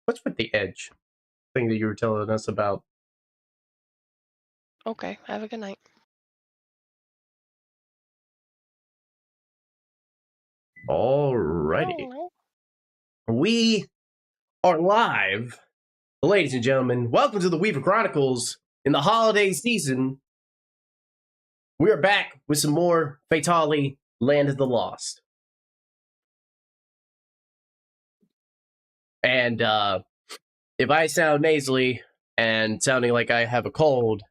What's with the edge thing that you were telling us about? Okay, have a good night. Alrighty. Oh, We are live. Ladies and gentlemen, welcome to the Weaver Chronicles in the holiday season. We are back with some more Fatalie, Land of the Lost. And if I sound nasally and sounding like I have a cold,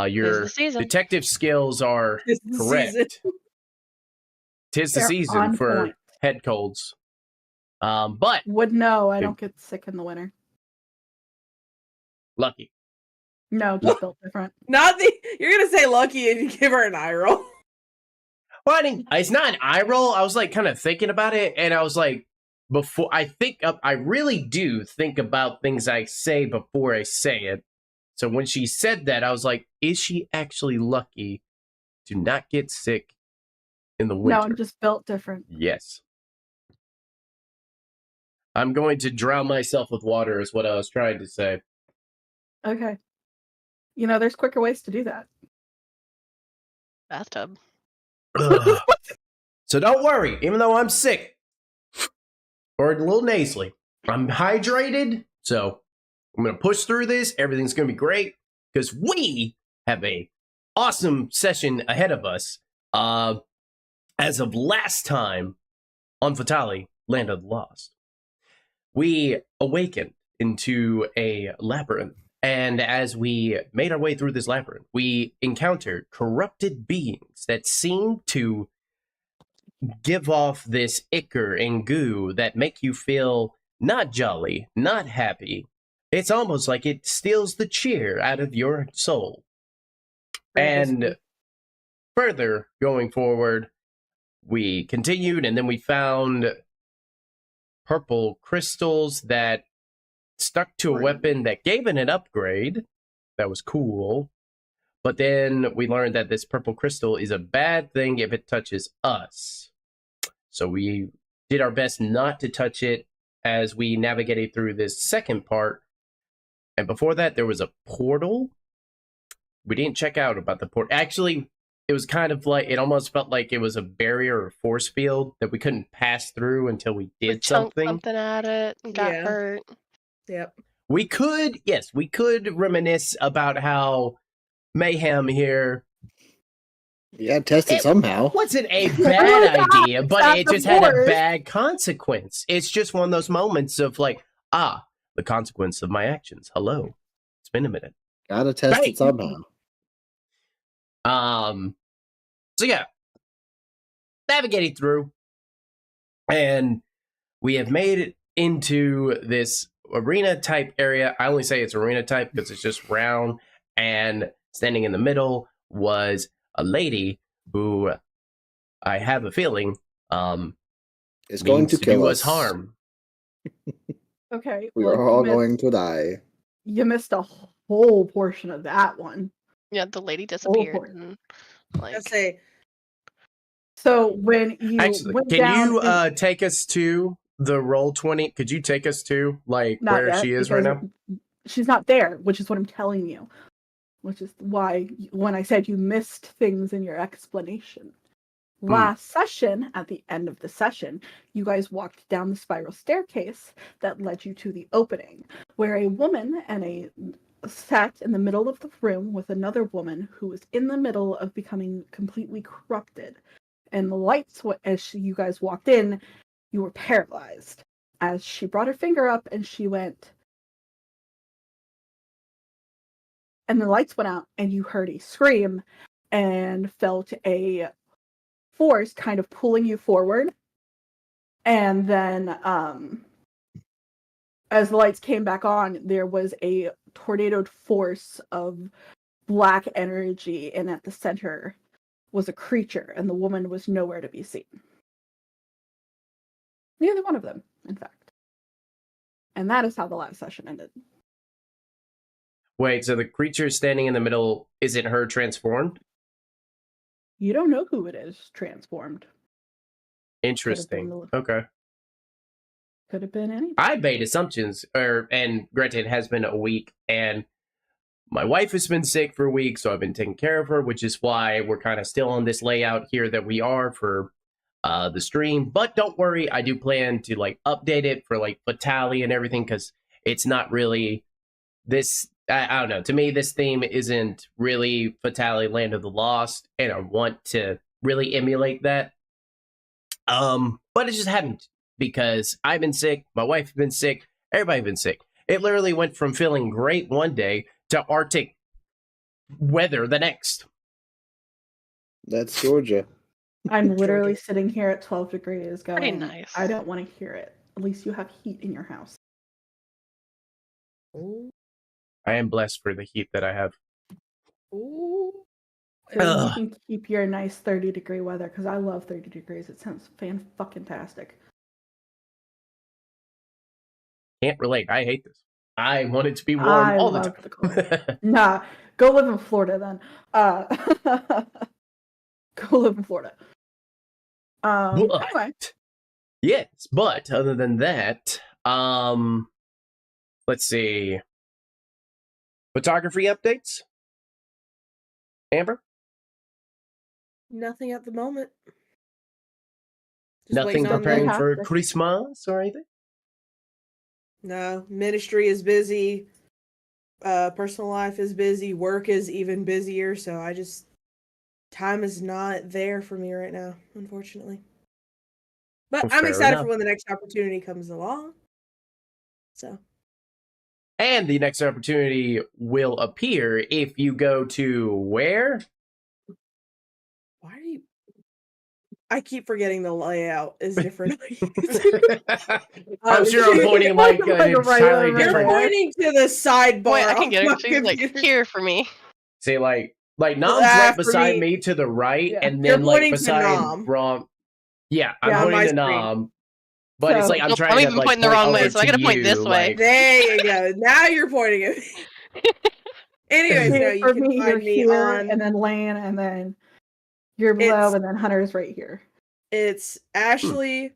your detective skills are correct. Tis the season for head colds. But would know I don't get sick in the winter. Lucky. No, just built different. You're gonna say lucky and you give her an eye roll. Well, I mean, it's not an eye roll. I was like kind of thinking about it, and I was like, before I really do think about things I say before I say it. So when she said that, I was like, is she actually lucky to not get sick in the winter? No, I'm just built different. Yes. I'm going to drown myself with water is what I was trying to say. Okay. You know, there's quicker ways to do that. Bathtub. So don't worry, even though I'm sick or a little nasally, I'm hydrated, so I'm going to push through this. Everything's going to be great because we have a awesome session ahead of us. As of last time on Fatalie, Land of the Lost, we awakened into a labyrinth. And as we made our way through this labyrinth, we encountered corrupted beings that seemed to give off this ichor and goo that make you feel not jolly, not happy. It's almost like it steals the cheer out of your soul. And further going forward, we continued, and then we found purple crystals that stuck to a weapon that gave it an upgrade. That was cool. But then we learned that this purple crystal is a bad thing if it touches us. So we did our best not to touch it as we navigated through this second part. And before that, there was a portal. We didn't check out about the portal. Actually, it was kind of like, it almost felt like it was a barrier or force field that we couldn't pass through until we did something at it and got hurt. Yep. We could reminisce about how Mayhem here. Yeah, test it somehow. It wasn't a bad idea, but it just had a bad consequence. It's just one of those moments of like, the consequence of my actions. Hello. It's been a minute. Gotta test it somehow. So yeah. Navigating through. And we have made it into this arena type area. I only say it's arena type because it's just round, and standing in the middle was a lady who I have a feeling is going to kill us. Harm. Okay. We are all going to die. You missed a whole portion of that one. Yeah, the lady disappeared. And, so when you can you take us to the Roll20? Could you take us to where she is right now? She's not there, which is what I'm telling you. Which is why when I said you missed things in your explanation. Last session, at the end of the session, you guys walked down the spiral staircase that led you to the opening, where a woman sat in the middle of the room with another woman who was in the middle of becoming completely corrupted. And the lights, as you guys walked in, you were paralyzed. As she brought her finger up and she went, and the lights went out and you heard a scream and felt a force kind of pulling you forward. And then as the lights came back on, there was a tornadoed force of black energy, and at the center was a creature, and the woman was nowhere to be seen. Neither one of them, in fact. And that is how the last session ended. Wait, so the creature standing in the middle, is it her transformed? You don't know who it is transformed. Interesting. Okay. Could have been anybody. I made assumptions, and granted, it has been a week, and my wife has been sick for a week, so I've been taking care of her, which is why we're kind of still on this layout here that we are for the stream. But don't worry, I do plan to like update it for like Fatalie and everything, because it's not really this. I don't know. To me, this theme isn't really Fatalie Land of the Lost, and I want to really emulate that. But it just hadn't, because I've been sick, my wife's been sick, everybody's been sick. It literally went from feeling great one day to Arctic weather the next. That's Georgia. I'm literally sitting here at 12 degrees going, Pretty nice. I don't want to hear it. At least you have heat in your house. Ooh. I am blessed for the heat that I have. Ooh. So you can keep your nice 30-degree weather, because I love 30 degrees. It sounds fan-fucking-tastic. Can't relate. I hate this. I want it to be warm all the time. The cold. Nah, go live in Florida then. Go live in Florida. Anyway. Yes, but other than that, let's see. Photography updates? Amber? Nothing at the moment. Just Nothing waiting on preparing the- for Christmas or anything? No, ministry is busy. Personal life is busy. Work is even busier. So time is not there for me right now, unfortunately. But Well, I'm fair excited enough. for when the next opportunity comes along. So. And the next opportunity will appear if you go to where? Why are you? I keep forgetting the layout is different. I'm sure I'm pointing like Like a entirely regular You're different. pointing to the sidebar. Wait, I can on get my it. She's like computer. here for me. See, like Nom's right for beside me- me to the right, Yeah. and You're then like pointing to beside Nom. Rom. Yeah, I'm Yeah, on pointing my to screen. Nom. But it's So- like I'm Nope, trying I'm to even like pointing the point wrong way, over so I to gotta point you, this way. like- There you go. Now you're pointing at me. Anyways, See, no, you for can me, you're find me here, on. and then Lane, and then you're below, It's- and then Hunter's right here. It's Ashley.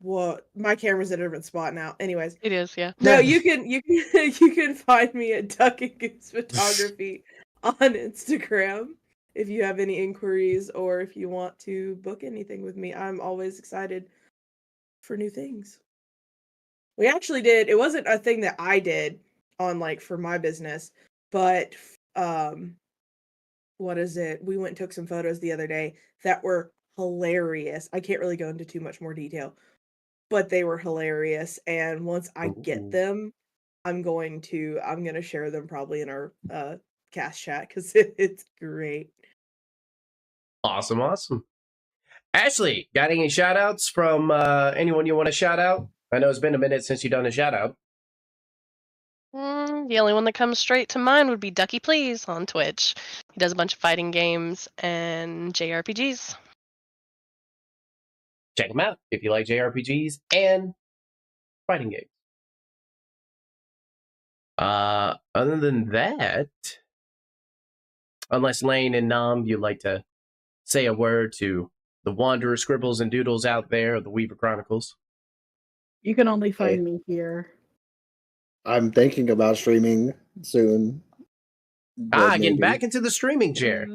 What? My camera's at a different spot now. Anyways, It is, yeah. no, you can find me at Duck and Goose Photography on Instagram if you have any inquiries or if you want to book anything with me. I'm always excited for new things. We actually did. It wasn't a thing that I did on like for my business, but what is it? We went and took some photos the other day that were hilarious. I can't really go into too much more detail, but they were hilarious. And once I Ooh. get them, I'm gonna share them probably in our cast chat because it's great. Awesome. Ashley, got any shout outs from anyone you want to shout out? I know it's been a minute since you've done a shout out. The only one that comes straight to mind would be Ducky Please on Twitch. He does a bunch of fighting games and JRPGs. Check him out if you like JRPGs and fighting games. Other than that, unless Lane and Nom, you'd like to say a word to the Wanderer, Scribbles, and Doodles out there, or the Weaver Chronicles. You can only find me here. I'm thinking about streaming soon. but Getting maybe. back into the streaming chair.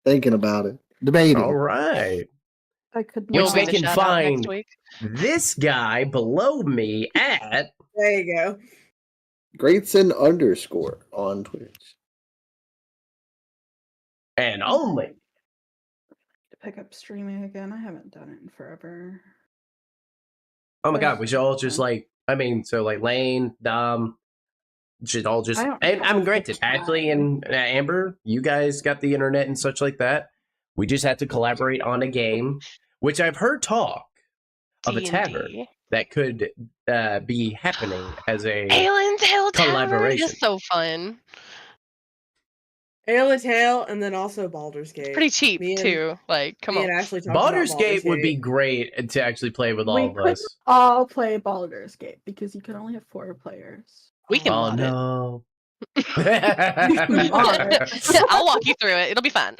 Thinking about it. Debating. All right. I could Which You'll they get a can shout out find next week. this guy below me at There you go. Greatson _ on Twitch. and only. to pick up streaming again. I haven't done it in forever. Oh my god, we should all just like, I mean, so like Lane, Dom, should all just, I don't and I'm have granted, the Ashley time. and Amber, you guys got the internet and such like that. We just have to collaborate on a game, which I've heard talk of a D&D. tavern that could be happening as a Alan Tail Tavern collaboration. is so fun. Ale and Tail, and then also Baldur's Gate. Pretty cheap Me and- too. Like, come Me on. and Ashley talked about Baldur's Gate would be great to actually play with all We of could us. all play Baldur's Gate because you can only have 4 players. We can Oh mod it. no. I'll walk you through it. It'll be fun.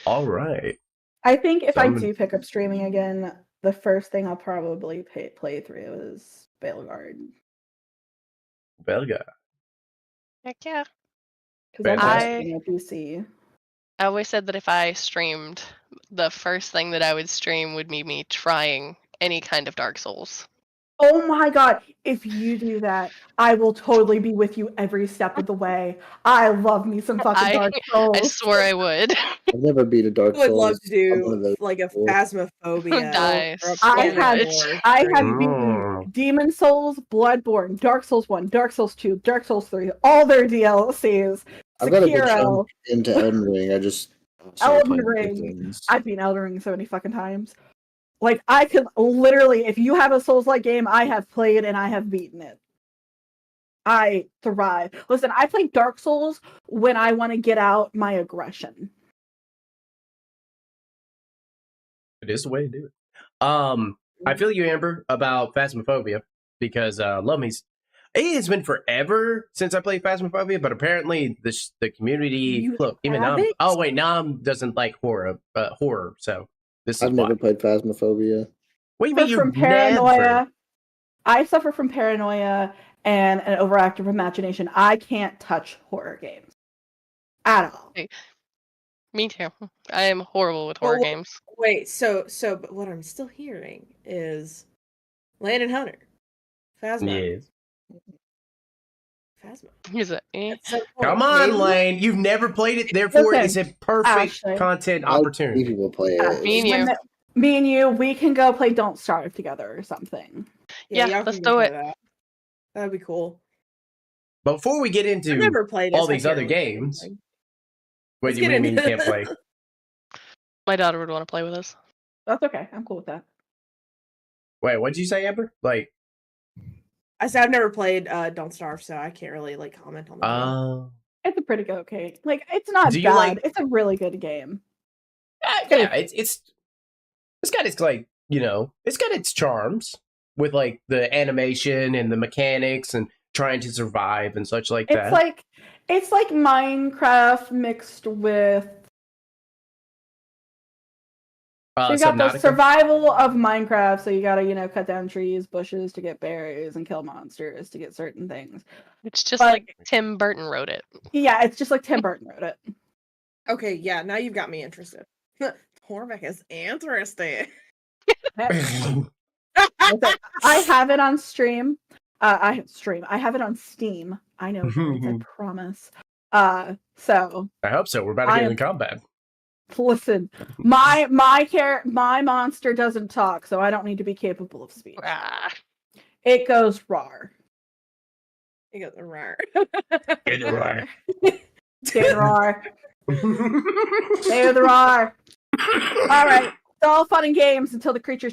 All right. I think if So I I'm- do pick up streaming again, the first thing I'll probably play through is Veilguard. Belga. Heck yeah. Because I'm Fantastic. playing on PC. I always said that if I streamed, the first thing that I would stream would be me trying any kind of Dark Souls. Oh my god, if you do that, I will totally be with you every step of the way. I love me some fucking Dark I Souls. swore I would. I've never beat a Dark I would Souls. love to I'm one of do those like a people. phasmophobia. Nice. or a I Planet have- War I have stream. beaten Demon Souls, Bloodborne, Dark Souls 1, Dark Souls 2, Dark Souls 3, all their DLCs, I've got a good Sekiro. chunk into Elden Ring. I just Elden Ring. I've beaten Elden Ring so many fucking times. Like, I could literally, if you have a Souls-like game, I have played and I have beaten it. I thrive. Listen, I play Dark Souls when I want to get out my aggression. It is the way to do it. I feel you, Amber, about Phasmophobia because love me. It has been forever since I played Phasmophobia, but apparently the community. You Look, even have Nam. it? Oh wait, Nam doesn't like horror. So this is I've why. never played Phasmophobia. What do you mean Suffer you from paranoia. I suffer from paranoia and an overactive imagination. I can't touch horror games at all. Me too. I am horrible with horror Well, games. Wait, so but what I'm still hearing is Landon Hunter. Phasma. Yes. Phasma. He's a, eh. At some point, Come on, maybe- Lane. You've never played it, therefore Listen, it's a perfect Ashley. content I'll see opportunity. people play Yeah, it. Me and you. Me and you, we can go play Don't Starve together or something. Yeah, y'all let's can go do play it. That. That'd be cool. Before we get I've into never played all it, so I these can't other really say games, anything. what Let's do you get mean you into- can't play? My daughter would want to play with us. That's okay. I'm cool with that. Wait, what did you say, Amber? Like, I said I've never played Don't Starve, so I can't really like comment on that. It's a pretty good okay. Like, it's not Do you bad. like- It's a really good game. yeah, it's got its like, you know, it's got its charms with like the animation and the mechanics and trying to survive and such like that. It's like Minecraft mixed with. So you got the Subnautica? survival of Minecraft, so you gotta, cut down trees, bushes to get berries and kill monsters to get certain things. It's just But- like Tim Burton wrote it. Yeah, it's just like Tim Burton wrote it. Okay, yeah, now you've got me interested. Torbeck is interesting. Listen, I have it on stream. I have it on Steam. I know, words, I promise. So I hope so. We're about to I get am- into combat. listen, my monster doesn't talk, so I don't need to be capable of speech. Ah, It goes rawr. You got the rar. Get it right. Say the rawr. Say the rawr. All right. It's all fun and games until the creature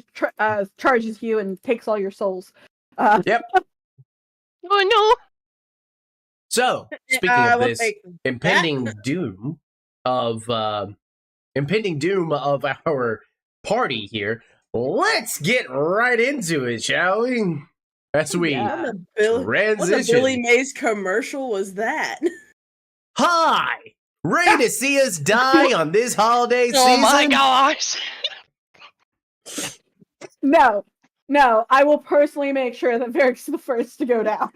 charges you and takes all your souls. Yep. oh no! So, speaking of we'll this take impending doom of our party here, let's get right into it, shall we? As we Yeah. What the Billy transition. Mays commercial was that? Hi! Ready to see us die on this holiday Oh season? my gosh! No, I will personally make sure that Varric's the first to go down.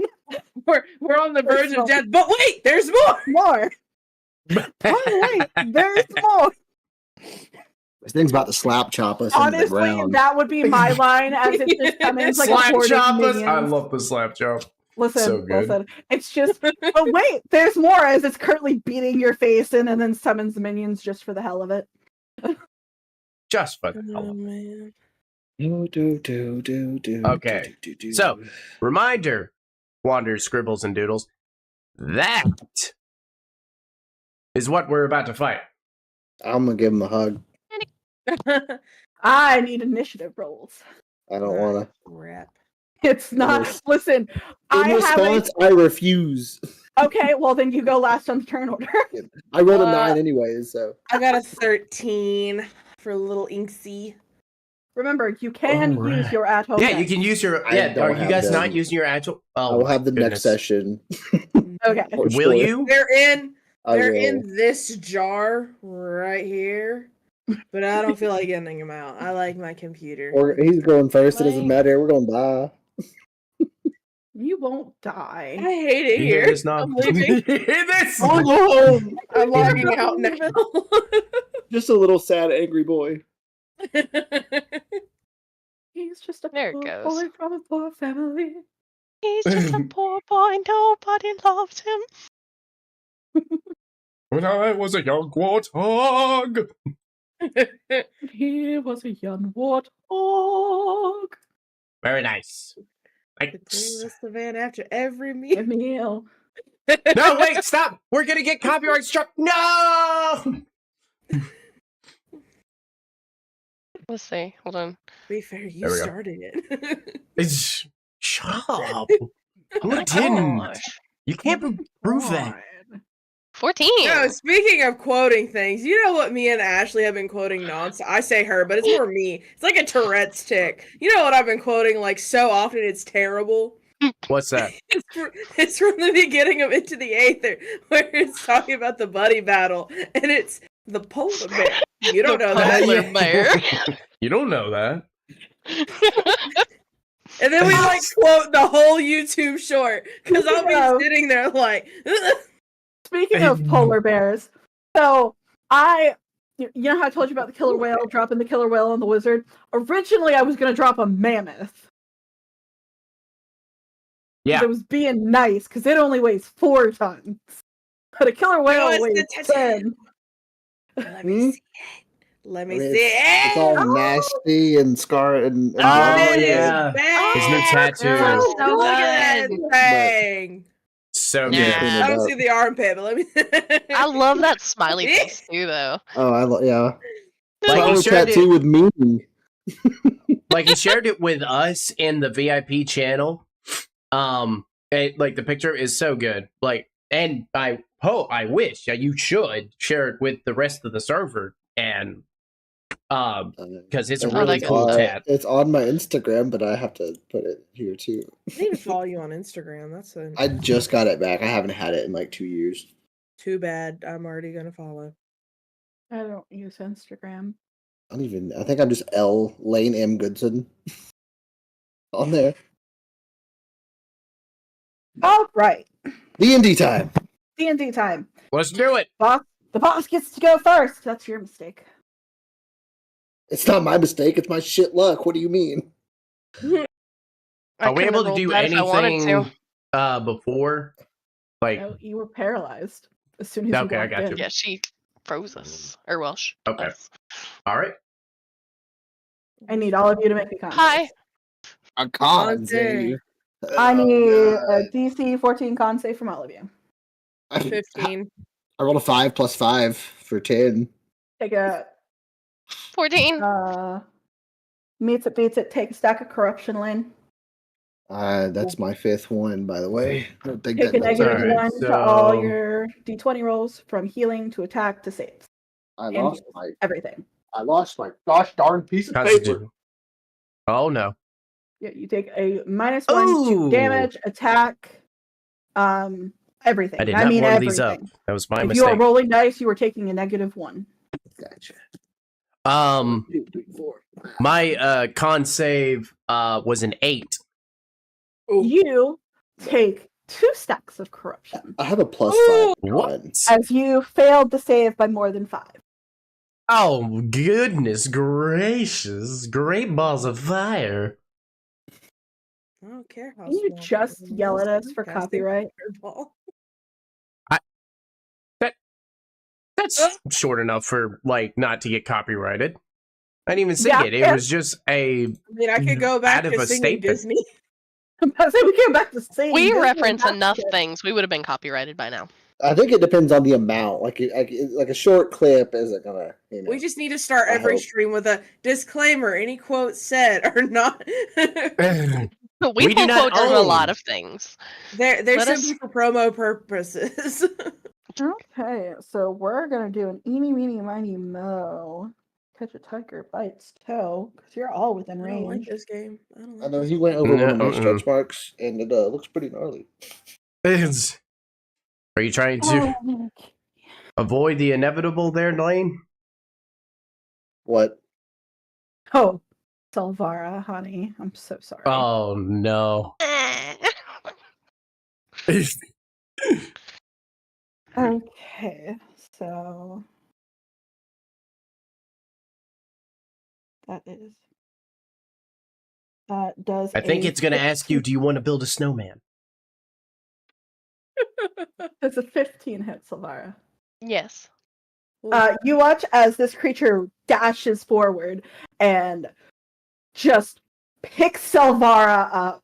We're on the verge Personal. of death, but wait, there's more. More. Oh, wait, there's more. This thing's about to slap chop us into the Honestly, ground. that would be my line as it just comes in like a Slap horde of chop us. minions. I love the slap chop. Listen, so good. listen. It's just, oh wait, there's more as it's currently beating your face in and then summons minions just for the hell of it. Just for the hell Oh of it. man. Okay, so- Reminder, Wanderers, Scribbles, and Doodles, that is what we're about to fight. I'm gonna give him a hug. I need initiative rolls. I don't wanna. Crap. It's not. Yes. Listen, I In have response, I refuse. Okay, well then you go last on the turn order. I rolled a Uh, 9 anyways, so. I got a 13 for little Inksy. Remember, you can Alright. use your at-home. Yeah, deck. you can use your. I Yeah, don't are you have guys them. not using your actual? I Oh, will have the goodness. next session. Okay. For Will sure. you? They're in I they're will. in this jar right here. But I don't feel like getting him out. I like my computer. Or he's going first. It doesn't Like- matter. We're going to die. You won't I die. hate it You hear here. this now? I'm leaving. You hear this? I'm home. I'm logging out now. Just a little sad, angry boy. He's just a There it poor goes. boy from a poor family. He's just a poor boy. Nobody loves him. When I was a young warthog. He was a young warthog. Very nice. The Thanks. playlist the van after every meal. Emil. No, wait, stop! We're gonna get copyright struck. No! Let's see. Hold on. To be fair, you There we go. started it. It's shut up. Oh Who my didn't? gosh. You can't prove that. 14. No, speaking of quoting things, you know what me and Ashley have been quoting nonstop? I say her, but it's more me. It's like a Tourette's tick. You know what I've been quoting like so often it's terrible? What's that? It's from the beginning of Into the Aether, where it's talking about the buddy battle, and it's the polar bear. You don't know that. Polar Yeah. bear. You don't know that. And then we like quote the whole YouTube short, because I'll No. be sitting there like, Speaking of polar bears, so you know how I told you about the killer whale, dropping the killer whale on the wizard? Originally, I was going to drop a mammoth. Yeah. It was being nice, because it only weighs 4 tons. But a killer whale it's weighs the 10. let me see it. Let me I mean, see it. It's all nasty and scarred and Oh, that is yeah. bad. His new tattoo. Oh, so Look at that good. thing. So Yeah. good. I don't see the armpit, but let me. I love that smiley face too, though. Oh, yeah. Like, he Flower shared tattoo it, with meaning. like he shared it with us in the VIP channel. Like the picture is so good. Like, and I wish you should share it with the rest of the server, and because it's a And Oh, really that's cool cool. tat. It's on my Instagram, but I have to put it here too. I need to follow you on Instagram. That's I just got it back. I haven't had it in like 2 years. too bad. I'm already gonna follow. I don't use Instagram. I think I'm just L Lane M Goodson on there. All right. D&D time. D&D time. Let's do it. The boss gets to go first. That's your mistake. It's not my mistake. It's my shit luck. What do you mean? Are we able to do anything To. before? Like, No, you were paralyzed as soon as Okay, you I walked got you. in. Yeah, she froze us. Or well, Okay. us. all right. I need all of you to make a con. Hi. A con save. I need Oh, a DC 14 con save from all of you. God. 15. I rolled a 5 plus 5 for 10. Take a 14. meets it, beats it. Take a stack of corruption, Lane. That's my 5th one, by the way. I don't think Take a that knows negative Alright, 1 to so- all your D20 rolls from healing to attack to saves. I and lost my Everything. gosh darn piece of paper. Constitution. Oh no. Yeah, you take a -1 Ooh. to damage, attack, everything. I did not mean warm everything. these up. That was my If you are mistake. rolling dice, you are taking a -1. Gotcha. 2, 3, 4. My con save was an 8. Ooh. You take 2 stacks of corruption I have a plus Ooh. 5. What? as you failed to save by more than 5. Oh goodness gracious! Great balls of fire. I don't care how Can you small just it is. yell at us for Casting copyright? fireball. That's short enough for like not to get copyrighted. I didn't even sing Yeah, it. It yeah. was just a. I mean, I could go back Out of to a singing statement. Disney. I say we came back to sing. We Disney reference and enough Basket. things. We would have been copyrighted by now. I think it depends on the amount. Like a short clip isn't gonna. You know. We just need to start I every hope. stream with a disclaimer. Any quotes said are not. We We do pull not quotes from a lot own. of things. They're Let simply us- for promo purposes. Okay, so we're gonna do an eeny, meeny, miny, mo. Catch a tiger by its toe, because you're all within I don't like range. this game. I don't I like know this he went over one of my No, stretch marks, and it looks pretty gnarly. Are you trying to Oh, avoid the inevitable there, Lane? What? Oh, Salvara, honey. I'm so sorry. Oh no. Okay, so that is does I think a it's gonna ask you, do you want to build a snowman? It's a 15 hit, Salvara. Yes. You watch as this creature dashes forward and just picks Salvara up.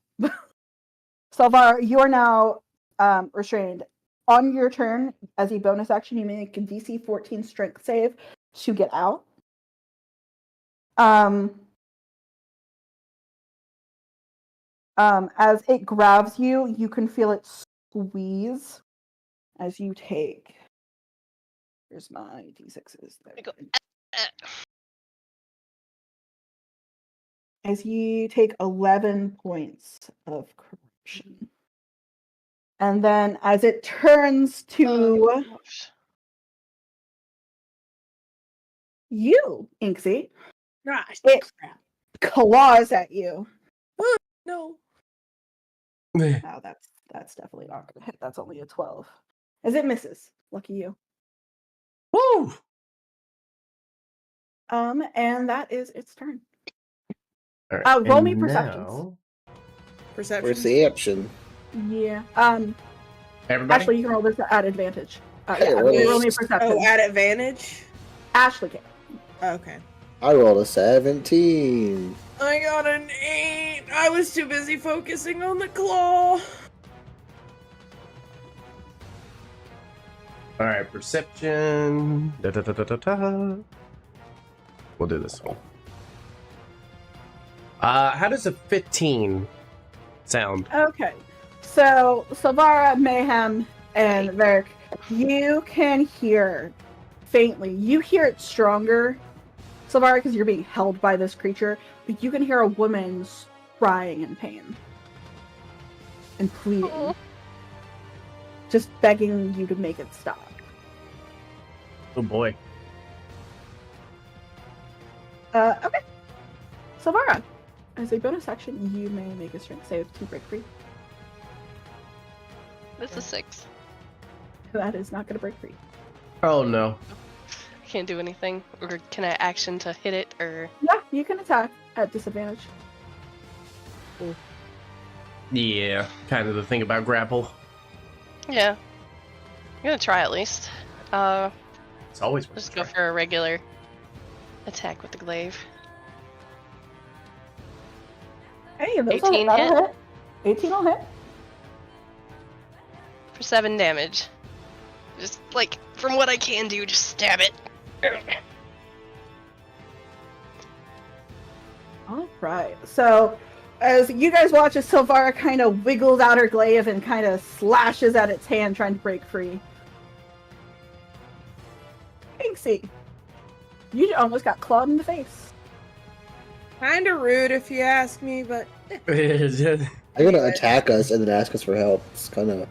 Salvara, you are now restrained. On your turn, as a bonus action, you make a DC 14 strength save to get out. As it grabs you, you can feel it squeeze as you take. Here's my D6s. There. I go, As you take 11 points of corruption. And then as it turns to oh, gosh. you, Inksy, Gosh, it crap. claws at you. No. Oh, that's definitely not gonna hit. That's only a 12. As it misses. Lucky you. Woo! And that is its turn. All right, Roll me and perceptions. now- Perception. Yeah. Everybody? Ashley, you can roll this at advantage. Hey, Yeah, roll roll me this. perception. Oh, at advantage? Ashley can. Okay. I rolled a 17. I got an 8. I was too busy focusing on the claw. All right, perception. Da, da, da, da, da, da. We'll do this one. How does a 15 sound? Okay. So, Salvara, Mayhem, and Varric, you can hear faintly. You hear it stronger, Salvara, because you're being held by this creature, but you can hear a woman crying in pain and pleading. Aw. Just begging you to make it stop. Oh boy. Okay. Salvara, as a bonus action, you may make a strength save to break free. This is 6. That is not going to break free. Oh no. I can't do anything. Or can I action to hit it? Or Yeah, you can attack at disadvantage. Yeah, kind of the thing about grapple. yeah, I'm gonna try at least. It's always worth Just a go try. for a regular attack with the glaive. Hey, those 18 that'll hit. 18 will hit. For 7 damage. Just like from what I can do, just stab it. All right. So, as you guys watch, as Silvara kind of wiggles out her glaive and kind of slashes at its hand, trying to break free. Inksy, you almost got clawed in the face. Kinda rude if you ask me, but They're gonna attack us and then ask us for help. It's kind of.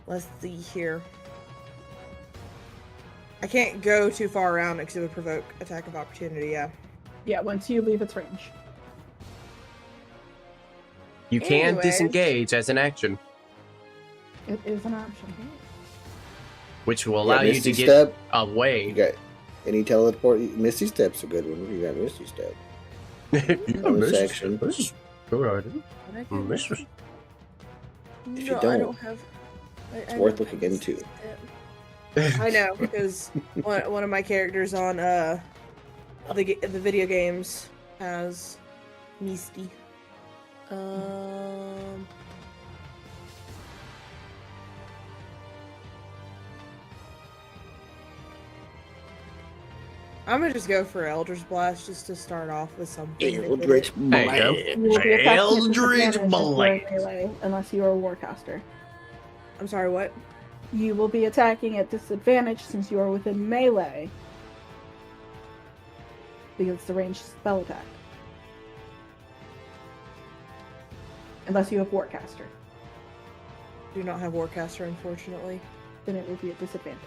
let's see here. I can't go too far around because it would provoke attack of opportunity, yeah. Yeah, once you leave its range. You can Anyways. disengage as an action, It is an option. which will allow you to Misty get Step. You away. got any teleport? Misty Step's a good one. You got Misty Step. Bonus action. Go If you No, I don't, don't have. It's worth looking into. I know, because one of my characters on the video games has Misty. I'm gonna just go for Elder's Blast just to start off with something. Eldritch There you go. Blast. You will be attacking at Eldritch disadvantage if you're in Blast. melee, unless you are a warcaster. I'm sorry, what? You will be attacking at disadvantage since you are within melee. Because it's a ranged spell attack. Unless you have Warcaster. Do not have Warcaster, unfortunately. Then it will be at disadvantage.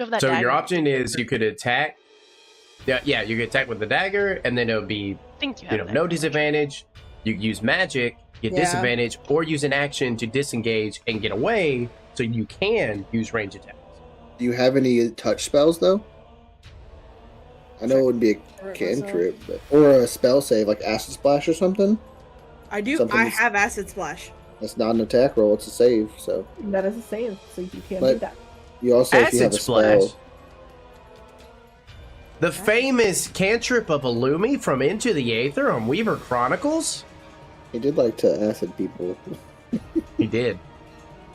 You have that So your dagger. option is you could attack. Yeah, you could attack with the dagger, and then it would be I think you have that. no disadvantage. You could use magic, get Yeah. disadvantage, or use an action to disengage and get away, so you can use range attacks. Do you have any touch spells though? I know it would be a Hurt myself. cantrip, or a spell save like Acid Splash or something. I do. Something I that's- have Acid Splash. That's not an attack roll; it's a save. So That is a save, so you can't But- do that. you also, if you have Acid a Splash. spell, The famous cantrip of Illumi from Into the Aether on Weaver Chronicles. he did like to acid people. He did.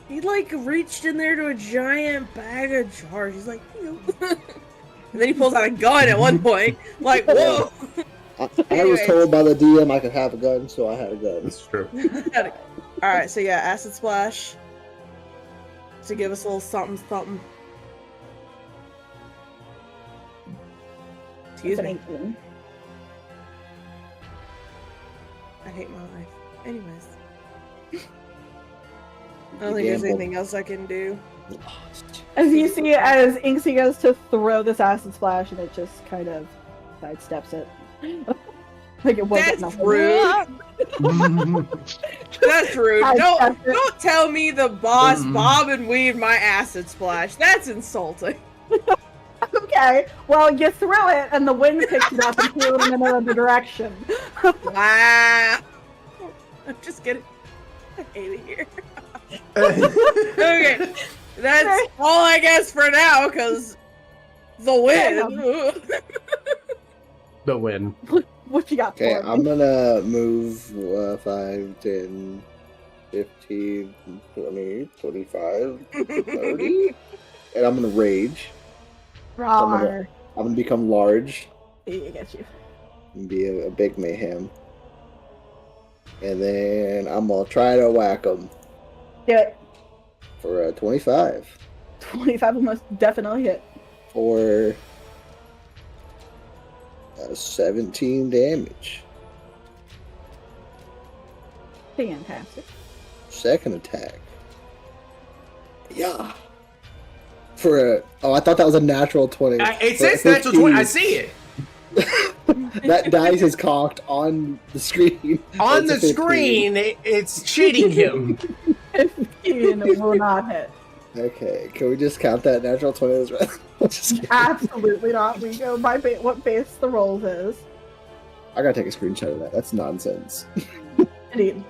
He like reached in there to a giant bag of jars. He's like, "Ew." And then he pulls out a gun at one point. Like, whoa! I was Anyways. told by the DM I could have a gun, so I had a gun. That's true. All right, so yeah, Acid Splash to give us a little something, something. Excuse It's me. an 18. I hate my life. Anyways, I don't think there's Gamble. anything else I can do. As you see, as Inksy goes to throw this acid splash, and it just kind of sidesteps it. Like it wasn't That's nothing. rude. That's rude. Sidesteps it. Don't tell me the boss Mm. bob and weave my Acid Splash. That's insulting. Okay, well, you threw it, and the wind picked it up and threw it in another direction. Wow. I'm just kidding. I hate it here. Okay, that's all I guess for now, because the wind. The win. What you got Okay, for me? I'm gonna move 5, 10, 15, 20, 25, 30, and I'm gonna rage. Rawr. I'm gonna become large I get you. and be a big mayhem. And then I'm gonna try to whack him Do it. for a 25 25 will most definitely hit. for 17 damage. Fantastic. Second attack. Yeah. For a I thought that was a natural 20. It For a says natural 20. I 15. see it. That dice is cocked on the screen. On It's a the 15. screen, it's cheating him. 15 will not hit. Okay, can we just count that natural 20 as well? Just kidding. Absolutely not. We go by what base the rolls is. I gotta take a screenshot of that. That's nonsense. Indeed.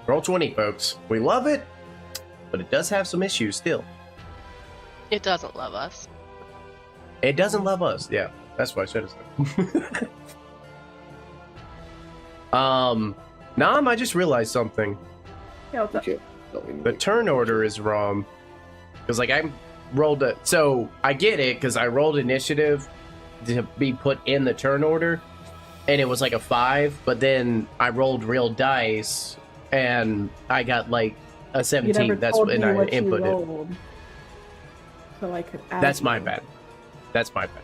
Roll 20, folks. We love it, but it does have some issues still. It doesn't love us. It doesn't love us. Yeah, that's what I should have said. Nam, I just realized something. Yeah, what's up? Okay. Don't we need The to- turn order is wrong. Because, like, I rolled a... So, I get it, because I rolled initiative to be put in the turn order, and it was like a 5, but then I rolled real dice, and I got, like, a You 17. never That's told when me I what you inputted. rolled. So I could add That's my you. bad. That's my bad.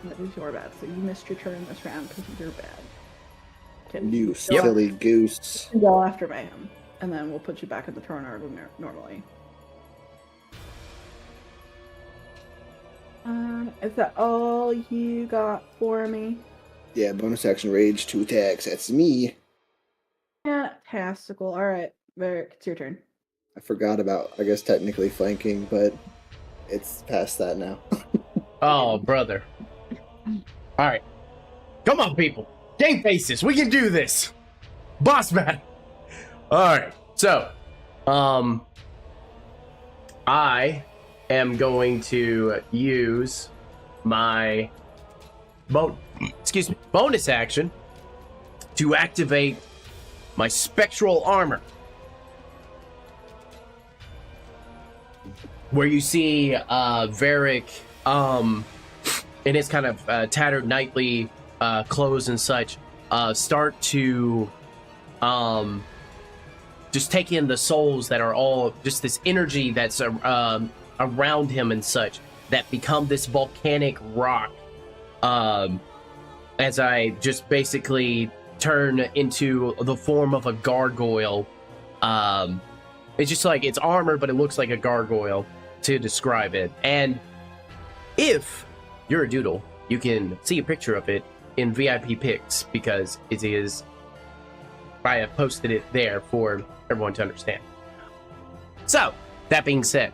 That is your bad. So you missed your turn this round because you're bad. Okay. You Go silly goose. Go after Mayhem, and then we'll put you back in the turn order normally. Is that all you got for me? Yeah, bonus action rage, 2 attacks. That's me. Fantastical. All right, Varric, it's your turn. I forgot about, I guess, technically flanking, but it's past that now. Oh, brother. All right. Come on, people. Game faces. We can do this. Boss man. All right. So, I am going to use my bonus action to activate my spectral armor. Where you see Varric in his kind of tattered knightly clothes and such start to just take in the souls that are all just this energy that's around him and such that become this volcanic rock as I just basically turn into the form of a gargoyle It's just like it's armor, but it looks like a gargoyle to describe it. And if you're a doodle, you can see a picture of it in VIP pics because it is. I have posted it there for everyone to understand. So that being said,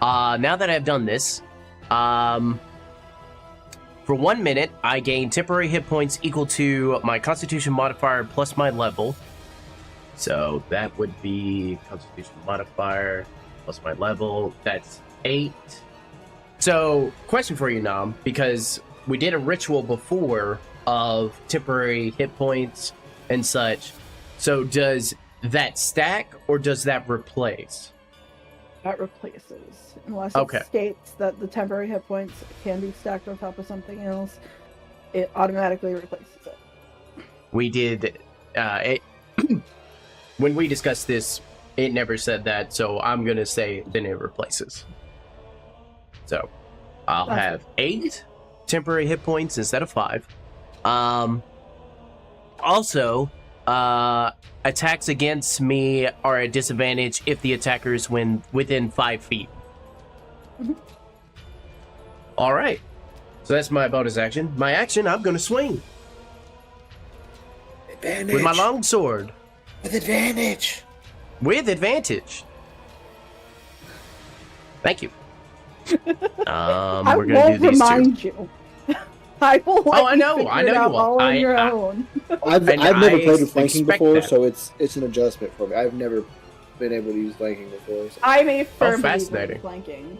now that I've done this, for 1 minute, I gain temporary hit points equal to my Constitution modifier plus my level. So that would be Constitution modifier plus my level. That's 8. So, question for you, Nam, because we did a ritual before of temporary hit points and such. So does that stack or does that replace? That replaces, unless Okay. it states that the temporary hit points can be stacked on top of something else. It automatically replaces it. We did, when we discussed this, it never said that, so I'm gonna say then it replaces. So, I'll That's have 8 temporary hit points instead of 5. Also, attacks against me are at disadvantage if the attacker is within 5 feet. Mhm. All right. So that's my bonus action. My action, I'm gonna swing Advantage. with my longsword With advantage. with advantage. Thank you. I We're gonna won't do these two. remind you. I will let I you know, figure I it know you out will. all on your I- own. I've And never I played with flanking expect before, that. so it's an adjustment for me. I've never been able to use flanking before. So. I'm a firm believer in fascinating. flanking.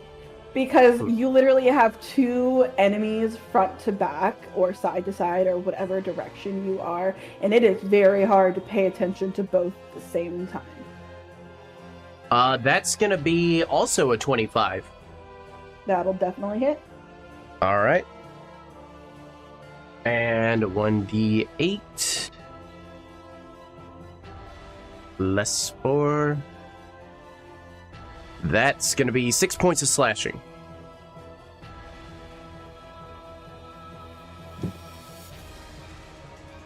Because you literally have 2 enemies front to back or side to side or whatever direction you are, and it is very hard to pay attention to both at the same time. That's gonna be also a 25. That'll definitely hit. All right. And 1d8 less 4. That's gonna be 6 points of slashing.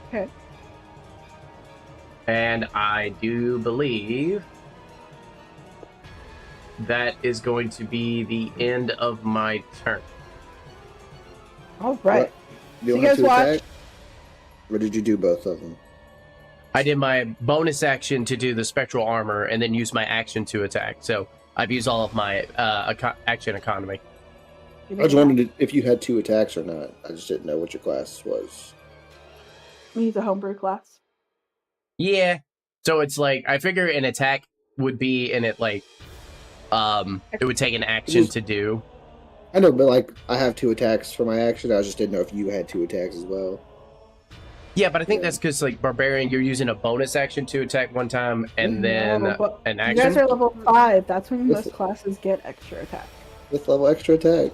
Okay. And I do believe that is going to be the end of my turn. All right. You So don't you have guys to watch. attack? Or did you do both of them? I did my bonus action to do the spectral armor and then use my action to attack. So I've used all of my action economy. You I was did not. wondering if you had 2 attacks or not. I just didn't know what your class was. He's a homebrew class. Yeah. So it's like I figure an attack would be in it like it would take an action to do. I know, but like I have 2 attacks for my action. I just didn't know if you had 2 attacks as well. Yeah, but I think Yeah. that's because like barbarian, you're using a bonus action to attack one time and then No, but an you guys action. are level 5. That's when Yes. most classes get extra attack. 5th level extra attack.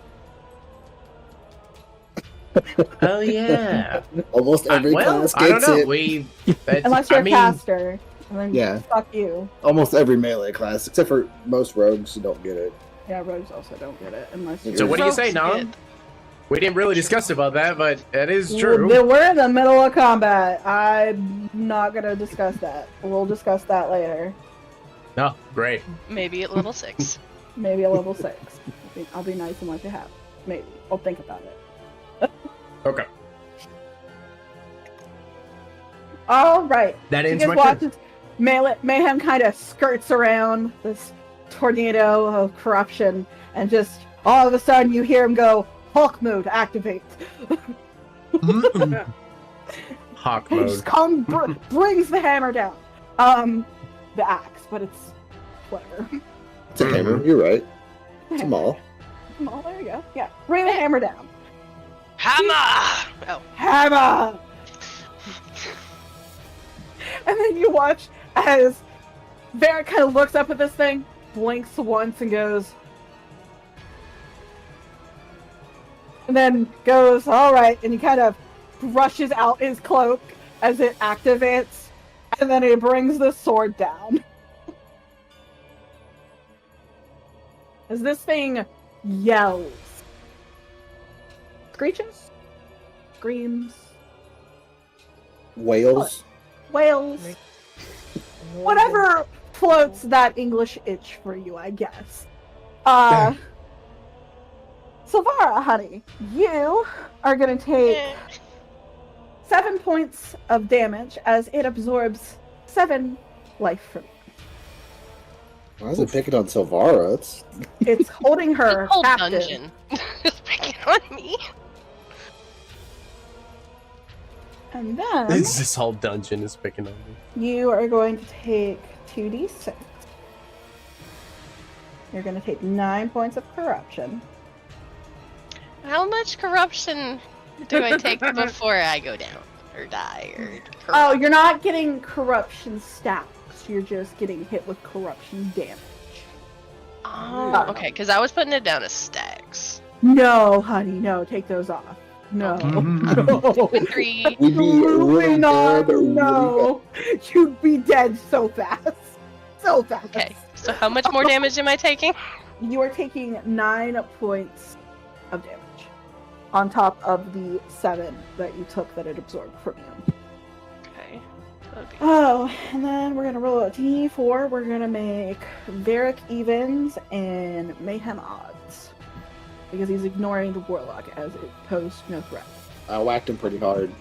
Oh yeah. Almost every well, class I don't gets know. it. Unless you're I a mean, caster. And then Yeah. fuck you. Almost every melee class, except for most rogues who don't get it. Yeah, rogues also don't get it unless you're So what do you Rogues say, Nam? get- We didn't really discuss about that, but that is true. We're in the middle of combat. I'm not gonna discuss that. We'll discuss that later. Oh, great. Maybe at level 6. Maybe a level 6. I'll be nice and let you have. Maybe. I'll think about it. Okay. All right. That You ends guys my watch turn. as Mayhem kind of skirts around this tornado of corruption, and just all of a sudden you hear him go, Hulk mode, activate. Mm-mm. Hawk He just mode. brings the hammer down. The axe, but it's whatever. It's a hammer. You're right. It's a maul. Oh, there you go. Yeah, bring the hammer down. Hammer! Oh, Hammer! And then you watch as Varric kind of looks up at this thing, blinks once, and goes, and then goes, all right, and he kind of brushes out his cloak as it activates, and then he brings the sword down. As this thing yells, screeches, screams, Whales. wails, whatever floats that English itch for you, I guess. Silvara, honey, you are gonna take 7 points of damage as it absorbs 7 life from you. Why is it picking on Silvara? It's holding her This whole captive. dungeon is picking on me. And then This whole dungeon is picking on me. you are going to take 2d6. You're going to take 9 points of corruption. How much corruption do I take before I go down or die or? Oh, corrupt? you're not getting corruption stacks. You're just getting hit with corruption damage. Oh, okay. Because I was putting it down as stacks. No, honey, no. Take those off. No. No. 3. We'd be really Absolutely not. dead. No. You'd be dead so fast. So fast. Okay. So how much more damage am I taking? You are taking 9 points of damage on top of the 7 that you took that it absorbed from you. Okay. That'd be- Oh, and then we're gonna roll a d4. We're gonna make Varric evens and Mayhem odds because he's ignoring the Warlock as it posed no threat. I whacked him pretty hard.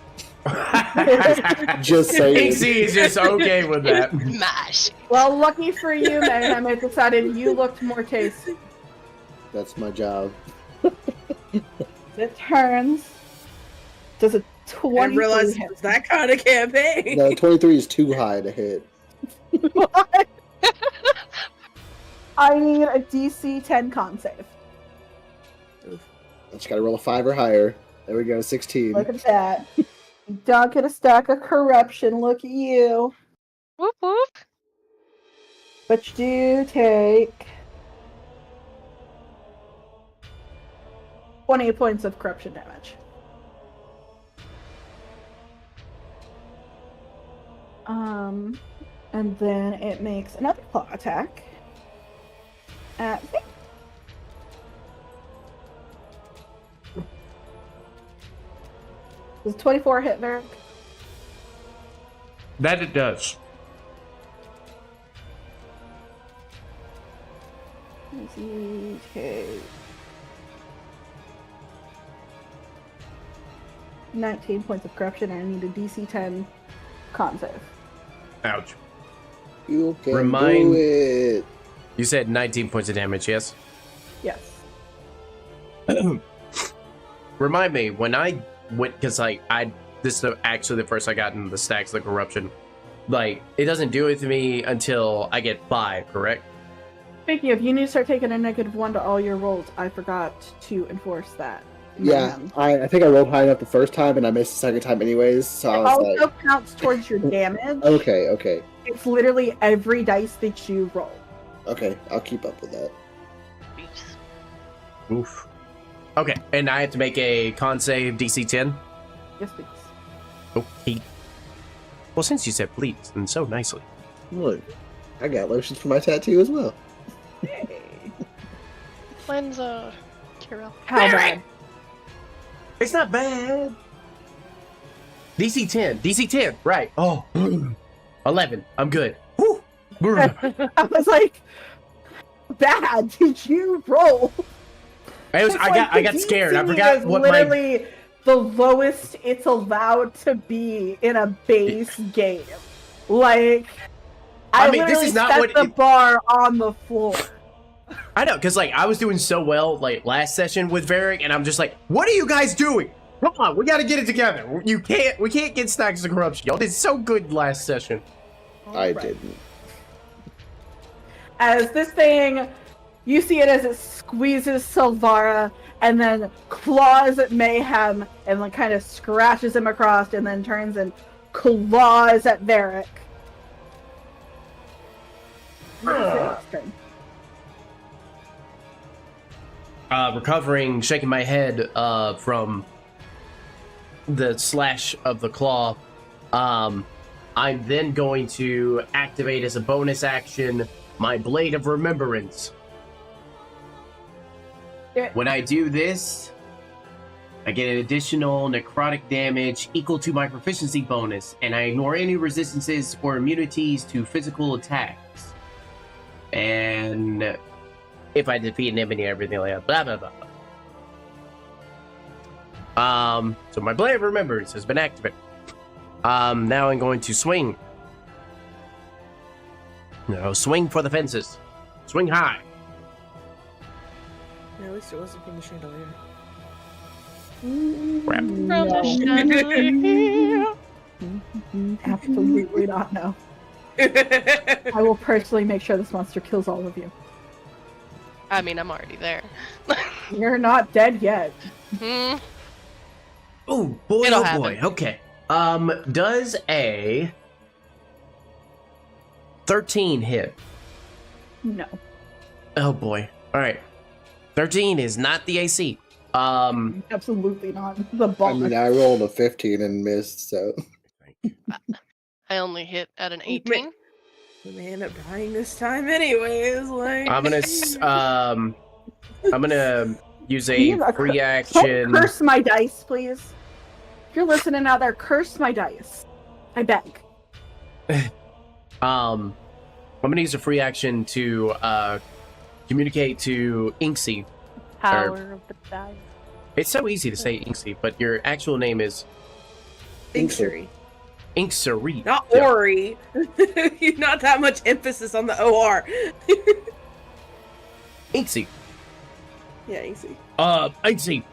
Just saying. Pixie is just okay with that. Mash. Well, lucky for you, Mayhem, it decided you looked more tasty. That's my job. It turns. Does a I 20 realized it was that kind of campaign. No, 23 is too high to hit. What? I need a DC 10 con save. I just gotta roll a 5 or higher. There we go, 16. Look at that. You don't get a stack of corruption. Look at you. Whoop whoop. But you do take 20 points of corruption damage. And then it makes another claw attack at me. Does 24 hit, Varric? That it does. You take 19 points of corruption, and I need a DC 10 con save. Ouch. You can Remind- do it. You said 19 points of damage, yes? Yes. Remind me, when I went, because this is actually the first I got in the stacks of corruption. Like, it doesn't do it to me until I get 5, correct? Speaking of, you need to start taking a -1 to all your rolls. I forgot to enforce that. Yeah, I think I rolled high enough the first time and I missed the second time anyways, so I It was also like, counts towards your damage. okay, It's literally every dice that you roll. okay, I'll keep up with that. Oof. Okay, and I have to make a con save DC 10? Yes, please. Okay. Well, since you said please, and so nicely. Look, I got lotions for my tattoo as well. When's Kirill? How bad? It's not bad. DC 10. DC 10. Right. Oh. 11. I'm good. Whew. I was like, bad. Did you roll? I got The scared. I DC forgot is what my... literally the lowest it's allowed to be in a base game. Like, I mean, this literally is not set what the it- bar on the floor. I know, because I was doing so well last session with Varric, and I'm just like, what are you guys doing? Come on, we got to get it together. We can't get stacks of corruption. Y'all did so good last session. I Right. didn't. As this thing, you see it as it squeezes Silvara and then claws at Mayhem and like kind of scratches him across and then turns and claws at Varric. Turn. Recovering, shaking my head from the slash of the claw. I'm then going to activate as a bonus action my Blade of Remembrance. Yeah. When I do this, I get an additional necrotic damage equal to my proficiency bonus, and I ignore any resistances or immunities to physical attacks. And if I defeat an enemy, everything like that. Blah blah blah. So my Blade of Remembrance has been activated. Now I'm going to swing. No, swing for the fences. Swing high. At least it wasn't from the chandelier. Crap. From No. the chandelier. Absolutely not. No. I will personally make sure this monster kills all of you. I mean, I'm already there. You're not dead yet. Hmm. Oh boy, It'll oh boy. happen. Okay. Does a 13 hit? No. Oh boy. All right. 13 is not the AC. Absolutely not. The I boss. mean, I rolled a 15 and missed, so. I only hit at an 18. We may end up dying this time anyways, like... I'm gonna use a You free Can action. curse my dice, please. If you're listening out there, curse my dice. I beg. I'm gonna use a free action to communicate to Inksy. Power of the die. It's so easy to say Inksy, but your actual name is Inksuri. Inksari. Not Yeah. Ori. Not that much emphasis on the OR. Inksy. Yeah, Inksy. Inksy.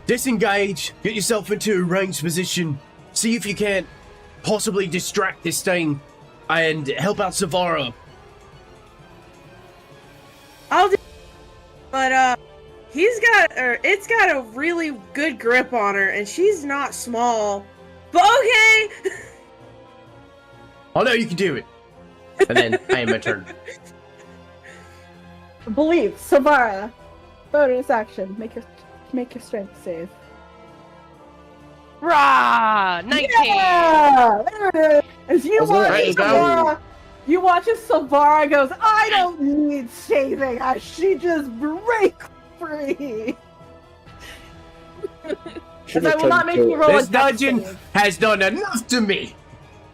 Disengage. Get yourself into a ranged position. See if you can't possibly distract this thing and help out Savara. I'll do, but it's got a really good grip on her, and she's not small. But okay. Oh no, you can do it. And then I am my turn. Believe, Savara. Bonus action. Make your strength save. Rah! 19! Yeah! There it is! As you Was watch that- Savara, you watch as Savara goes, I don't need saving, as she just breaks free. Should I have will not turned make to- you roll a This dex dungeon save. has done enough to me.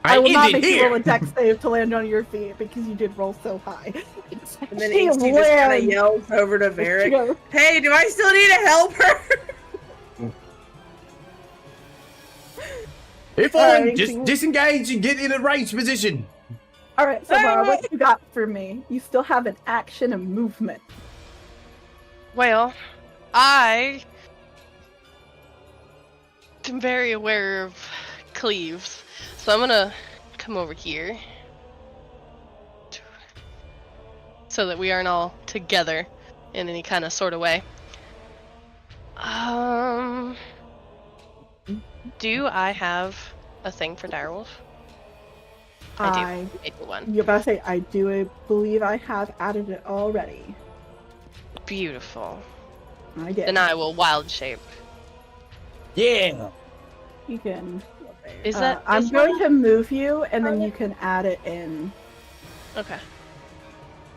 I will not end make it you roll a here. dex save to land on your feet because you did roll so high. And then She Inksy just kind of lands. yells over to She Varric, goes, "Hey, do I still need to help her?" If Alright, just Inksy. disengage and get in a ranged position. All right, Savara, what you got for me? You still have an action and movement. Well, I am very aware of cleaves, so I'm gonna come over here so that we aren't all together in any kind of sort of way. Do I have a thing for direwolf? I do. Make one. You're about to say, I do believe I have added it already. Beautiful. I did. Then I will wild shape. Yeah. You can. Is that? I'm is going one- to move you, and then you can add it in Okay.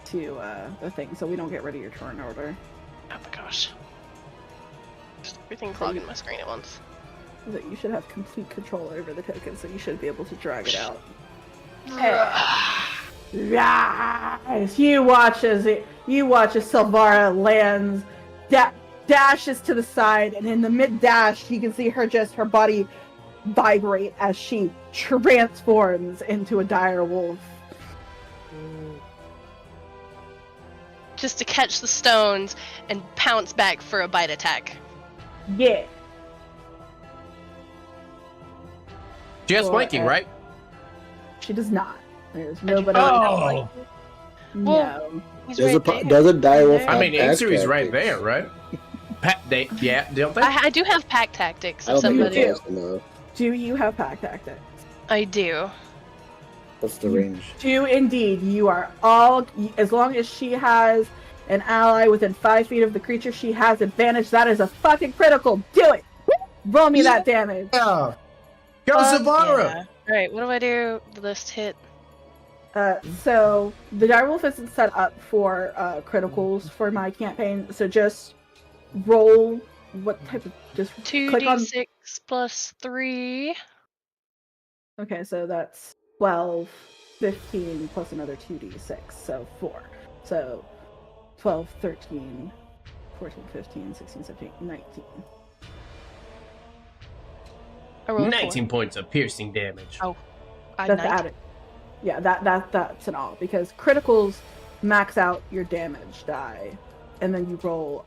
to the thing, so we don't get rid of your turn order. Oh my gosh. Just everything clogging my screen at once. That you should have complete control over the token, so you should be able to drag it out. Yes, you watch as Silvara lands, dashes to the side, and in the mid dash, you can see her body vibrate as she transforms into a dire wolf. Just to catch the stones and pounce back for a bite attack. Yeah. She has Or, flanking, right? She does not. There's nobody. Oh. No. He's Does right there. doesn't direwolf Right I have mean, pack Inksari's right tactics? there, right? Yeah, don't they? I do have pack tactics I if don't think somebody. it's fast enough. Do you have pack tactics? I do. What's the range? Do indeed. You are all, as long as she has an ally within 5 feet of the creature, she has advantage. That is a fucking critical. Do it. Roll me that damage. Yeah. Go Savara. Alright, what do I do? The list hit. So the direwolf isn't set up for criticals for my campaign. So just roll. What type of just click on? 2d6 plus 3. Okay, so that's 12, 15 plus another 2d6, so 4. So 12, 13, 14, 15, 16, 17, 19. I rolled a 19 points of piercing damage. Oh. I That's 19. added. Yeah, that's an all, because criticals max out your damage die, and then you roll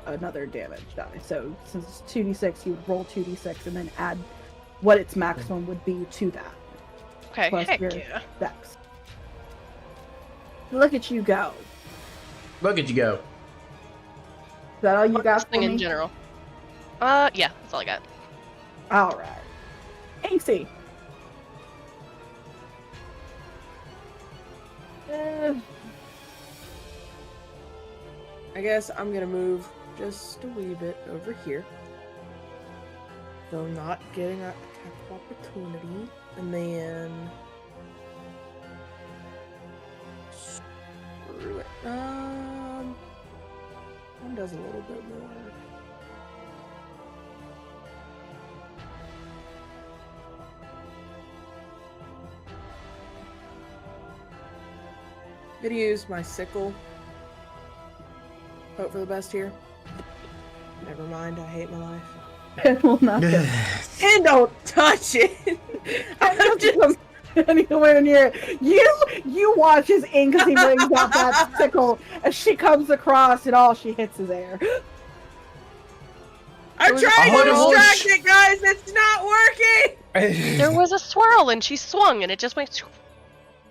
another damage die. So since it's 2d6, you would roll 2d6 and then add what its maximum would be to that. Okay, Plus heck your yeah. dex. Look at you go. Look at you go. Is that all you got This for thing me? in general. Yeah, that's all I got. All right. AC. I guess I'm gonna move just a wee bit over here. Though not getting an attack of opportunity. And then screw it. One does a little bit more. I'm gonna use my sickle. Hope for the best here. Never mind, I hate my life. It will not get And don't touch it! I'm just... anywhere near it. You watch as ink as he brings out that sickle as she comes across and all she hits is air. I'm was trying to a distract it, guys! It's not working! There was a swirl and she swung and it just went.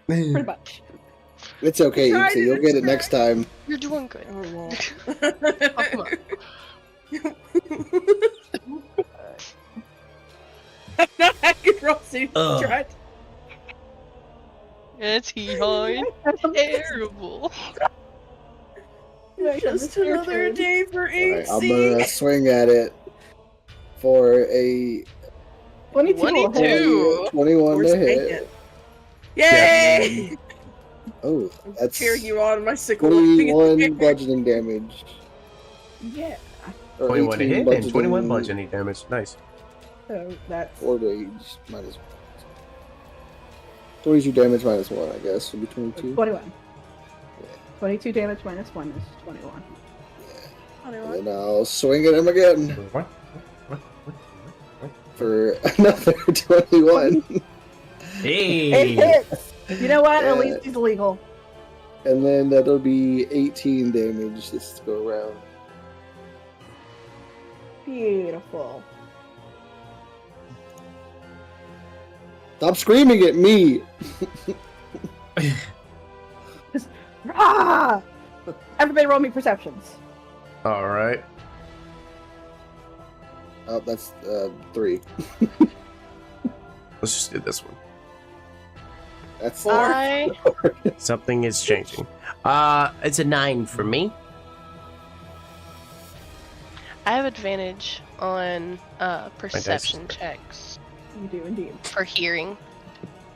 Pretty much. It's okay, Try Ixie. to You'll get it next time. You're doing good. Oh, well. Oh, come on. I'm not happy Rosie Ugh. tried. It's hee-hawing. Terrible. Just another day for Alright, I'm AC. gonna swing at it for a 22. will hit. 22. 21 We're to spanking. hit. Yay! Oh, that's Cheering you on my sickle. 21 bludgeoning damage. Yeah. Or 21 to 18 hit and 21 bludgeoning damage. Nice. So that's 4 damage minus 1. 22 damage minus 1, I guess. Would be 22. 21. Yeah. 22 damage minus 1 is 21. And then I'll swing at him again What? for another 21. It Hey! hits! You know what? At Yeah. least he's legal. And then that'll be 18 damage this go around. Beautiful. Stop screaming at me! Ah! Everybody roll me perceptions. Alright. Oh, that's 3. Let's just do this one. That's 4. I Something is changing. It's a 9 for me. have advantage on perception checks You do indeed. for hearing.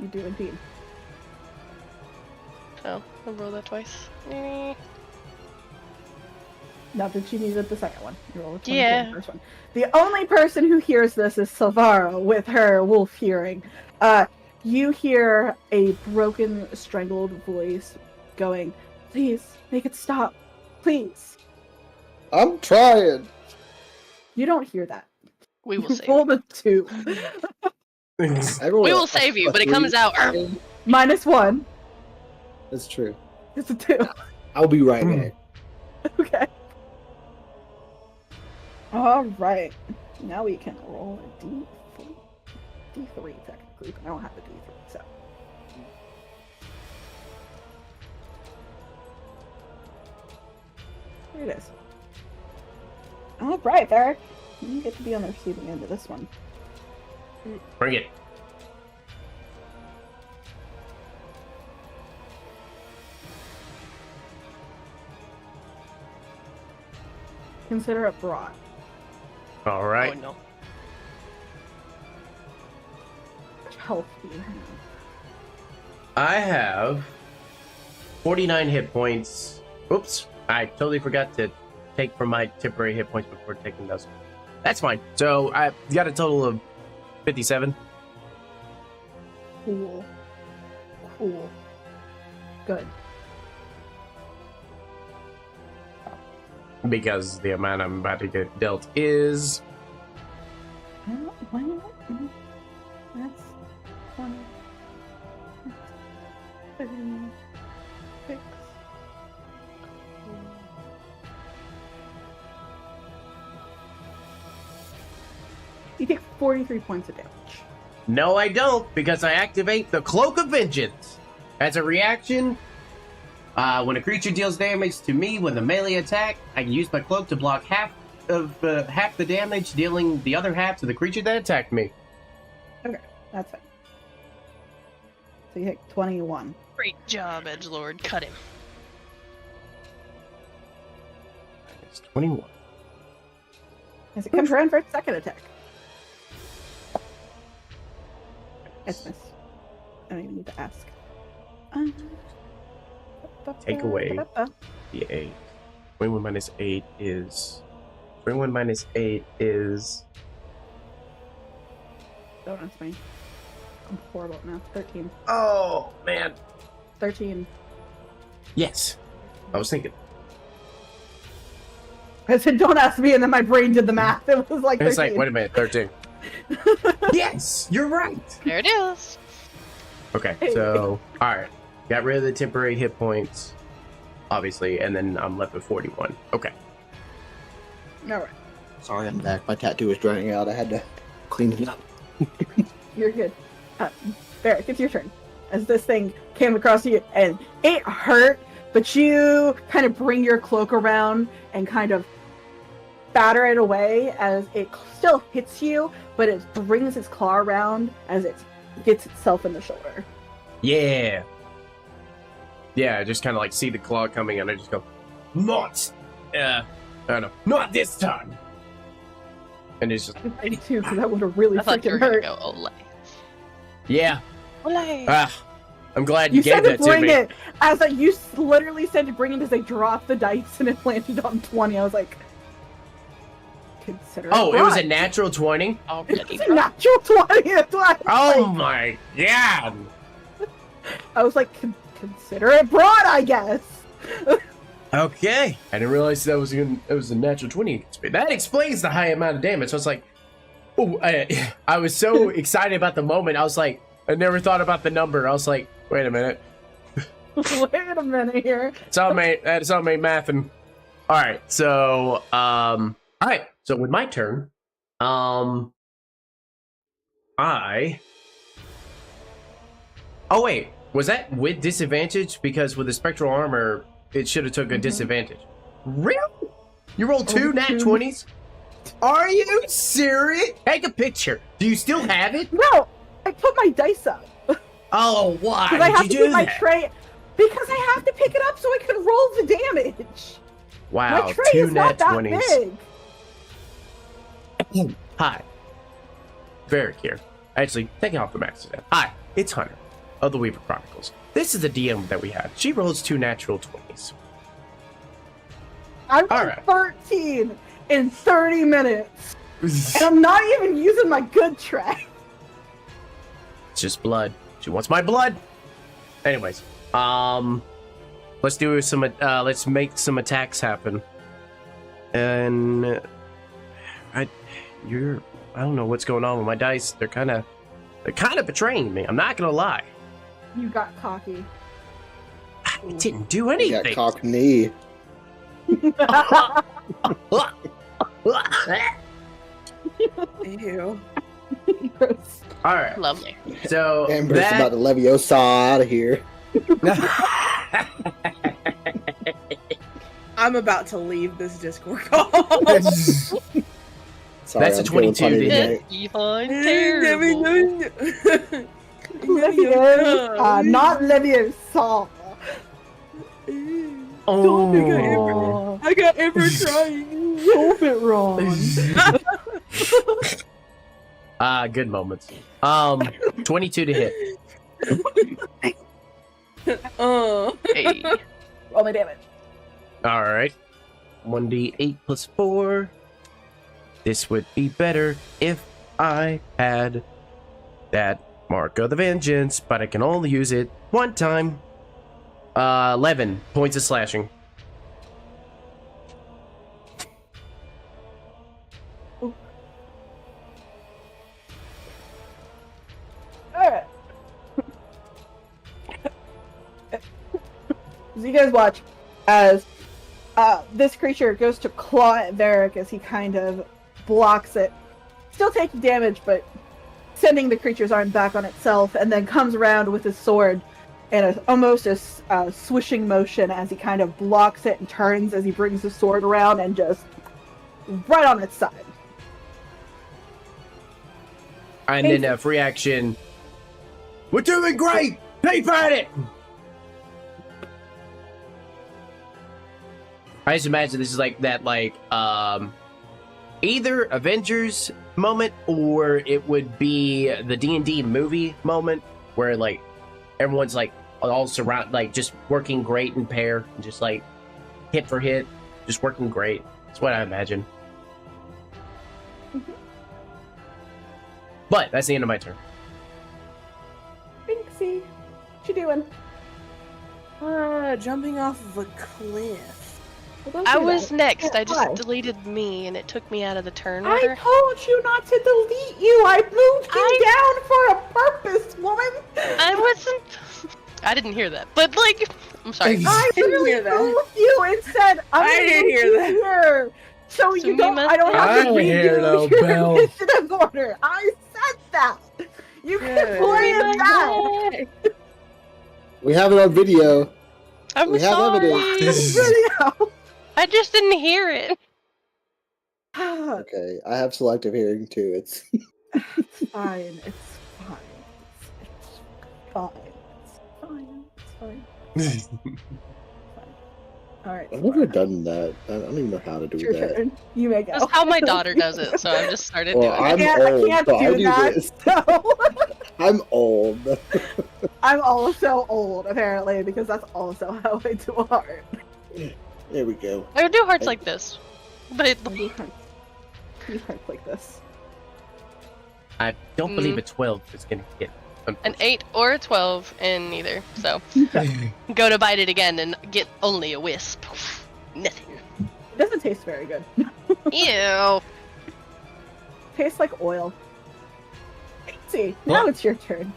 You do indeed. So I'll roll that twice. Eh. Not that you needed the second one. You rolled a 22 Yeah. on the first one. The only person who hears this is Silvara with her wolf hearing. You hear a broken, strangled voice going, "Please, make it stop. Please." I'm trying! You don't hear that. We will You save. rolled a 2. I rolled We a- will save you, a but it comes 3. out. Minus 1. That's true. It's a 2. I'll be right back. Okay. Alright. Now we can roll a D3 technically, but I don't have a D3, so. Here it is. Alright, Varric. You get to be on the receiving end of this one. Bring it. Consider it brought. Alright. Oh no. How much health do you have? I have 49 hit points. Oops. I totally forgot to take from my temporary hit points before taking those. That's fine. So I got a total of 57. Cool. Cool. Good. because the amount I'm about to get dealt is... Well, that's 20, 36. You take 43 points of damage. No, I don't, because I activate the Cloak of Vengeance. As a reaction, when a creature deals damage to me with a melee attack, I can use my cloak to block half the damage, dealing the other half to the creature that attacked me. Okay, that's fine. So you hit 21. Great job, Edgelord. Cut him. It's 21. As it comes around for its second attack. It's miss. I don't even need to ask. Take away the 8. 21 minus 8 is... 21 minus 8 is... Don't ask me. I'm horrible at math. 13. Oh, man. 13. Yes. I was thinking. I said, don't ask me, and then my brain did the math. It was like 13. It's like, wait a minute, 13. Yes, you're right. There it is. Okay, so, alright. Got rid of the temporary hit points, obviously, and then I'm left with 41. Okay. Alright. Sorry, I'm back. My tattoo is drying out. I had to clean it up. You're good. Barrick, it's your turn. As this thing came across you, and it hurt, but you kind of bring your cloak around and kind of batter it away as it still hits you, but it brings its claw around as it gets itself in the shoulder. Yeah. Yeah, I just kind of like see the claw coming and I just go, not, I don't know, not this time. And it's just, I do too, because that would have really I thought you were freaking gonna hurt. go Olay. yeah. Olay. I'm glad You you gave said to that to bring me. it, as like you literally said to bring it as I dropped the dice and it landed on 20. I was like, consider it. Oh, it was a brought. natural 20? Already It's a natural 20. That's why I was Oh my god. I was like, consider it broad, I guess. Okay. I didn't realize that was it was a natural 20. That explains the high amount of damage. So I was like, oh, I was so excited about the moment. I was like, I never thought about the number. I was like, wait a minute. Wait a minute here. It's all made mathing. All right. So, all right. So with my turn, oh wait, was that with disadvantage? Because with the spectral armor, it should have took a disadvantage. Really? You rolled two nat 20s? Are you serious? Take a picture. Do you still have it? No, I put my dice up. Oh, why Because I have did to you get do my that? tray. Because I have to pick it up so I can roll the damage. Wow, My tray two is not nat that 20s. big. Hi. Varric here. Actually, taking off the mask today. Hi, it's Hunter of the Weaver Chronicles. This is the DM that we have. She rolls two natural 20s. I rolled Alright. 13 in 30 minutes. And I'm not even using my good tray. It's just blood. She wants my blood. Anyways, let's do some. Let's make some attacks happen. And I don't know what's going on with my dice. They're kind of betraying me. I'm not gonna lie. You got cocky. I didn't do You anything. got cock knee. Ew. Gross. All right. Lovely. So Amber's about to Leviosa out of here. I'm about to leave this Discord call. Sorry, That's a I'm feeling 22 funny to today. Yvonne, terrible. Leviosa, not Leviosa. Oh. I got Amber crying. Stop it wrong. Good moments. 22 to hit. Oh. Hey. Roll my damage. All right. 1d8 plus 4. This would be better if I had that Mark of the Vengeance, but I can only use it one time. 11 points of slashing. Alright. So you guys watch as this creature goes to claw at Varric as he kind of blocks it. Still taking damage, but sending the creature's arm back on itself, and then comes around with his sword in almost a swishing motion as he kind of blocks it and turns as he brings the sword around and just right on its side. And then a free action. We're doing great! Keep at it! I just imagine this is like that, either Avengers moment or it would be the D&D movie moment where, like, everyone's, like, all surround, like, just working great in pair, just, like, hit for hit, just working great. That's what I imagine. Mm-hmm. But that's the end of my turn. Binksy, what you doing? Jumping off of a cliff. Well, don't I do was that. next. Yeah, I just why? deleted me, and it took me out of the turn I order. told you not to delete you. I moved you down for a purpose, woman. I wasn't. I didn't hear that, but like, I'm sorry. I didn't literally hear that. moved you and said, I didn't hear that. Here. So you me don't. must- I don't have I to read hear no you your bells. initiative order. I said that. You can Good. blame that. We have it on video. I'm We have sorry. evidence. Video. I just didn't hear it. Okay, I have selective hearing too. It's Fine. It's fine. It's fine. It's fine. It's fine. All right. I've never done that. I don't even know how to do It's your that. turn. You may go. That's how my daughter does it, so I've just started Well, doing it. I'm old, I can't so I do do that. this. So. I'm old. I'm also old, apparently, because that's also how I do art. There we go. I would do hearts like this, but I do hearts like this. I don't believe a 12 is going to hit. an 8 or a 12 in neither. So go to bite it again and get only a wisp. Nothing. It doesn't taste very good. Ew. Tastes like oil. See, now What? it's your turn.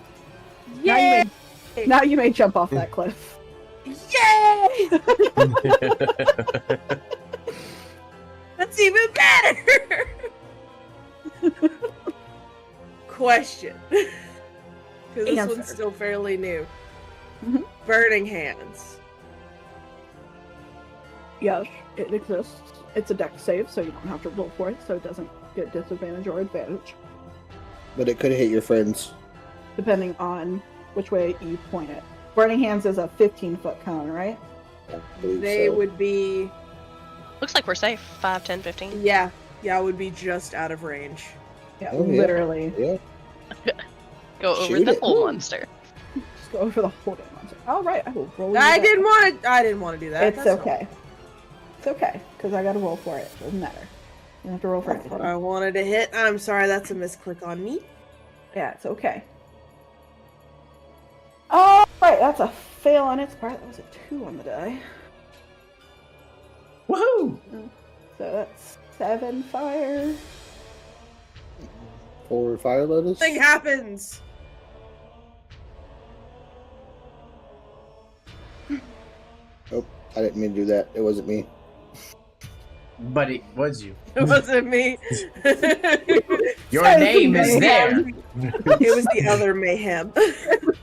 Yay! Now you may jump off that cliff. Yay! That's even better! Question. Because this Answer. one's still fairly new. Mhm. Burning hands. Yes, it exists. It's a dex save, so you don't have to roll for it, so it doesn't get disadvantage or advantage, But it could hit your friends. depending on which way you point it. Burning Hands is a 15-foot cone, right? I believe They so. would be... Looks like we're safe. 5, 10, 15. Yeah, would be just out of range. Yeah, Oh, yeah. literally. Yeah. Go over Shoot the it. whole monster. Just go over the whole damn monster. All right, I will roll you I that. didn't want to do that. It's That's not okay. It's okay, because I got to roll for it. Doesn't matter. You don't have to roll for what anything. I wanted to hit. I'm sorry, that's a misclick on me. Yeah, it's okay. All right, that's a fail on its part. That was a 2 on the die. Woohoo! So that's 7 fire. 4 fire lotus. Thing happens. Oh, I didn't mean to do that. It wasn't me. But it was you. It wasn't me. Your Says name is there. mayhem. It was the other mayhem.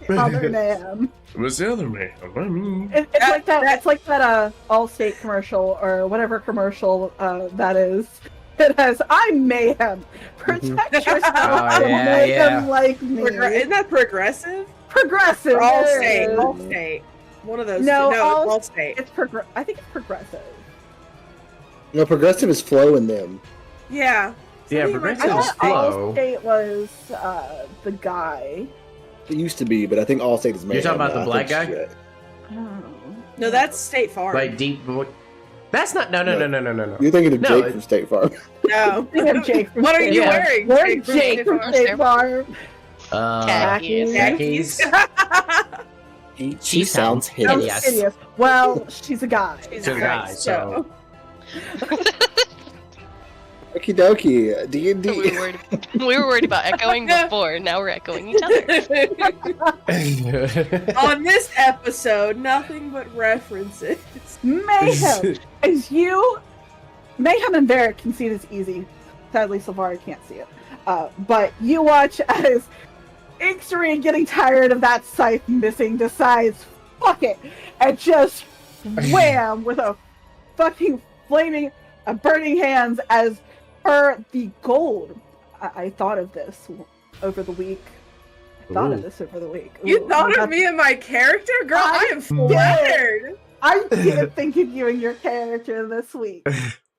Other man. It was the other man. I mean, It's like that. It's like that. Allstate commercial or whatever commercial that is. It has "I'm mayhem. Protect yourself Oh, from yeah, mayhem yeah. like me." Isn't that progressive? Progressive. Or there Allstate. it is. Allstate. One of those. No, two. No, it's Allstate. It's I think it's progressive. No, progressive is flow in them. Yeah. Yeah, Something like progressive I is that. thought flow. Allstate was the guy. It used to be, but I think Allstate is You're talking mayhem about the now. I black think guy? shit. Oh. No, that's State Farm. Like deep. That's not. No. You're thinking of No, Jake it- from State Farm. No. Think of Jake from What are State you Yeah. wearing? Where's from Jake State from Farm? State Farm? Khakis. Khakis. She sounds Sounds hideous. hideous. Well, she's a guy. She's To a the guy, guy, so. Okie dokie. So D&D. we were worried about echoing before. Now we're echoing each other. On this episode, nothing but references. Mayhem! As you... Mayhem and Varric can see this easy. Sadly, Silvara can't see it. But you watch as Ixtry, getting tired of that scythe missing, decides, fuck it, and just wham with a fucking flaming, burning hands as the gold. I thought of this over the week. You thought of me and my character? Girl, I am flattered! I did think of you and your character this week.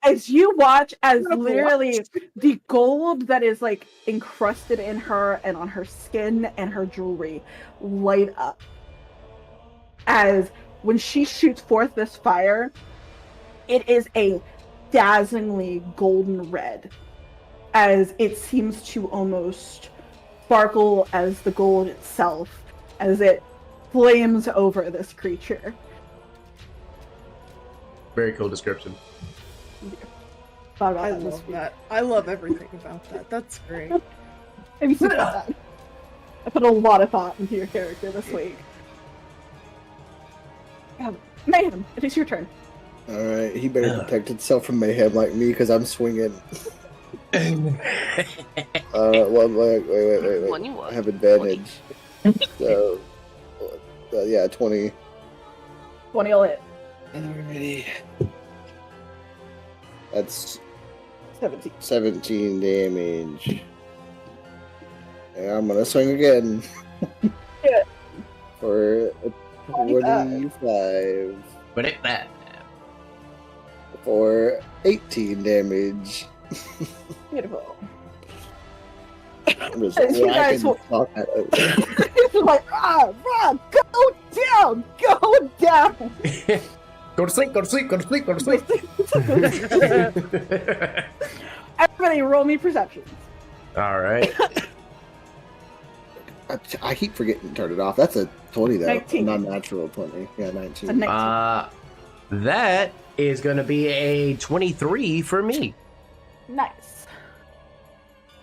As you watch as literally the gold that is like encrusted in her and on her skin and her jewelry light up. As when she shoots forth this fire, it is a dazzlingly golden red. As it seems to almost sparkle as the gold itself, as it flames over this creature. Very cool description. I love that. I love everything about that. That's great. I'm so glad. I put a lot of thought into your character this week. Mayhem, it is your turn. Alright, he better protect himself from mayhem like me, because I'm swinging. Wait. I have advantage. So, yeah, 20. 20 will hit. Alrighty. That's 17. 17 damage. And I'm gonna swing again. Yeah. For 25. But it that. For 18 damage. Beautiful. I'm just You guys whacking the fuck out of it. It's like, go down! Go to sleep, go to sleep, go to sleep, go to sleep. Everybody roll me perceptions. Alright. I keep forgetting to turn it off. That's a 20 though. 19. Not natural 20. Yeah, 19. A 19. That is going to be a 23 for me. Nice.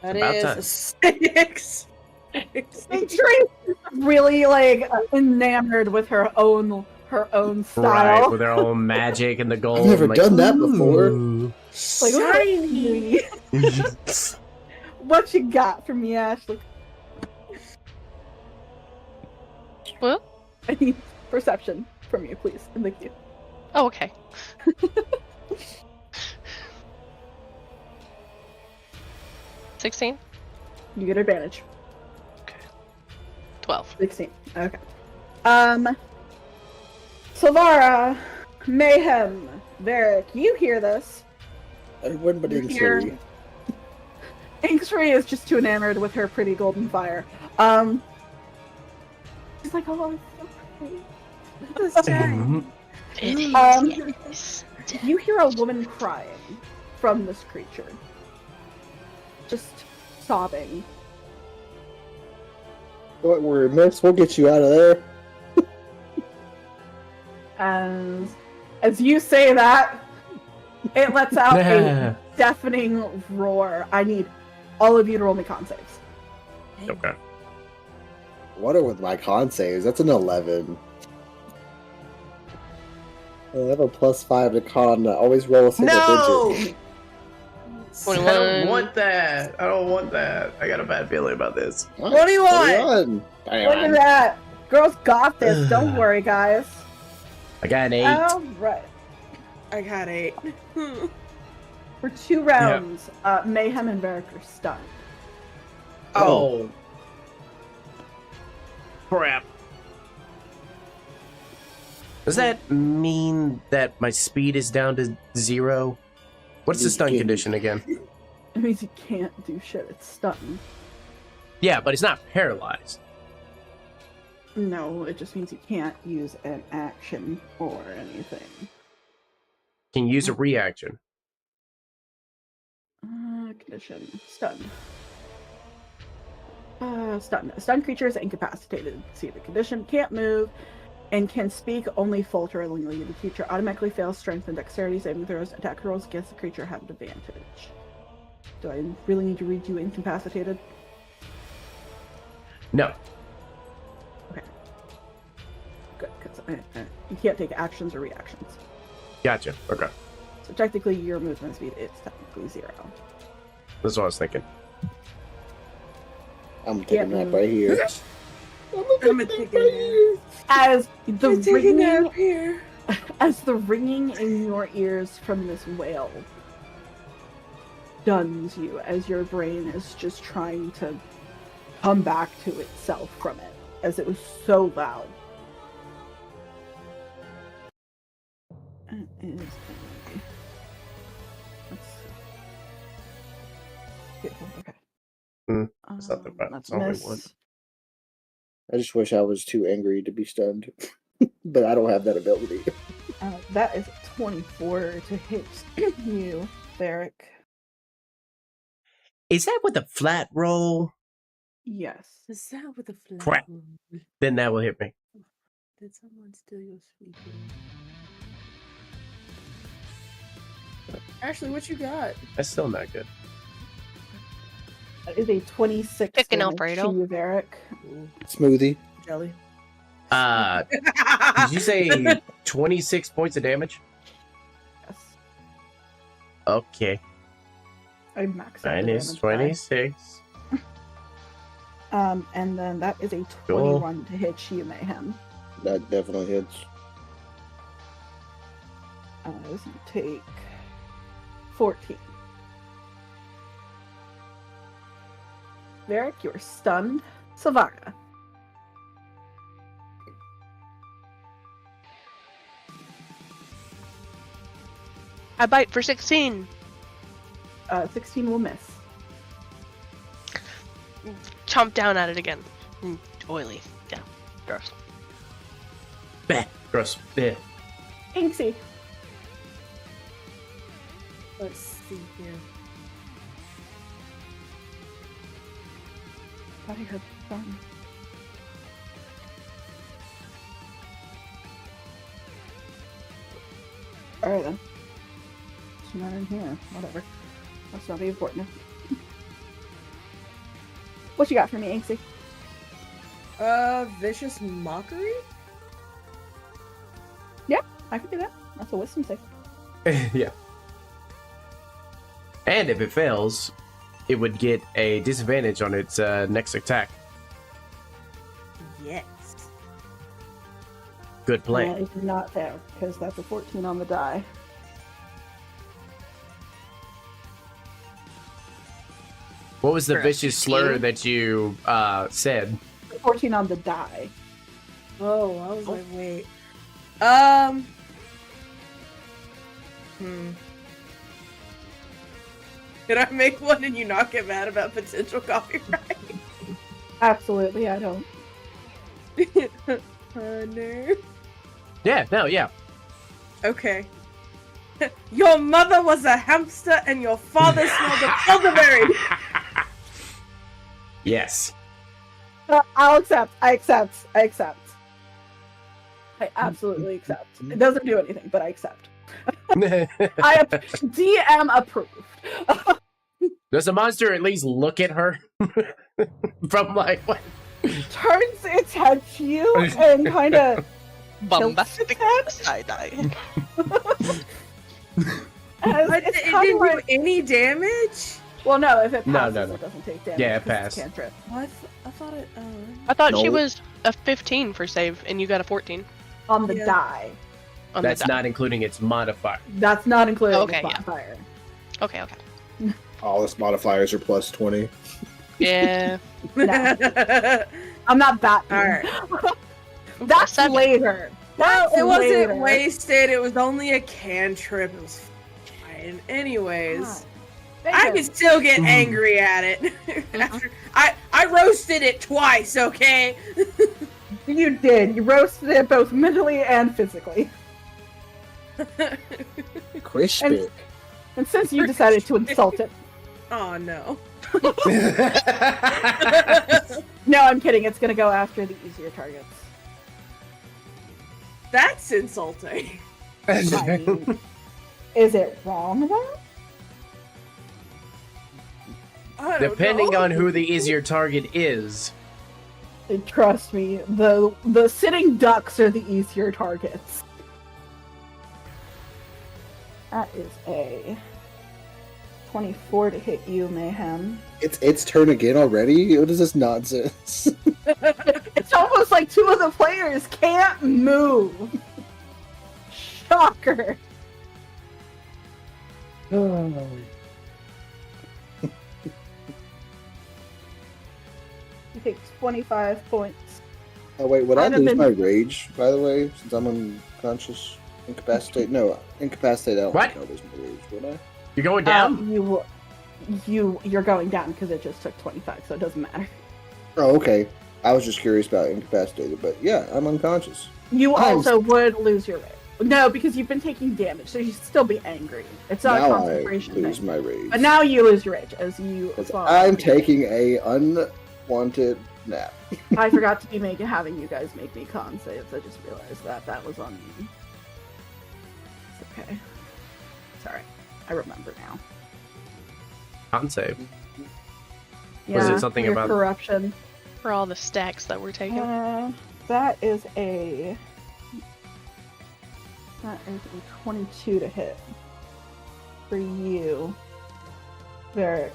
That About is time. a 6. Ixtry is really like enamored with her own style. Right, with their own magic and the gold. I've never like, done that before. ooh. Like, Shiny. what you got for me, Ashley? Well, I need perception from you, please. And thank you. oh, okay. 16? You get advantage. 12. 16. Okay. Silvara, Mayhem, Varric, you hear this. Everyone but You Inkster. hear- Ixtry is just too enamored with her pretty golden fire. She's like, oh, it's so pretty. It is, yes. You hear a woman crying from this creature. Just sobbing. Don't worry, miss. We'll get you out of there. As you say that, it lets out a deafening roar. I need all of you to roll me con saves. Okay. What are with my con saves? That's an 11. I have a +5 to con. Always roll a single digit. I don't want that. I don't want that. I got a bad feeling about this. What do you want? 21. Look at that. Girls got this. Don't worry, guys. I got an 8. Alright. I got 8. For 2 rounds, Mayhem and Varric are stunned. Oh. Crap. Does that mean that my speed is down to 0? What's the stun condition again? It means you can't do shit. It's stunned. Yeah, but it's not paralyzed. No, it just means you can't use an action or anything. Can use a reaction. Condition. Stun. Stun. A stunned creature is incapacitated. See the condition. Can't move. And can speak only falteringly. The creature automatically fails strength and dexterity saving throws. Attack rolls against the creature have an advantage. Do I really need to read you incapacitated? No. Good, because you can't take actions or reactions. Gotcha. Okay. So technically, your movement speed is technically 0. That's what I was thinking. I'm taking a nap right here. I'm a taking a As the ringing, here. as the ringing in your ears from this wail stuns you, as your brain is just trying to come back to itself from it, as it was so loud. It is. Okay. That's not the bad. That's It's only miss. one. I just wish I was too angry to be stunned. But I don't have that ability. That is 24 to hit you, Varric. Is that with a flat roll? Yes. Is that with a flag? Crap. Then that will hit me. Did someone steal your sweetie? Ashley, what you got? That's still not good. That is a 26 Chicken damage Alfredo. to you, Varric. Smoothie. Jelly. Did you say 26 points of damage? Yes. Okay. I maxed out the Minus damage 26. die. And then that is a 21 to hit you, Mayhem. That definitely hits. This will take 14. Varric, you're stunned. Savaga. I bite for 16. 16 will miss. Chomp down at it again. Oily. Yeah. Gross. Bah, gross. Yeah. Inksy. Let's see here. Thought I heard fun. Alright then. It's not in here. Whatever. That's not important. What you got for me, Inksy? Vicious Mockery? I can do that. That's a wisdom save. Yeah. And if it fails, it would get a disadvantage on its next attack. Yes. Good plan. It's not there, because that's a 14 on the die. What was the For a vicious slur 15? that you said? 14 on the die. Oh, I was Oh. like, wait. Did I make one and you not get mad about potential copyright? Absolutely, I don't. No. Yeah, no, yeah. Okay. Your mother was a hamster and your father smelled of elderberry. Yes. I'll accept. I accept. I absolutely accept. It doesn't do anything, but I accept. DM approved. Does the monster at least look at her? From like, what? Turns its head to you and kind of Bombastic head? side eye. But it's it kind didn't of do like, any damage? well, no, if it No, passes, no, no. it doesn't take damage. Yeah, it 'cause it's a passed. cantrip. Well, I thought it. I thought she No. was a 15 for save, and you got a 14 On the Yeah. die. on That's the die. not including its modifier. That's not including Okay, the yeah. modifier. Okay. All its modifiers are plus 20. Yeah. I'm not that. Alright. That's 7. later. Well, That's it wasn't later. wasted. It was only a cantrip. It was fine. Anyways, God. I can still get Mhm. angry at it. After I roasted it twice. Okay. You did. You roasted it both mentally and physically. Crispy. And since you decided to insult it, Oh no. no, I'm kidding. It's gonna go after the easier targets. That's insulting. I mean, is it wrong though? I don't Depending know. on who the easier target is. And trust me, the sitting ducks are the easier targets. That is a 24 to hit you, Mayhem. It's turn again already? What is this nonsense? It's almost like two of the players can't move. Shocker. He takes 25 points. Oh wait, would I I'd have lose been- my rage, by the way, since I'm unconscious? Incapacitated? No, incapacitated, I don't What? think I'll lose my rage, would I? You're going down? You're going down because it just took 25, so it doesn't matter. Oh, okay. I was just curious about incapacitated, but yeah, I'm unconscious. You Nice. also would lose your rage. No, because you've been taking damage, so you'd still be angry. It's not a Now I concentration lose thing. my rage. But now you lose your rage as you 'Cause fall. I'm taking a unwanted nap. I forgot to be having you guys make me con saves. I just realized that was on me. It's okay. Sorry. I remember now. Con save. Yeah, it something your about- corruption? For all the stacks that we're taking. That is a 22 to hit for you, Varric.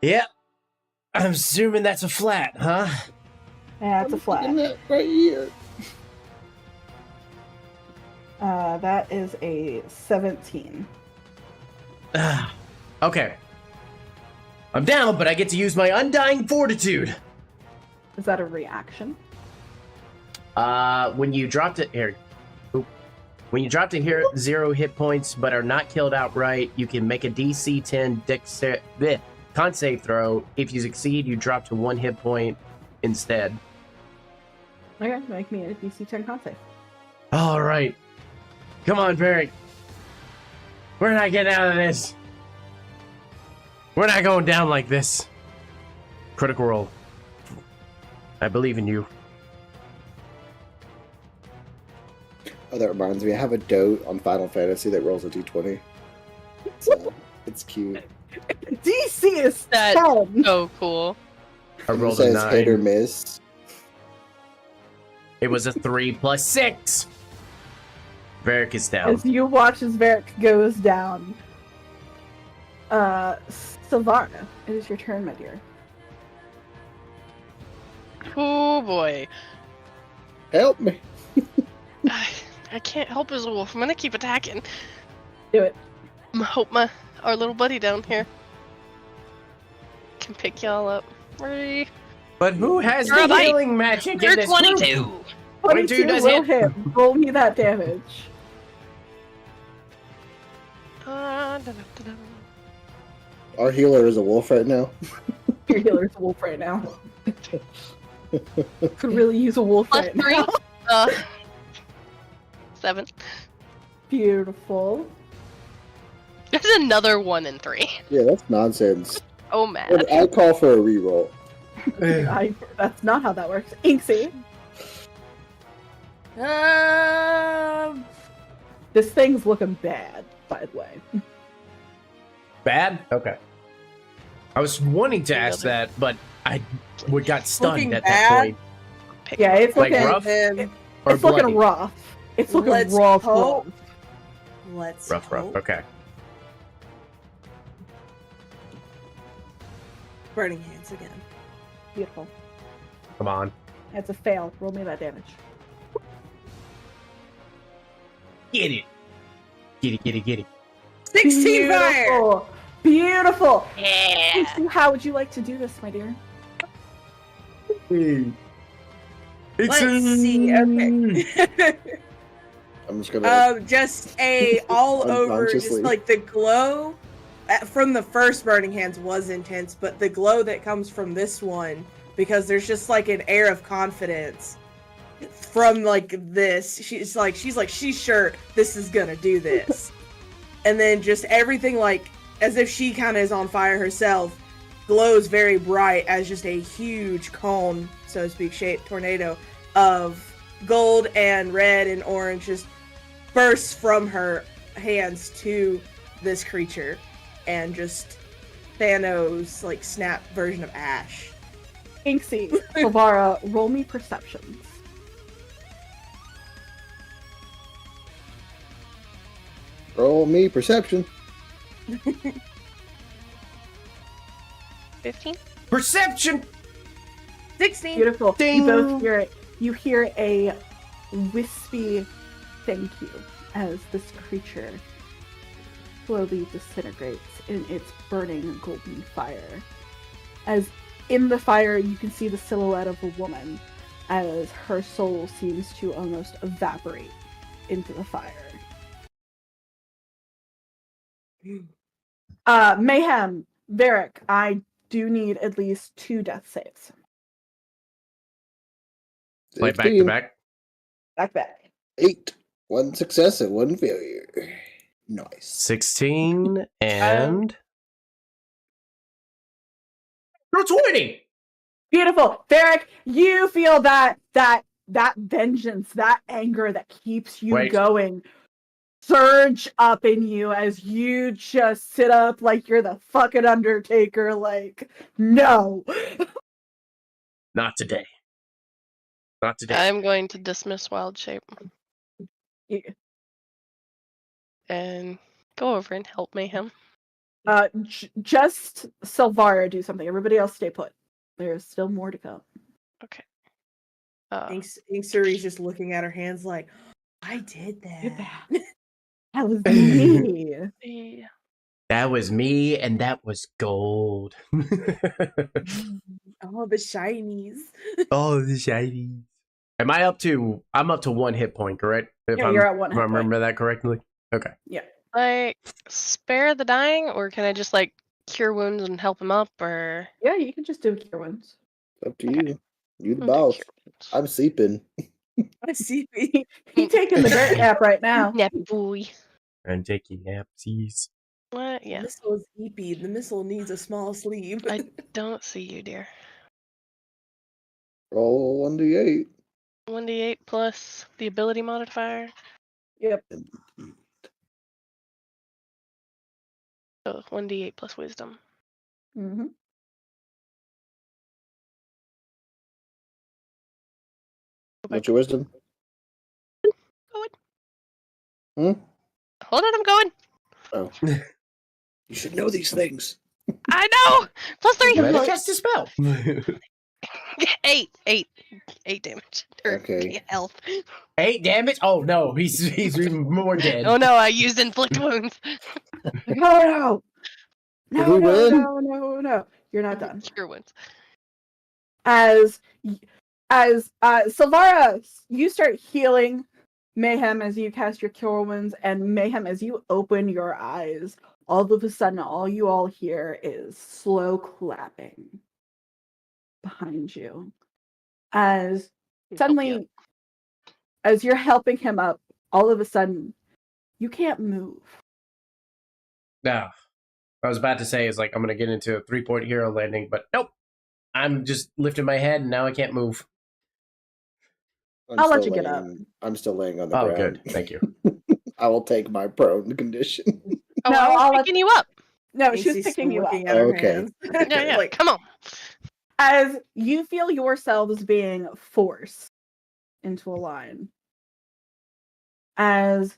Yep. I'm assuming that's a flat, huh? Yeah, it's a flat. I'm that right here. That is a 17. Okay. I'm down, but I get to use my Undying Fortitude. Is that a reaction? When you dropped it here, when you drop to here 0 hit points but are not killed outright, you can make a DC 10 con save throw. If you succeed, you drop to 1 hit point instead. Okay, make me a DC 10 con save. All right, come on, Barry. We're not getting out of this. We're not going down like this. Critical roll. I believe in you. Oh, that reminds me, I have a dote on Final Fantasy that rolls a d20. So, it's cute. DC is That- 10! So cool. I It rolled a says hit or 9. miss. It was a 3 plus 6. Varric is down. As you watch as Varric goes down. Savara, it is your turn, my dear. Oh boy. Help me. I can't help as a wolf. I'm gonna keep attacking. Do it. Hope our little buddy down here can pick y'all up. Hurry. But who has You're a the bite. healing magic in You're this group? 22. 22 does will hit. hit. Roll me that damage. Da-da-da-da. Our healer is a wolf right now. Your healer's a wolf right now. Could really use a wolf Plus right 3. now. 7. Beautiful. There's another 1 and 3. Yeah, that's nonsense. Oh man. I call for a reroll. That's not how that works. Inksy, this thing's looking bad, by the way. Bad? Okay. I was wanting to ask that, but I got stunned Looking at bad? that point. Pick Yeah, it's Like looking rough? Then Or it's bloody? looking rough. It's looking Let's rough. hope. rough. let's Rough. hope. Okay. Burning hands again. Beautiful. Come on. That's a fail. Roll me that damage. Get it. Get it, get it, get it. 16 fire. Beautiful. Beautiful. Yeah. Inksy, how would you like to do this, my dear? Let's see. Okay. I'm just gonna. Just a all over, just Unconsciously. like the glow from the first Burning Hands was intense, but the glow that comes from this one, because there's just like an air of confidence from like this. She's sure this is gonna do this, and then just everything like as if she kind of is on fire herself, glows very bright as just a huge cone, so to speak, shaped tornado of gold and red and orange just bursts from her hands to this creature and just Thanos like snap version of Ash. Inksy, Silvara, roll me perceptions. Roll me perception. 15? Perception! 16. Beautiful. Ding. You both hear it. You hear a wispy thank you as this creature slowly disintegrates in its burning golden fire. As in the fire, you can see the silhouette of a woman as her soul seems to almost evaporate into the fire. Mayhem, Varric, I do need at least 2 death saves. Play back to 16. back. Back. 8. 1 success and 1 failure. Nice. 16 and... Roll 20! Beautiful. Varric, you feel that vengeance, that anger that keeps you Wait. going surge up in you as you just sit up like you're the fucking Undertaker, like, no. Not today. Not today. I'm going to dismiss wild shape Yeah. and go over and help Mayhem. Just Silvara do something. Everybody else stay put. There's still more to come. Okay. Inksuri's just looking at her hands like, I did that. That was me. Yeah. That was me, and that was gold. Oh, the shinies. Oh, the shinies. Am I up to... I'm up to 1 hit point, correct? If Yeah, you're at 1 if hit I point. remember that correctly? Okay. Like, spare the dying, or can I just, like, cure wounds and help him up, or... Yeah, you can just do cure wounds. Up to Okay. you. You the I'll do boss. cure wounds. I'm sleeping. I see. He taking the dirt nap right now. Nappy boy. I'm taking napsies. What? The Yeah. missile is eepy. The missile needs a small sleeve. I don't see you, dear. Roll 1d8. 1d8 plus the ability modifier. Yep. So 1d8 plus wisdom. Mm-hmm. What's your wisdom? Going. Hmm? Hold on, I'm going. Oh. You should know these things. I know! Plus 3! You better cast a spell. 8 damage. Or Okay. health. 8 damage? Oh no, he's even more dead. Oh no, I used inflict wounds. Like, oh no! Did we win? No. You're not done. Cure wounds. As Silvara, you start healing Mayhem as you cast your cure wounds, and Mayhem as you open your eyes, all of a sudden all you all hear is slow clapping behind you. As suddenly, as you're helping him up, all of a sudden you can't move. No. I was about to say is like I'm gonna get into a 3-point hero landing, but nope. I'm just lifting my head and now I can't move. I'll let you get up. I'm still laying on the Oh, ground. good. Thank you. I will take my prone condition. Oh, No, I I'll was let- picking you up. No, she was Inksy's picking you up. looking at her Okay. hands. Yeah. Like, Come on. As you feel yourselves being forced into a line. As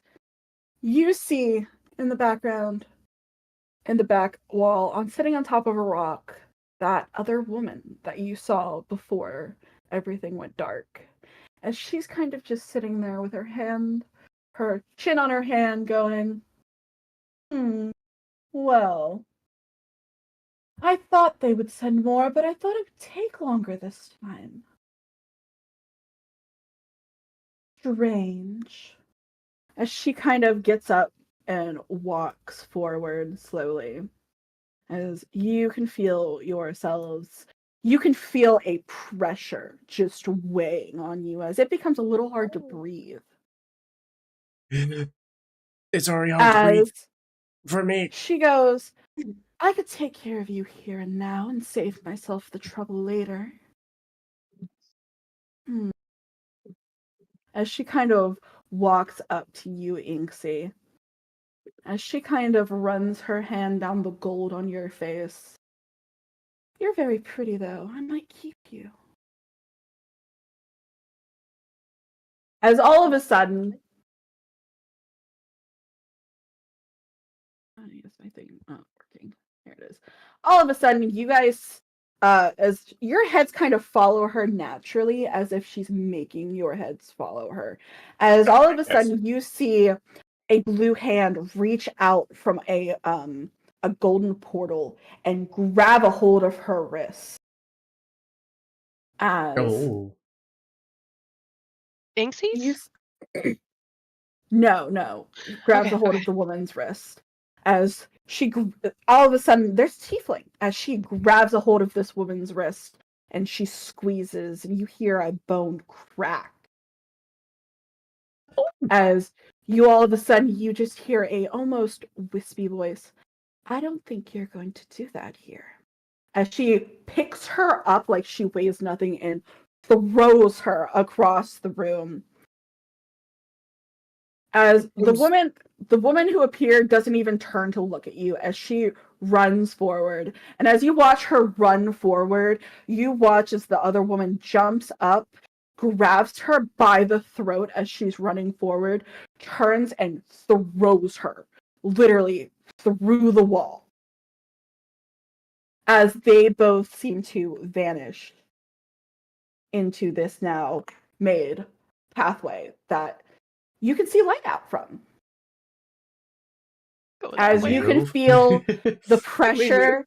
you see in the background, in the back wall, sitting on top of a rock, that other woman that you saw before everything went dark. As she's kind of just sitting there with her chin on her hand, going, well, I thought they would send more, but I thought it would take longer this time. Strange. As she kind of gets up and walks forward slowly, as you can feel yourselves, you can feel a pressure just weighing on you as it becomes a little hard to breathe. It's already hard to breathe As for me. she goes, I could take care of you here and now and save myself the trouble later. As she kind of walks up to you, Inksy, as she kind of runs her hand down the gold on your face. You're very pretty, though. I might keep you. As all of a sudden, is my thing not working? Here it is. All of a sudden, you guys, as your heads kind of follow her naturally, as if she's making your heads follow her. As all of a sudden, you see a blue hand reach out from a golden portal and grab a hold of her wrist. As Oh. Inksies? No. Grabs Okay, a hold okay. of the woman's wrist. As she, all of a sudden, there's tiefling. As she grabs a hold of this woman's wrist and she squeezes, and you hear a bone crack. As you all of a sudden, you just hear a almost wispy voice. I don't think you're going to do that here. As she picks her up like she weighs nothing and throws her across the room. As the woman who appeared doesn't even turn to look at you as she runs forward. And as you watch her run forward, you watch as the other woman jumps up, grabs her by the throat as she's running forward, turns and throws her literally through the wall. As they both seem to vanish into this now made pathway that you can see light out from. As you can feel the pressure,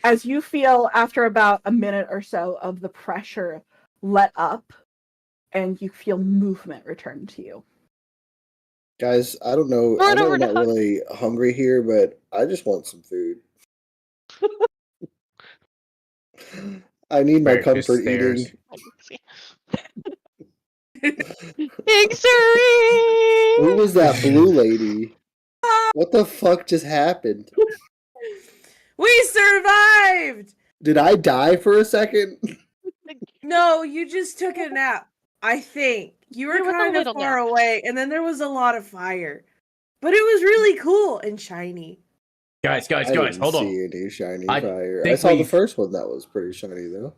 as you feel after about a minute or so of the pressure let up, and you feel movement return to you. Guys, I don't know. I know I'm not really hungry here, but I just want some food. I need my comfort eating. Who was that blue lady? What the fuck just happened? We survived! Did I die for a second? No, you just took a nap. I think. You were kind of far away, and then there was a lot of fire. But it was really cool and shiny. Guys, I hold didn't on. see any shiny fire. I think saw the first one that was pretty shiny, though.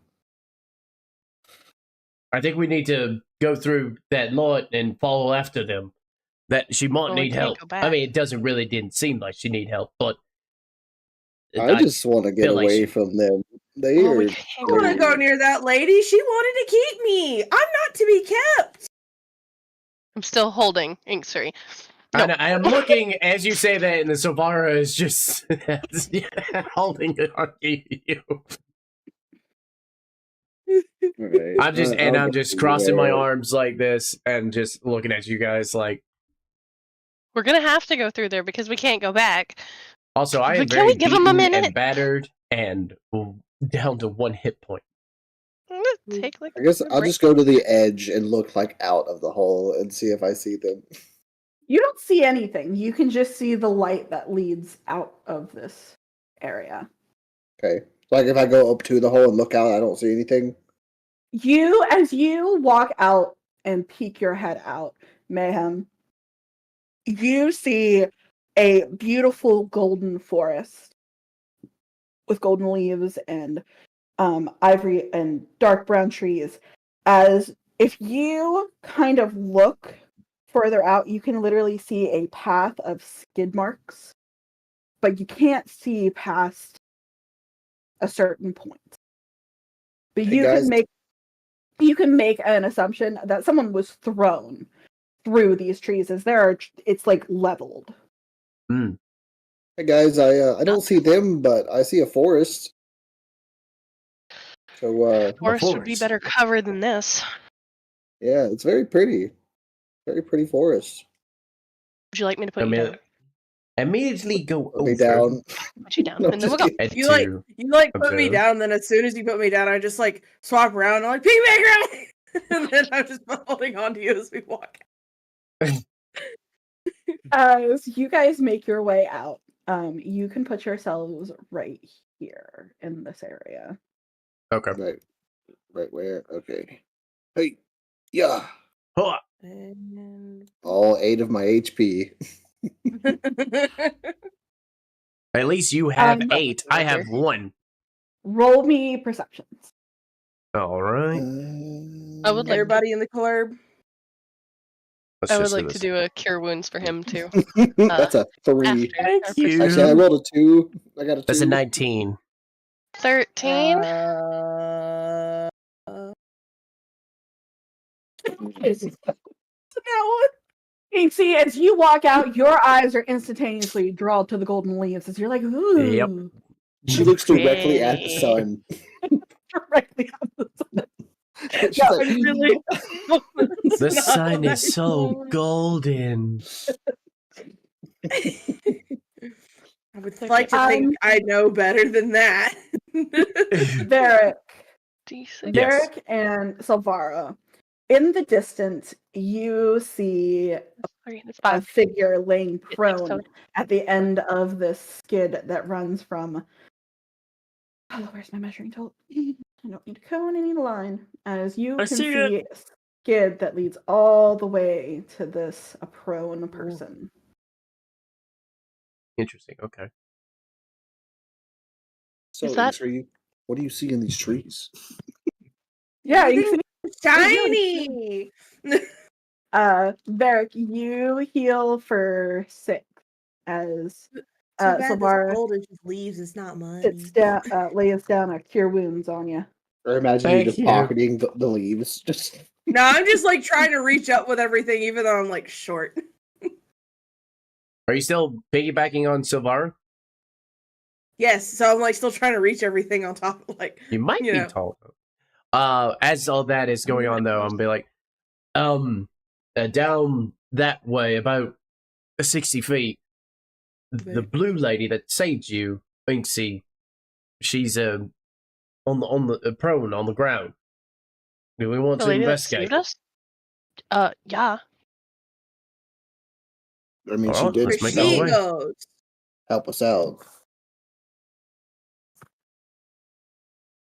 I think we need to go through that lot and follow after them. That she might need help. I mean, it didn't seem like she need help, but I just want to get away from them. They are. I don't want to go near that lady. She wanted to keep me. I'm not to be kept. I'm still holding Inksuri. No. I am looking as you say that, and the Savara is just holding it on you. Right. I'm just crossing my arms like this and just looking at you guys like. We're gonna have to go through there because we can't go back. Also, I am very beaten and battered and down to 1 hit point. I guess I'll just go to the edge and look like out of the hole and see if I see them. You don't see anything. You can just see the light that leads out of this area. Okay. Like if I go up to the hole and look out, I don't see anything? As you walk out and peek your head out, Mayhem, you see a beautiful golden forest with golden leaves and ivory and dark brown trees. As if you kind of look further out, you can literally see a path of skid marks, but you can't see past a certain point. But you can make an assumption that someone was thrown through these trees, as it's like leveled. Hey guys, I don't see them, but I see a forest. So forest would be better covered than this. Yeah, it's very pretty. Very pretty forest. Would you like me to put you down? Immediately go over. Down. Put you down, and then we'll go. You put me down, then as soon as you put me down, I just like swap around. I'm like, piggyback, and then I'm just holding on to you as we walk. As you guys make your way out, you can put yourselves right here in this area. Okay. Right where? Okay. Hey, yeah. Huh. And All 8 of my HP. At least you have Um, 8. I have 1. Roll me perceptions. All right. I would like Everybody in the club. Let's I would just do like to this. do a cure wounds for him too. That's a 3. After our you. perception. Actually, I rolled a 2. I got a 2. That's a 19. 13. Now, you see, as you walk out, your eyes are instantaneously drawn to the golden leaves as you're like, ooh. Yep. She looks directly at the Great. sun. Directly at the sun. She's Yeah, like, I'm really. The not sun that is so golden. I would like to think I know better than that. Derek, D6. Derek and Silvara. In the distance, you see a figure laying prone at the end of this skid that runs from. Oh, where's my measuring tool? I don't need a cone, I need a line. As you I can see see a skid that leads all the way to this prone person. Interesting. Okay. so, Is that- Isra, what do you see in these trees? Yeah, you can Shiny. Varric, you heal for 6 as Too bad this Silvara gold is just leaves. It's not money. sits down, lays down a cure wounds on you. Or imagine you Thank just you. pocketing the leaves. Just No, I'm just like trying to reach up with everything, even though I'm like short. Are you still piggybacking on Silvara? Yes, so I'm like still trying to reach everything on top of like. You might You be know. tall. As all that is going on, though, I'm be like, down that way, about 60 feet, the blue lady that saved you, Inksy, she's on the prone on the ground. Do we want The to lady that investigate? saved us? Yeah. I mean, All she right, did let's make She our way. goes. help us out.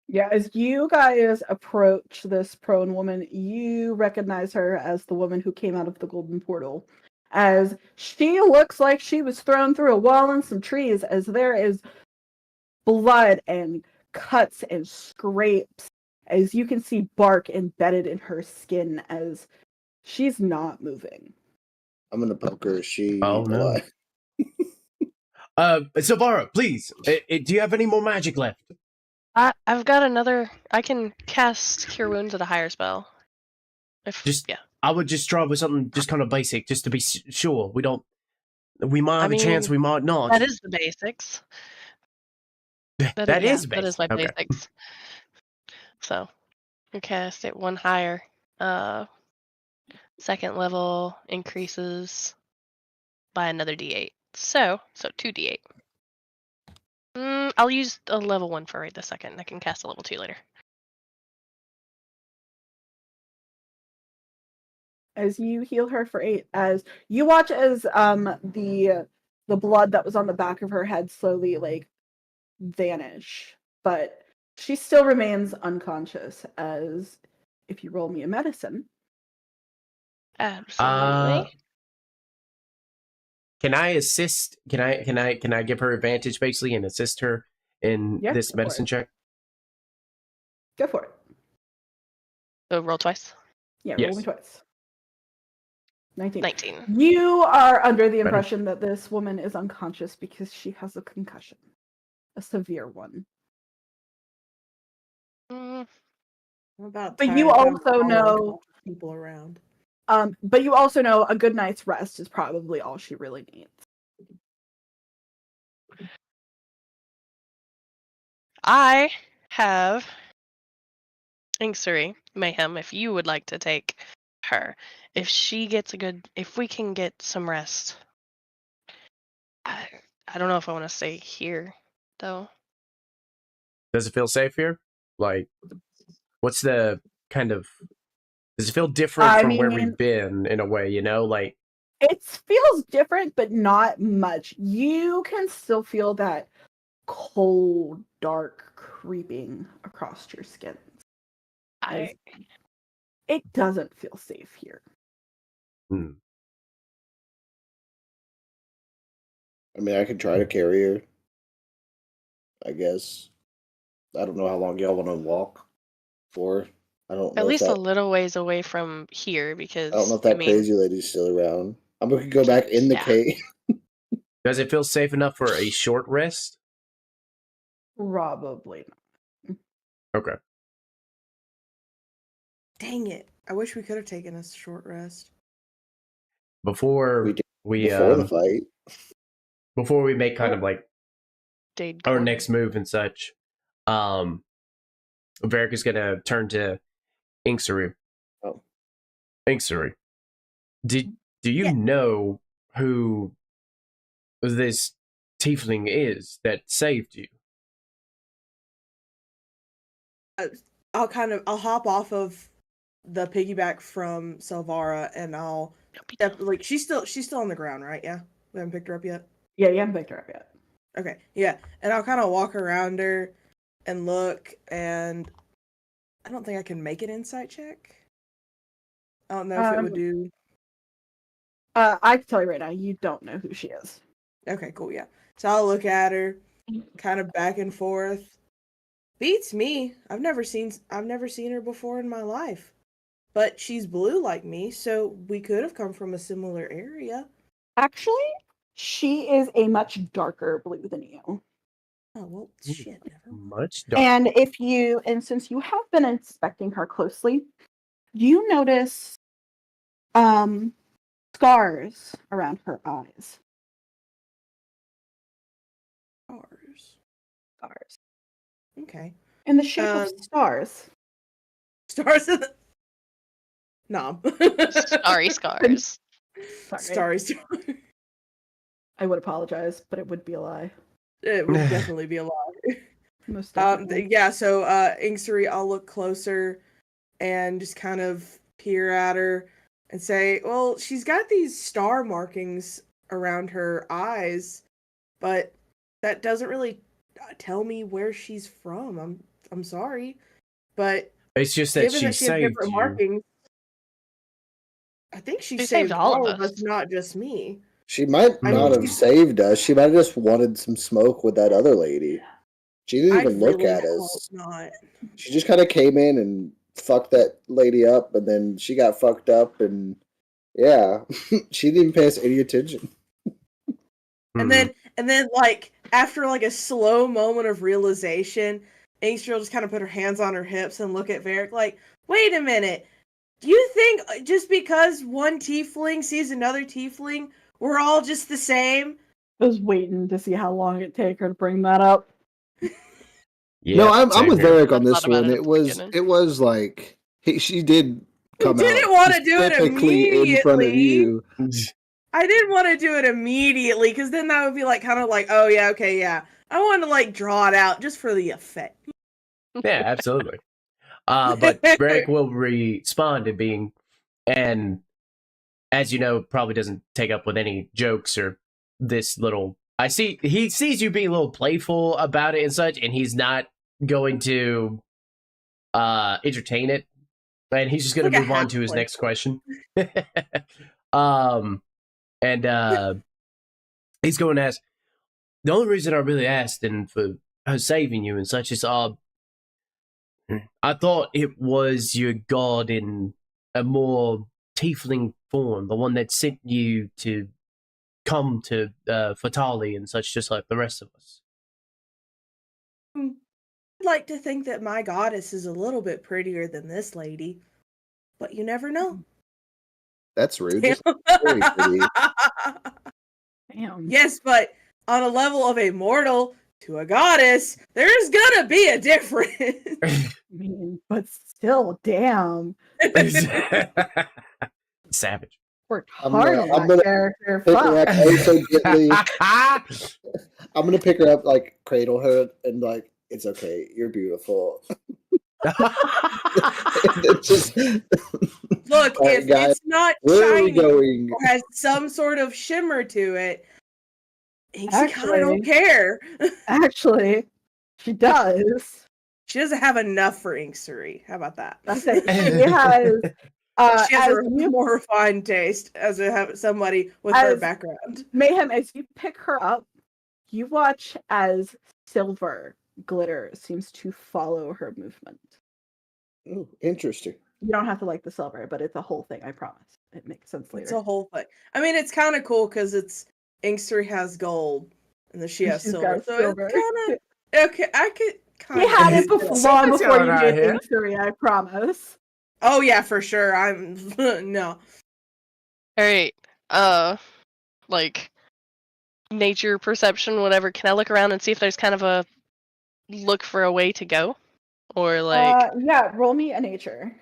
Yeah, as you guys approach this prone woman, you recognize her as the woman who came out of the golden portal. As she looks like she was thrown through a wall and some trees, as there is blood and cuts and scrapes, as you can see bark embedded in her skin as she's not moving. I'm gonna poke her. Is she Oh, no. alive? Silvara, please, do you have any more magic left? I've got another. I can cast Cure Wounds at a higher spell. I would just try with something just kind of basic, just to be sure. We might have a chance, we might not. That is the basics. That is That is my Okay. basics. So, you cast it 1 higher. Second level increases by another D8. So 2D8. I'll use a level 1 for right this second. I can cast a level 2 later. As you heal her for 8, as you watch as the blood that was on the back of her head slowly like vanish, but she still remains unconscious. As if you roll me a medicine, Absolutely. Can I assist? Can I give her advantage basically and assist her in Yeah, this go for medicine it. check? Go for it. So roll twice. Yeah, Yes. roll me twice. 19. 19. You are under the Better. impression that this woman is unconscious because she has a concussion, a severe one. Mm, About But you time. also know, people around. but you also know a good night's rest is probably all she really needs. I have Inksery Mayhem if you would like to take her. If we can get some rest. I don't know if I want to stay here though. Does it feel safe here? Like, what's the kind of? Does it feel different from where we've been in a way? You know, like It feels different, but not much. You can still feel that cold, dark creeping across your skin. It doesn't feel safe here. I mean, I could try to carry her. I guess. I don't know how long y'all want to walk for. I don't know At if least a that. little ways away from here, I don't know because if that crazy lady's still around. I'm gonna go back in the Yeah. cave. Does it feel safe enough for a short rest? Probably not. Okay. Dang it. I wish we could have taken a short rest. Before We did we before the fight. before we make kind of like Dade our Court. next move and such, Varric is gonna turn to Inksaru. Oh. Inksaru, do you Yeah. know who this tiefling is that saved you? I'll hop off of the piggyback from Silvara and I'll step, like she's still on the ground, right? Yeah. We haven't picked her up yet. Yeah, you haven't picked her up yet. Okay. Yeah. And I'll kind of walk around her and look, and I don't think I can make an insight check. I don't know if it would do. I can tell you right now, you don't know who she is. Okay, cool, yeah. So I'll look at her, kind of back and forth. Beats me. I've never seen her before in my life. But she's blue like me, so we could have come from a similar area. Actually, she is a much darker blue than you. Oh well, shit. Never mind. Much darker. And since you have been inspecting her closely, you notice scars around her eyes. Scars. Okay. In the shape of stars. Stars in the... Nom. Starry scars. Sorry. Starry. I would apologize, but it would be a lie. It would definitely be a lie. Most definitely. Yeah, so Inksaru, I'll look closer and just kind of peer at her and say, well, she's got these star markings around her eyes, but that doesn't really tell me where she's from. I'm sorry, but It's just that given she that she has saved different you. markings, I think she She saved saved all all of of us, us. not just me. She might I mean, not have saved us. She might have just wanted some smoke with that other lady. She didn't I even look really at hope us. not. She just kind of came in and fucked that lady up, and then she got fucked up, and yeah, she didn't even pay us any attention. And then like after like a slow moment of realization, Angel just kind of put her hands on her hips and look at Varric like, wait a minute. Do you think just because one tiefling sees another tiefling, we're all just the same? I was waiting to see how long it'd take her to bring that up. Yeah, No, I'm same with here. Varric on I this thought about one. it at It the was beginning. like she did come out Didn't want to do it specifically in front of immediately. you. I didn't want to do it immediately because then that would be like kind of like, oh yeah, okay, yeah. I wanted to like draw it out just for the effect. Yeah, absolutely. But Varric will respond to being, and as you know, probably doesn't take up with any jokes or this little. He sees you being a little playful about it and such, and he's not going to entertain it, and he's just going to Like a move on to his half next question. And he's going to ask. The only reason I really asked and for her saving you and such is, I thought it was your god in a more tiefling form, the one that sent you to come to Fatalie and such, just like the rest of us. I'd like to think that my goddess is a little bit prettier than this lady, but you never know. That's rude. Just very pretty. Damn. Yes, but on a level of a mortal to a goddess, there's gonna be a difference. I mean, but still, damn. Savage. Worked I'm hard gonna- on I'm that gonna character. Pick her Fuck. up oh so gently. I'm gonna pick her up, like cradle her, and like, it's okay, you're beautiful. Just Look, All right, if guys, it's not where are we shiny going? or has some sort of shimmer to it, Inksy kind Actually- of don't care. Actually, she does. She doesn't have enough for Inksaru. How about that? I said she has She has as a you, more refined taste as somebody with her As- background. Mayhem, as you pick her up, you watch as silver glitter seems to follow her movement. Oh, interesting. You don't have to like the silver, but it's a whole thing, I promise. It makes sense later. It's a whole thing. I mean, it's kind of cool because it's Inkster has gold and then she And has she's silver. got So silver. it's kind of okay. I could kind He of. had it before, long Something's before going you on made here. Inkstery, I promise. Oh yeah, for sure. I'm no. All right. Like nature perception, whatever. Can I look around and see if there's kind of a look for a way to go, or like Yeah, roll me a nature.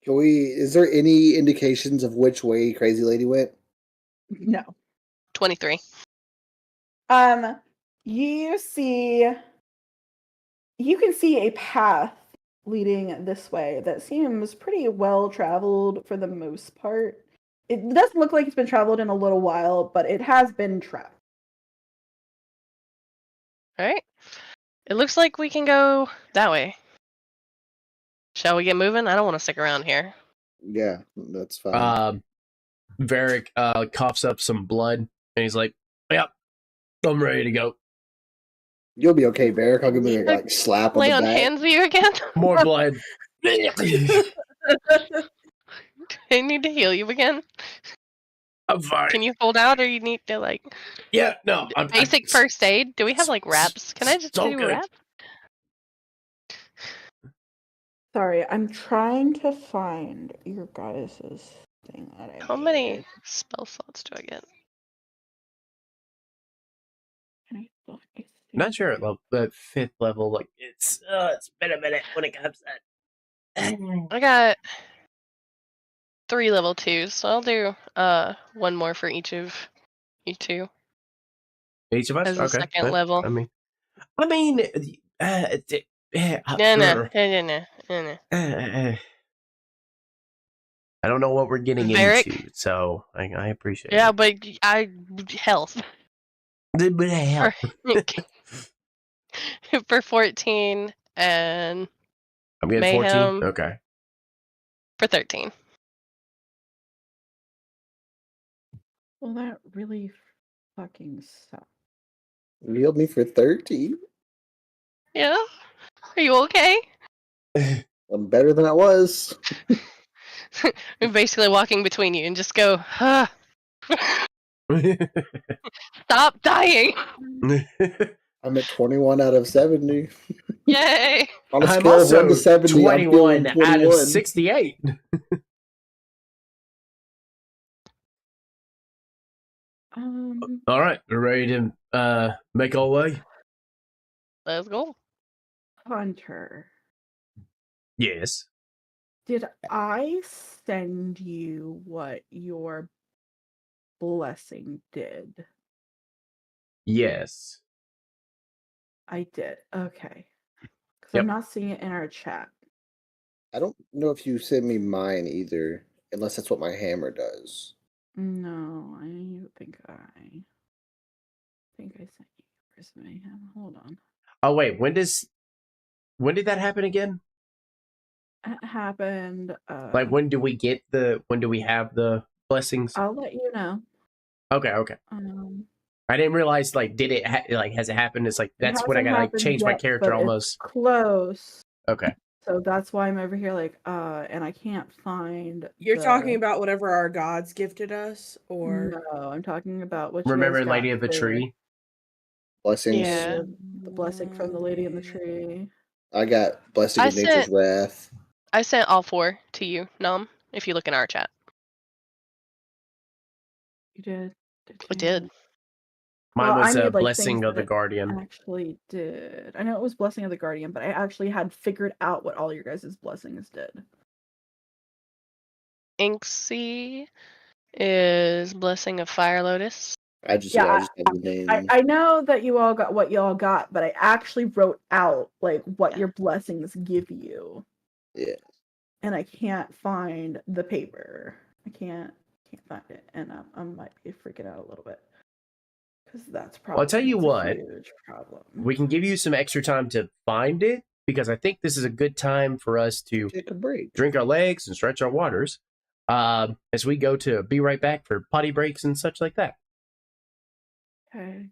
Can we? Is there any indications of which way Crazy Lady went? No. 23? You can see a path leading this way that seems pretty well traveled for the most part. It doesn't look like it's been traveled in a little while, but it has been traveled. All right. It looks like we can go that way. Shall we get moving? I don't want to stick around here. Yeah, that's fine. Varric coughs up some blood, and he's like, "Yep, I'm ready to go. You'll be okay, Varric. I'll give you a slap on Lay the on back. hands with you again? More blood." I need to heal you again. I'm fine. Can you hold out, or you need to like Yeah, no. basic first aid? Do we have like wraps? Can I just so do a good. wrap? Sorry, I'm trying to find your guys' thing that I How many made. spell slots do I get? Not sure at the 5th level. Like it's been a minute when it comes to that. I got 3 level 2s, so I'll do one more for each of you two Each of us. as a Okay. second level. I mean, No. I don't know what we're getting Varric? into, so I appreciate Yeah, it. but health Help. for 14 and I'm getting Mayhem 14. Okay. for 13. Well, that really fucking sucks. You healed me for 13. Yeah, are you okay? I'm better than I was. I'm basically walking between you and just go, stop dying! I'm at 21 out of 70. Yay! On a I'm scale of 1 also to 70, 21 I'm feeling out 21. of 68. All right, we're ready to make our way. Let's go. Hunter, Yes. did I send you what your blessing did? Yes. I did. Okay. Because Yep. I'm not seeing it in our chat. I don't know if you sent me mine either, unless that's what my hammer does. No, I think I sent you yours, Mayhem. Hold on. Oh wait, when did that happen again? It happened. Like when do we have the blessings? I'll let you know. Okay. I didn't realize has it happened? It's like that's when I hasn't gotta happened change my yet, character but it's almost. close. Okay. So that's why I'm over here and I can't find You're the- talking about whatever our gods gifted us, or No, I'm talking about what you Remember guys got Lady of the for Tree? Blessings. Yeah. the blessing from the Lady in the Tree. I got Blessing of Nature's Wrath. I sent all 4 to you, Nom, if you look in our chat. You did? I did. Mine was I a made, blessing things of the that Guardian. actually did. I know it was Blessing of the Guardian, but I actually had figured out what all your guys' blessings did. Inksy is Blessing of Fire Lotus. I just had the name. I know that you all got what you all got, but I actually wrote out what your blessings give you. Yeah. And I can't find the paper. I can't find it, and I might be freaking out a little bit because that's probably. Well, I'll tell you what. Huge problem. We can give you some extra time to find it because I think this is a good time for us to Take a break. drink our legs and stretch our waters. as we go to be right back for potty breaks and such like that. Okay.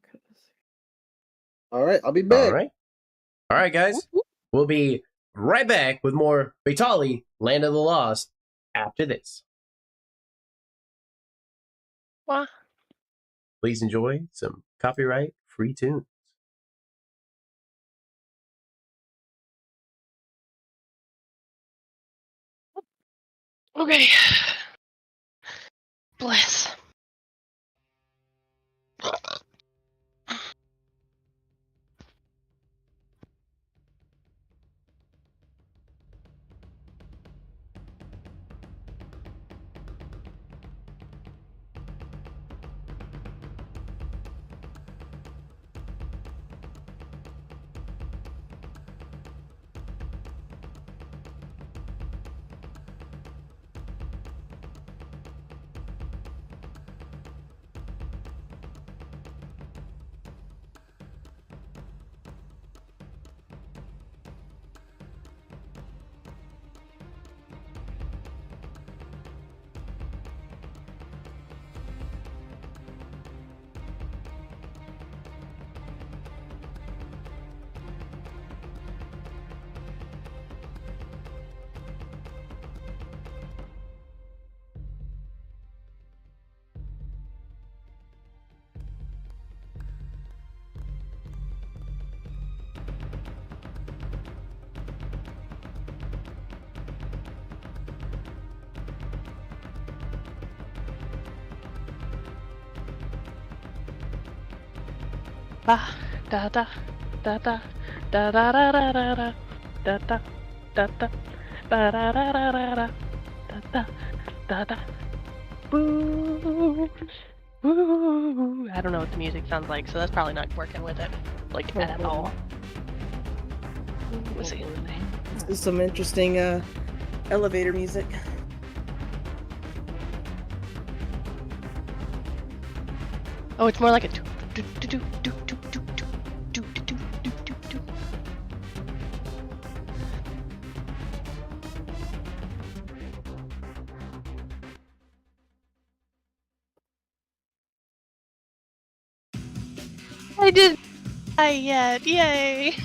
All right, I'll be back. All right, guys. We'll be right back with more Fatalie, Land of the Lost, after this. Wah. Please enjoy some copyright-free tunes. Okay. Bless. Ba da da da da da da da da da da da da da da ba da da da da da da da da boo boo. I don't know what the music sounds like, so that's probably not working with it, like at all. Let's see. This is some interesting elevator music. Oh, it's more like a do do do do do do do do do do do do do. I didn't die yet! Yay!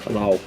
Hello.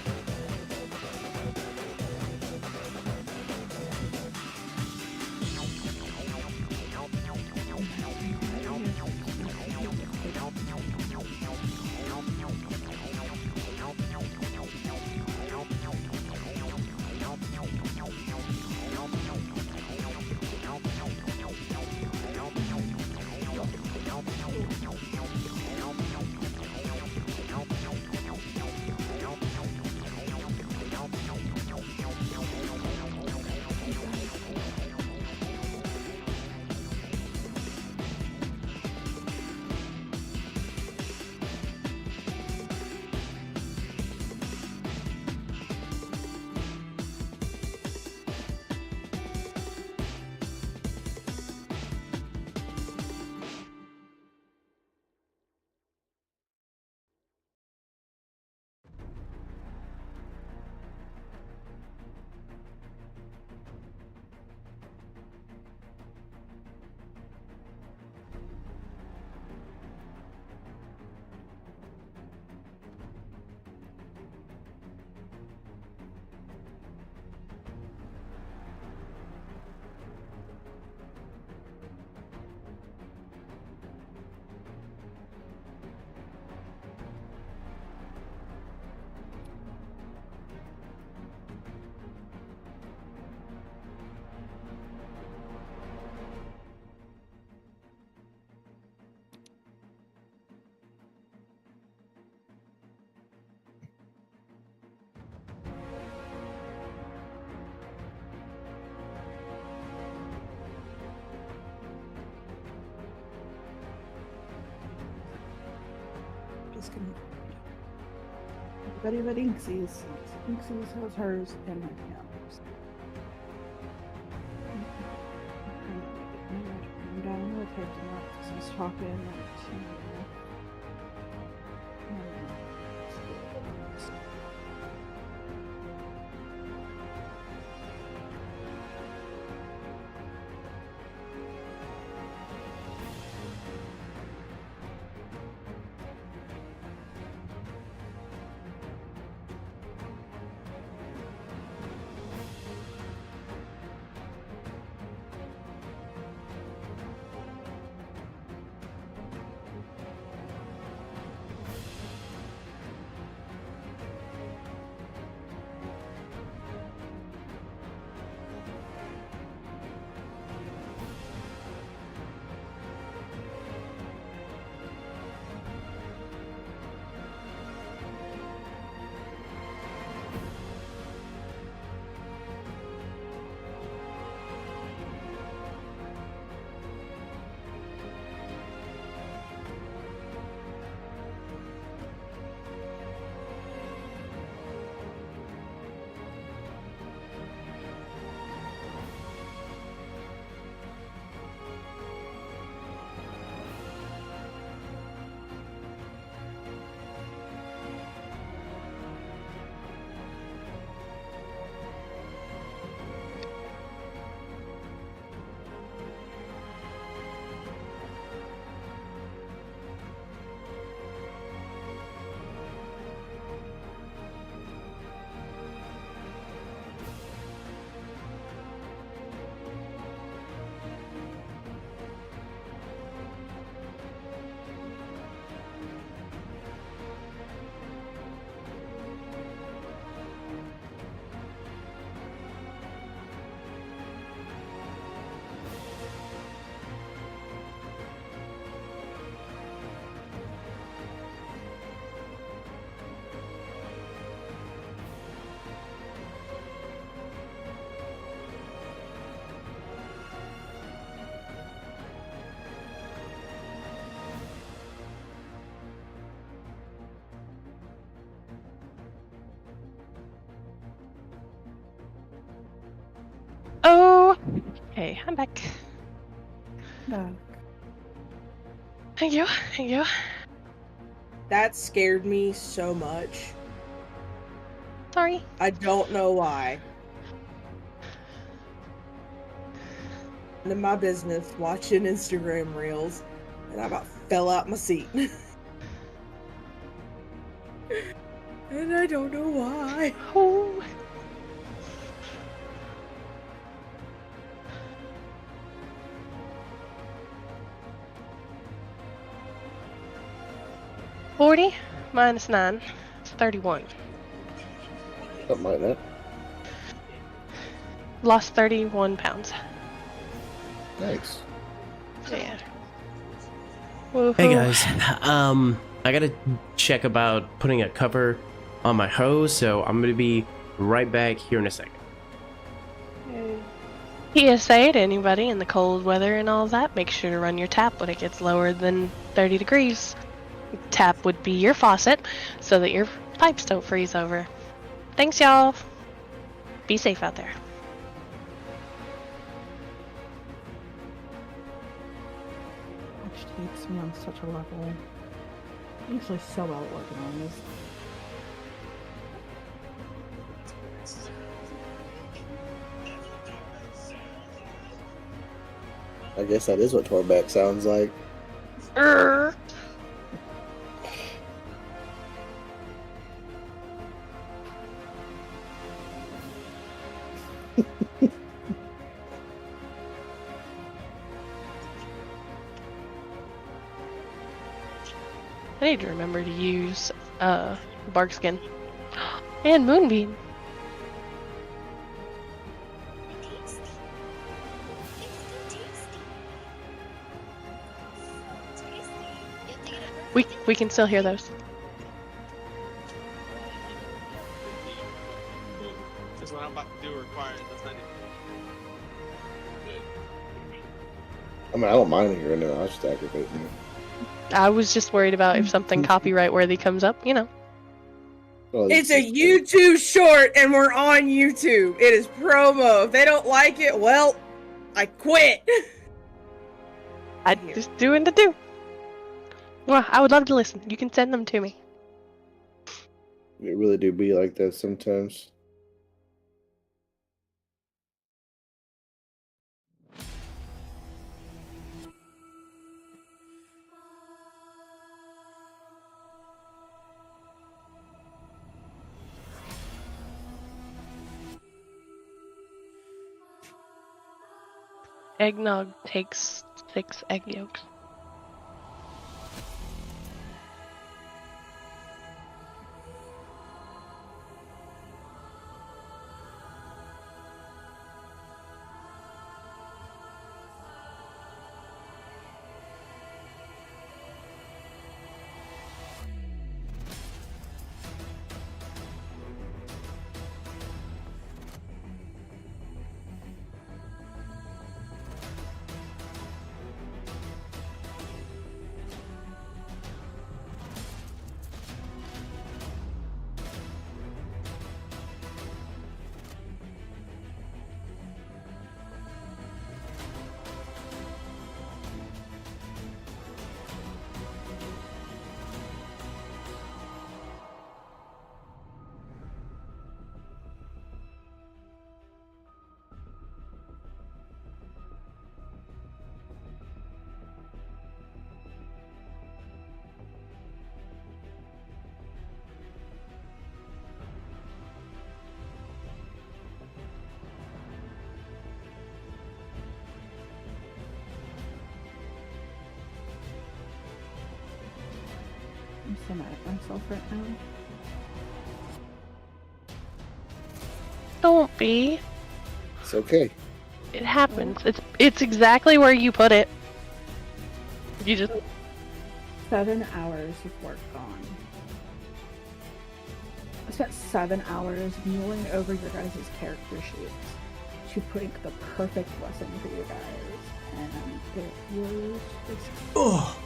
Just gonna. Everybody but Inksies. Inksies has hers in her hands. I'm down with her tonight because he's talking to. Oh, okay, I'm back. No. Thank you, thank you. That scared me so much. Sorry. I don't know why. In my business, watching Instagram reels, and I about fell out my seat. And I don't know why. Oh. $40 minus 9 is 31. Something like that. Lost 31 pounds. Nice. So yeah. Hey Woohoo. guys, I gotta check about putting a cover on my hose, so I'm gonna be right back here in a second. PSA to anybody in the cold weather and all that, make sure to run your tap when it gets lower than 30 degrees. Tap would be your faucet so that your pipes don't freeze over. Thanks, y'all. Be safe out there. Which takes me on such a level. Usually so well organized. I guess that is what Torbeck sounds like. Urgh. I need to remember to use bark skin and moonbeam. We can still hear those. Because what I'm about to do requires that's not I mean, I don't mind hearing it. I just aggravate me. I was just worried about if something copyright worthy comes up, you know. Well, It's a YouTube short and we're on YouTube. It is promo. If they don't like it, well, I quit. I just doing the do. Well, I would love to listen. You can send them to me. It really do be like that sometimes. Eggnog takes 6 egg yolks. I'm so mad at myself right now. Don't be. It's okay. It happens. It's exactly where you put it. You just 7 hours of work gone. I spent 7 hours mulling over your guys' character sheets to pick the perfect lesson for you guys, and it was just... Oh.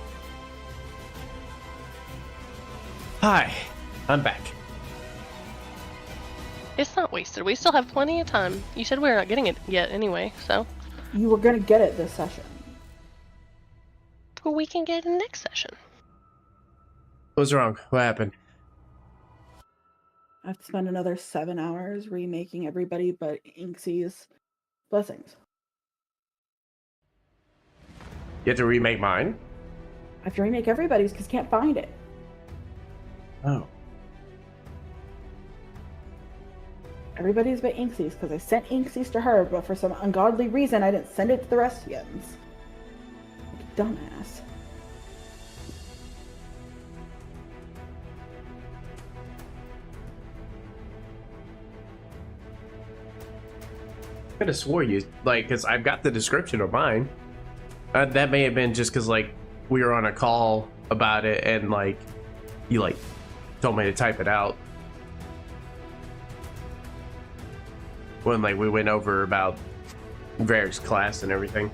Hi, I'm back. it's not wasted. We still have plenty of time. You said we're not getting it yet anyway, so You were gonna get it this session. well, we can get it in the next session. What's wrong? What happened? I have to spend another 7 hours remaking everybody but Inksy's blessings. You have to remake mine? I have to remake everybody's because can't find it. Oh. Everybody's about Inksies because I sent Inksies to her, but for some ungodly reason, I didn't send it to the Restians. Dumbass. I could have swore you, like, because I've got the description of mine. That may have been just because, like, we were on a call about it and, like, you, like, told me to type it out. When, like, we went over about Varric's class and everything.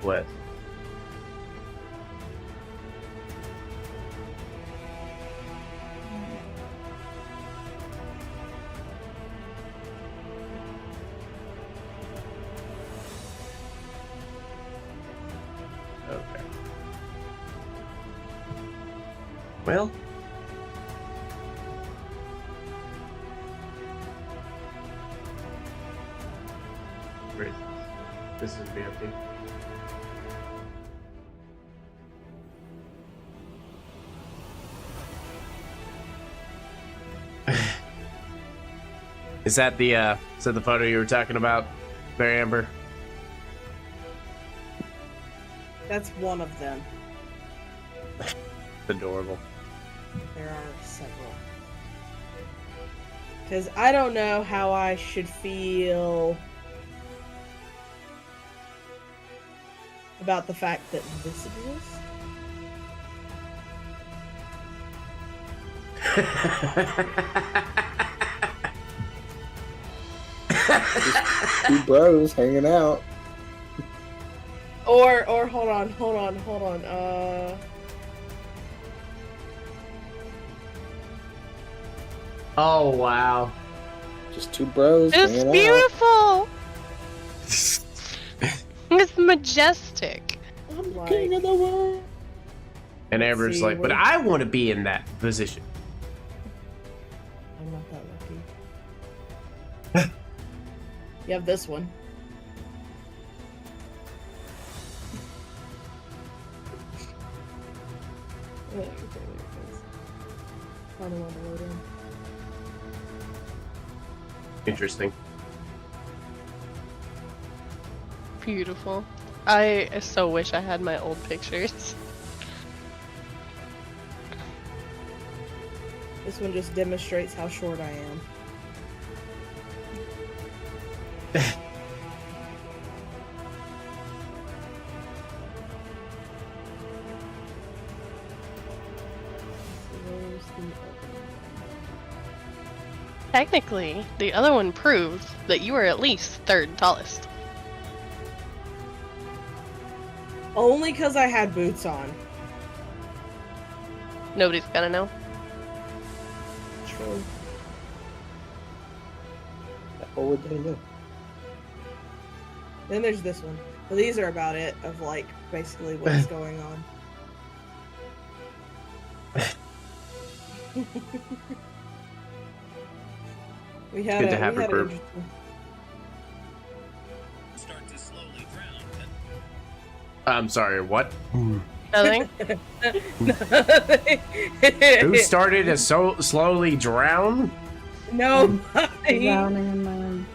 What? Okay. Well. Where is this? This is BFD. Is that the photo you were talking about, Barry Amber? That's one of them. Adorable. There are several. Because I don't know how I should feel about the fact that this exists. Two bros hanging out. Or hold on. Oh wow. Just two bros It's hanging beautiful. It's majestic. out. I'm the Like- king of the world. And Amber's See, like, but we're- I want to be in that position. I'm not that lucky. You have this one. I don't want to load in. Interesting. Beautiful. I so wish I had my old pictures. This one just demonstrates how short I am. Technically, the other one proves that you are at least third tallest. Only because I had boots on. Nobody's gonna know. True. What would they know? Then there's this one. But these are about it, of like basically what's going on. We had Good to have we a had group. interesting- Start to slowly drown. I'm sorry, what? Nothing. Who started to so slowly drown? Nobody. Drowning in my own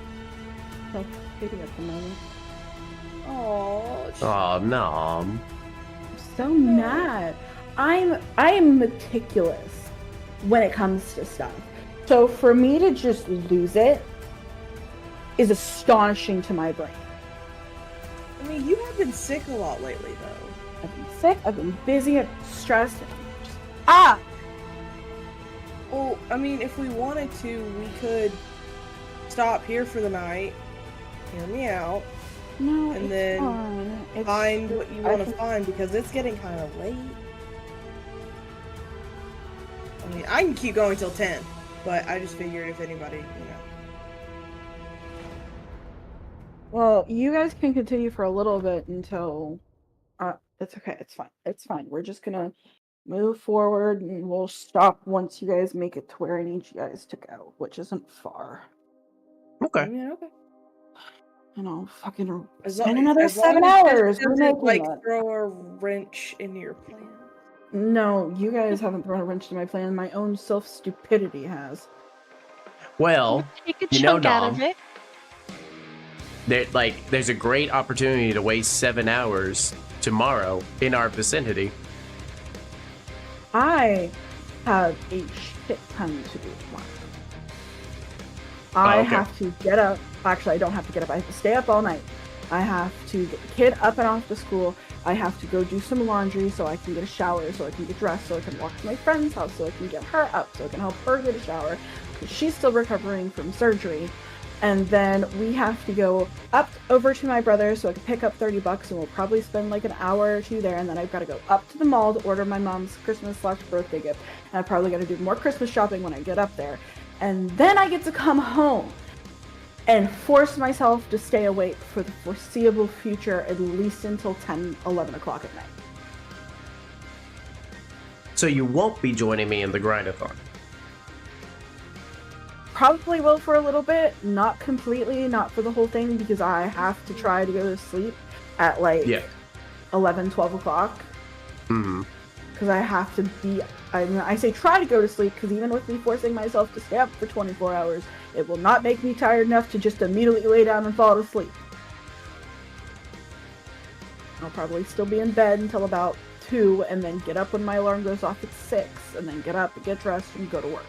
self-pity at the moment. Oh, Oh no. I'm so mad. I am meticulous when it comes to stuff. So for me to just lose it is astonishing to my brain. I mean, you have been sick a lot lately, though. I've been sick, I've been busy, I've been stressed. Well, I mean, if we wanted to, we could stop here for the night, hear me out, No, And it's then fine. It's find what you I want to can- find, because it's getting kind of late. I mean, I can keep going till 10, but I just figured if anybody, you know. Well, you guys can continue for a little bit until. It's okay. It's fine. It's fine. We're just gonna move forward, and we'll stop once you guys make it to where I need you guys to go, which isn't far. I Okay. mean, okay. And I'll fucking As spend long, another as long 7 as this hours doesn't remaking like it. throw a wrench in your plan. No, you guys haven't thrown a wrench to my plan. My own self-stupidity has. Well, Take a you know, chunk out Nom, of it. there's a great opportunity to waste 7 hours tomorrow in our vicinity. I have a shit ton to do tomorrow. I okay. have to get up. Actually, I don't have to get up. I have to stay up all night. I have to get the kid up and off to school. I have to go do some laundry so I can get a shower, so I can get dressed, so I can walk to my friend's house, so I can get her up, so I can help her get a shower, because she's still recovering from surgery. And then we have to go up over to my brother so I can pick up $30, and we'll probably spend like an hour or two there. And then I've got to go up to the mall to order my mom's Christmas/birthday gift. And I've probably got to do more Christmas shopping when I get up there. And then I get to come home and force myself to stay awake for the foreseeable future, at least until 10, 11 o'clock at night. So you won't be joining me in the grind-a-thon. Probably will for a little bit, not completely, not for the whole thing, because I have to try to go to sleep at like 11, 12 o'clock. Mm-hmm. Because I have to be, I say try to go to sleep, because even with me forcing myself to stay up for 24 hours, it will not make me tired enough to just immediately lay down and fall asleep. I'll probably still be in bed until about 2, and then get up when my alarm goes off at 6, and then get up and get dressed and go to work.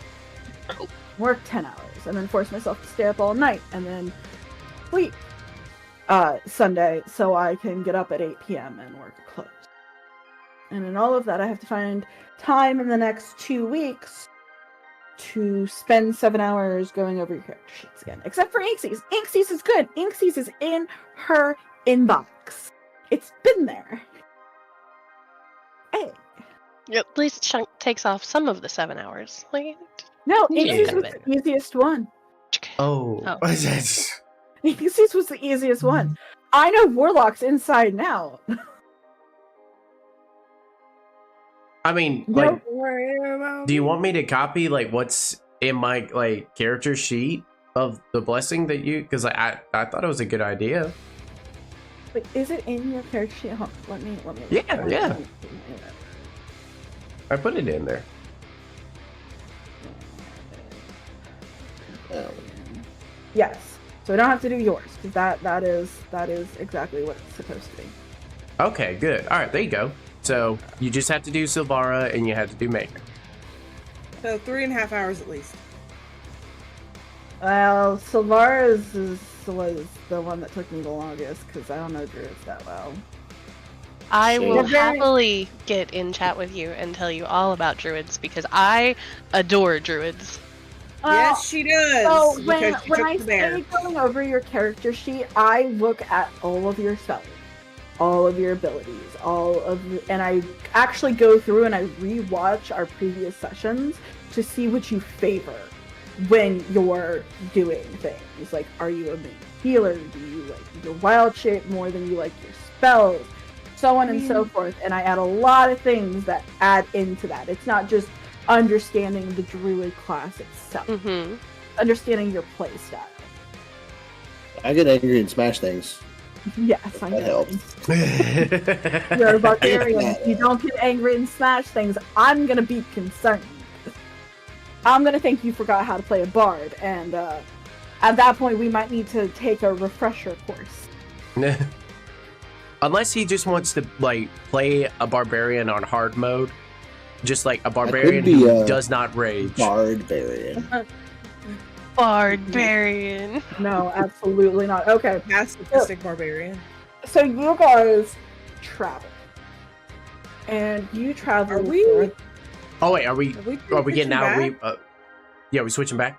Work 10 hours, and then force myself to stay up all night, and then sleep Sunday, so I can get up at 8 p.m. and work at close. And in all of that, I have to find time in the next 2 weeks to spend 7 hours going over your character sheets again. Except for Inksys. Inksys is good. Inksys is in her inbox. It's been there. Hey. At least chunk takes off some of the 7 hours. Like, No, Yeah. Inksys was the easiest one. Oh. Inksys was the easiest one. I know Warlocks inside and out. I mean, No. like, do you want me to copy like what's in my like character sheet of the blessing that you? Because I thought it was a good idea. Wait, is it in your character sheet? Hold on, let me. Yeah. I put it in there. Yes. So I don't have to do yours, because that is exactly what it's supposed to be. Okay, good. All right, there you go. So you just have to do Silvara and you have to do Megan. So 3.5 hours at least. Well, Silvara's was the one that took me the longest, because I don't know Druids that well. I Shame. will happily get in chat with you and tell you all about druids, because I adore druids. Yes, she does. So when because she I took the bear. say going over your character sheet, I look at all of your spells, all of your abilities, and I actually go through and I rewatch our previous sessions to see what you favor when you're doing things. Like, are you a main healer? Do you like your wild shape more than you like your spells? So on and so forth. And I add a lot of things that add into that. It's not just understanding the druid class itself. Mm-hmm. Understanding your play style. I get angry and smash things. Yes, I That know. helps. You're a barbarian. You don't get angry and smash things. I'm gonna be concerned. I'm gonna think you forgot how to play a bard, and at that point we might need to take a refresher course. Unless he just wants to like play a barbarian on hard mode, just like a barbarian be who a does not rage. Barbarian. Barbarian. No, absolutely not. Okay, Pacifistic barbarian. so you guys travel, and you travel. Are we- for- Oh wait, are we getting out? switching Yeah, we switching back.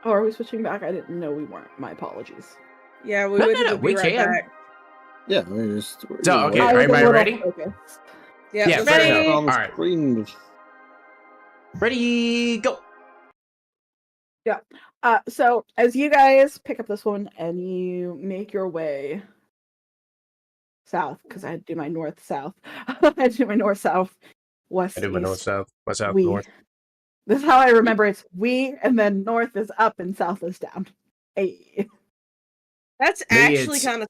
Oh, are we switching back? I didn't know we weren't. My apologies. Yeah, we No, would no, no, be we right can. back. Yeah, we're just. So, okay, I are was a everybody little ready? focused. Yeah, Yeah, let's fair go. enough. On the All right. screen. Ready, go. So as you guys pick up this one and you make your way south, because I had to do my north-south. I had to do my north-south, west, I do my north, east, south, west, south, we. north. This is how I remember it's we, and then north is up and south is down. Hey. That's Me, actually it's kind of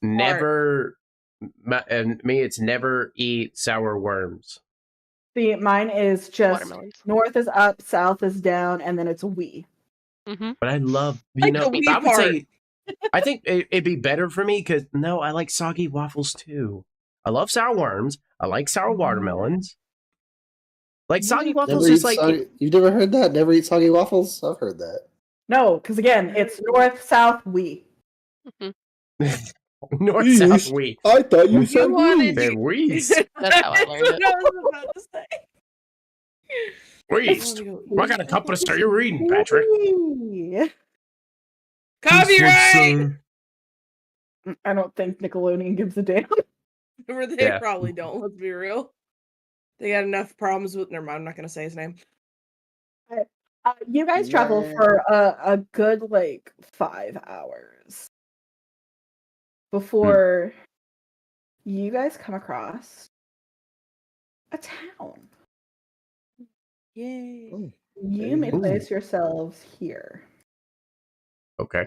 and me, it's never eat sour worms. See, mine is just Watermelons. north is up, south is down, and then it's we. Mm-hmm. But I love, Like the wee I would part. say, I think it'd be better for me because no, I like soggy waffles too. I love sour worms. I like sour watermelons. Like soggy waffles, Never eat just like soggy. You've never heard that? Never eat soggy waffles? I've heard that. No, because again, it's north, south, we. north, south, we. I thought you You said wanted we. They're we's. That's how I learned it. That's what I was about to say. We's. What kind of compass are you reading, Patrick? We. Copyright! I don't think Nickelodeon gives a damn. Or they Yeah. probably don't, let's be real. They got enough problems with... Never mind, I'm not going to say his name. You guys travel for a good, 5 hours before you guys come across a town. Yay. Oh, You may Ooh. place yourselves here. Okay.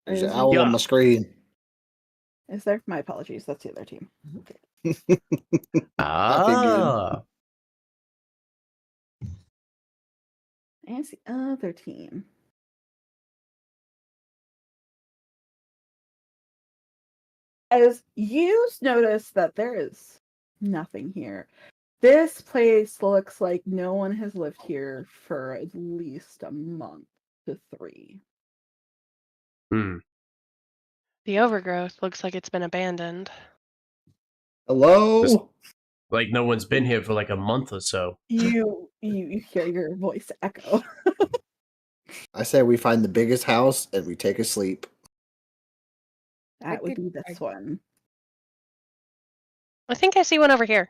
There's an Is- owl Yeah. on my screen. Is there? My apologies. That's the other team. Ah. And it's the other team. As you notice that there is nothing here. This place looks like no one has lived here for at least a month to 3. Hmm. The overgrowth looks like it's been abandoned. Hello? Like no one's been here for like a month or so. You hear your voice echo. I say we find the biggest house and we take a sleep. That would be this one. I think I see one over here.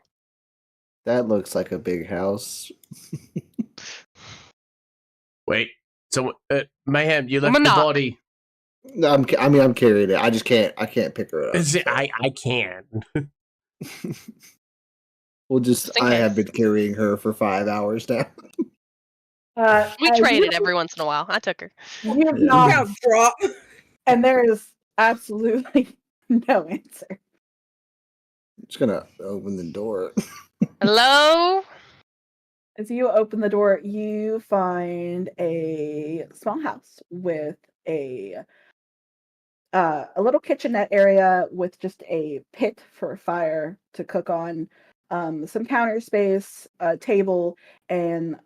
That looks like a big house. Wait. So, Mayhem, you left I'm the a knock. body. No, I'm carrying it. I just can't. I can't pick her up. I can. We'll just. Just in I have case. been carrying her for 5 hours now. We traded every once in a while. I took her. You Yeah. knock, Yeah, bro. and there is absolutely no answer. I'm just gonna open the door. Hello? As you open the door, you find a small house with a little kitchenette area with just a pit for a fire to cook on, some counter space, a table, and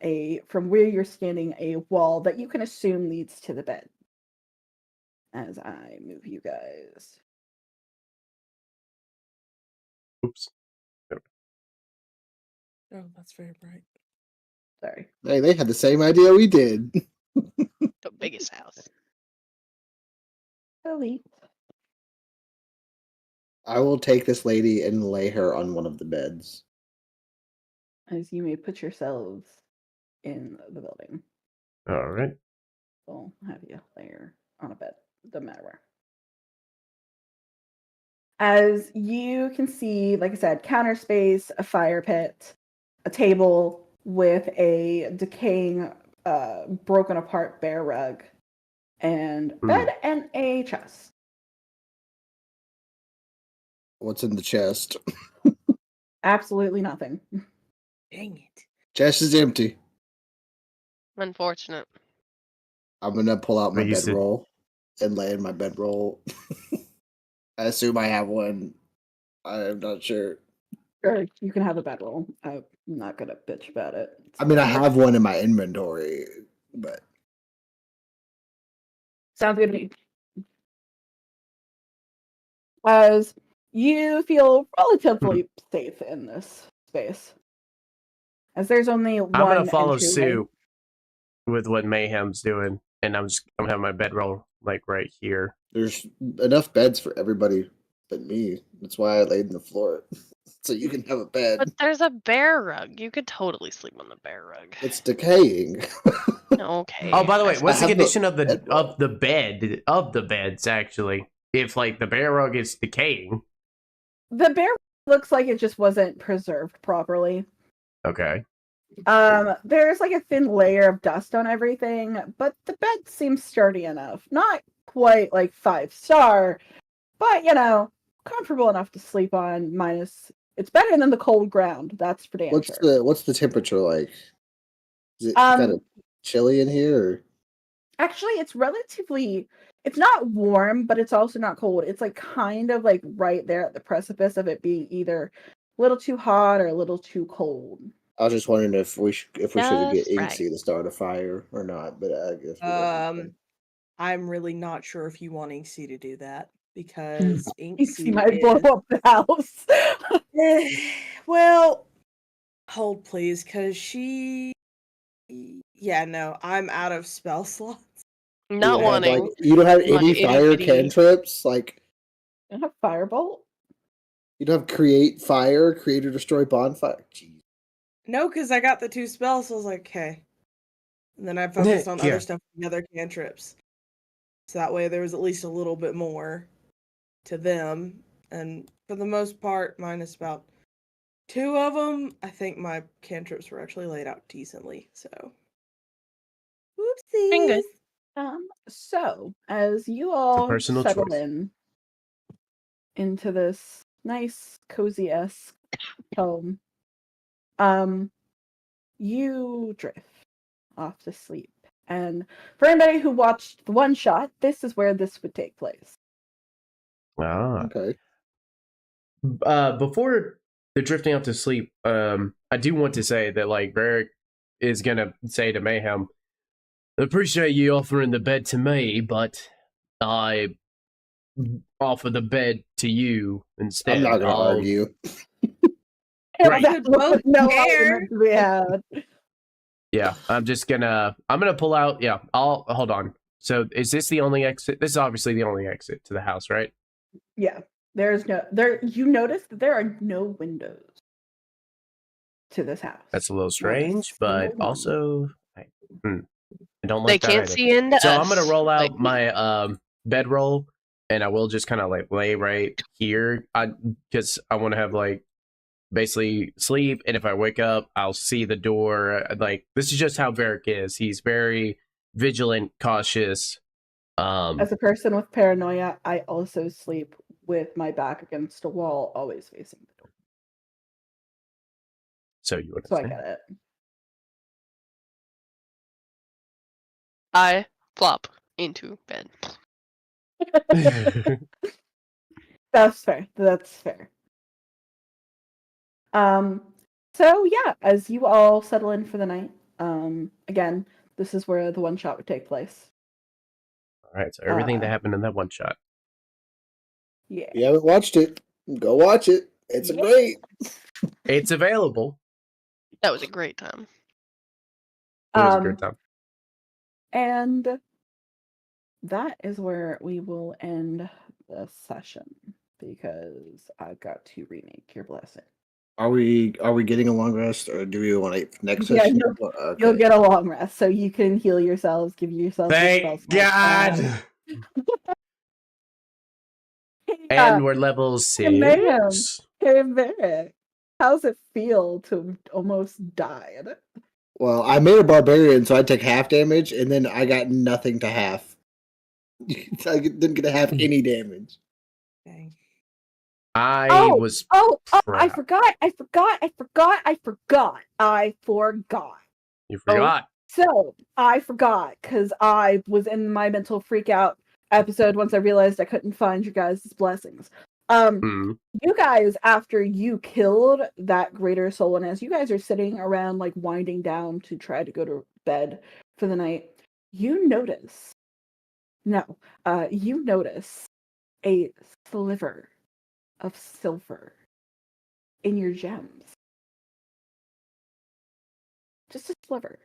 from where you're standing, a wall that you can assume leads to the bed. As I move you guys. Oops. Oh, that's very bright. Sorry. Hey, they had the same idea we did. The biggest house. Elite. I will take this lady and lay her on one of the beds. As you may put yourselves in the building. All right. I'll have you layer on a bed. Doesn't matter where. As you can see, like I said, counter space, a fire pit, a table with a decaying, broken apart bear rug, and bed and a chest. What's in the chest? Absolutely nothing. Dang it. Chest is empty. Unfortunate. I'm gonna pull out my I used to- bedroll and lay in my bedroll. I assume I have one. I'm not sure. Or you can have a bedroll. I'm not gonna bitch about it. I mean, I have one in my inventory, but Sounds good to me. As you feel relatively safe in this space. As there's only one I'm gonna follow entryway. suit with what Mayhem's doing, and I'm gonna have my bedroll like right here. there's enough beds for everybody but me. That's why I laid on the floor. So you can have a bed. But there's a bear rug. You could totally sleep on the bear rug. It's decaying. Okay. Oh, by the way, That's what's the I have the condition of the bedroll. of the beds actually? If like the bear rug is decaying. The bear looks like it just wasn't preserved properly. Okay. There's like a thin layer of dust on everything, but the bed seems sturdy enough. Not quite like 5-star, but you know, comfortable enough to sleep on. Minus, it's better than the cold ground. That's for damn sure. What's the temperature like? Is it kind of chilly in here? Or? Actually, it's relatively. It's not warm, but it's also not cold. It's like kind of like right there at the precipice of it being either a little too hot or a little too cold. I was just wondering if we should get Just Inksy right. to start a fire or not, but I guess we don't. I'm really not sure if you want Inksy to do that because Inksy Inksy might blow is... up the house. Well, hold please, because she... Yeah, no, I'm out of spell slots. Not You have, wanting. like, you don't have on any fire itty-bitty- cantrips? Like, You have firebolt. you don't have create fire, create or destroy bonfire? Jeez. No, because I got the 2 spells, so I was like, okay. And then I focused on Yeah. other stuff, the other cantrips. So that way there was at least a little bit more to them. And for the most part, minus about 2 of them, I think my cantrips were actually laid out decently. So, Been good. whoopsies. So as you all personal settle choice. into this nice cozy-esque home, you drift off to sleep. And for anybody who watched the one shot, this is where this would take place. Ah. Okay. Before the drifting off to sleep, I do want to say that like Varric is gonna say to Mayhem, appreciate you offering the bed to me, but I offer the bed to you instead. I'm not going to argue. Right. That's what no Share. argument we had. Yeah, I'm gonna pull out. Yeah, I'll hold on. So is this the only exit? This is obviously the only exit to the house, right? Yeah, there's no there. You notice that there are no windows to this house. That's a little Not a strange, but single one. also I don't They like that can't either. see into So us. I'm gonna roll out Like, my bedroll, and I will just kind of like lay right here, because I want to have like basically sleep, and if I wake up, I'll see the door. Like this is just how Varric is. He's very vigilant, cautious. As a person with paranoia, I also sleep with my back against a wall, always facing the door. So you So I understand? get I flop into bed. it. That's fair. That's fair. So yeah, as you all settle in for the night, again, this is where the one shot would take place. All right. So everything that happened in that one shot. Yeah. If you haven't watched it, go watch it. It's Yeah. great. It's available. That was a great time. It was a great time. And that is where we will end the session because I've got to remake your blessing. Are we getting a long rest, or do we want to next Yeah, session? You'll get a long rest, so you can heal yourselves, give yourselves your spell Thank slots. God. Hey, And we're level Mayhem. 6. Hey, Barrett, how's it feel to have almost died? Well, I made a barbarian, so I took half damage, and then I got nothing to half. I didn't get to half any damage. Dang. I was I proud. forgot. You forgot. So I forgot because I was in my mental freak out episode once I realized I couldn't find your guys' blessings. You guys, after you killed that greater soul, and as you guys are sitting around like winding down to try to go to bed for the night, you notice a sliver of silver in your gems. Just a sliver.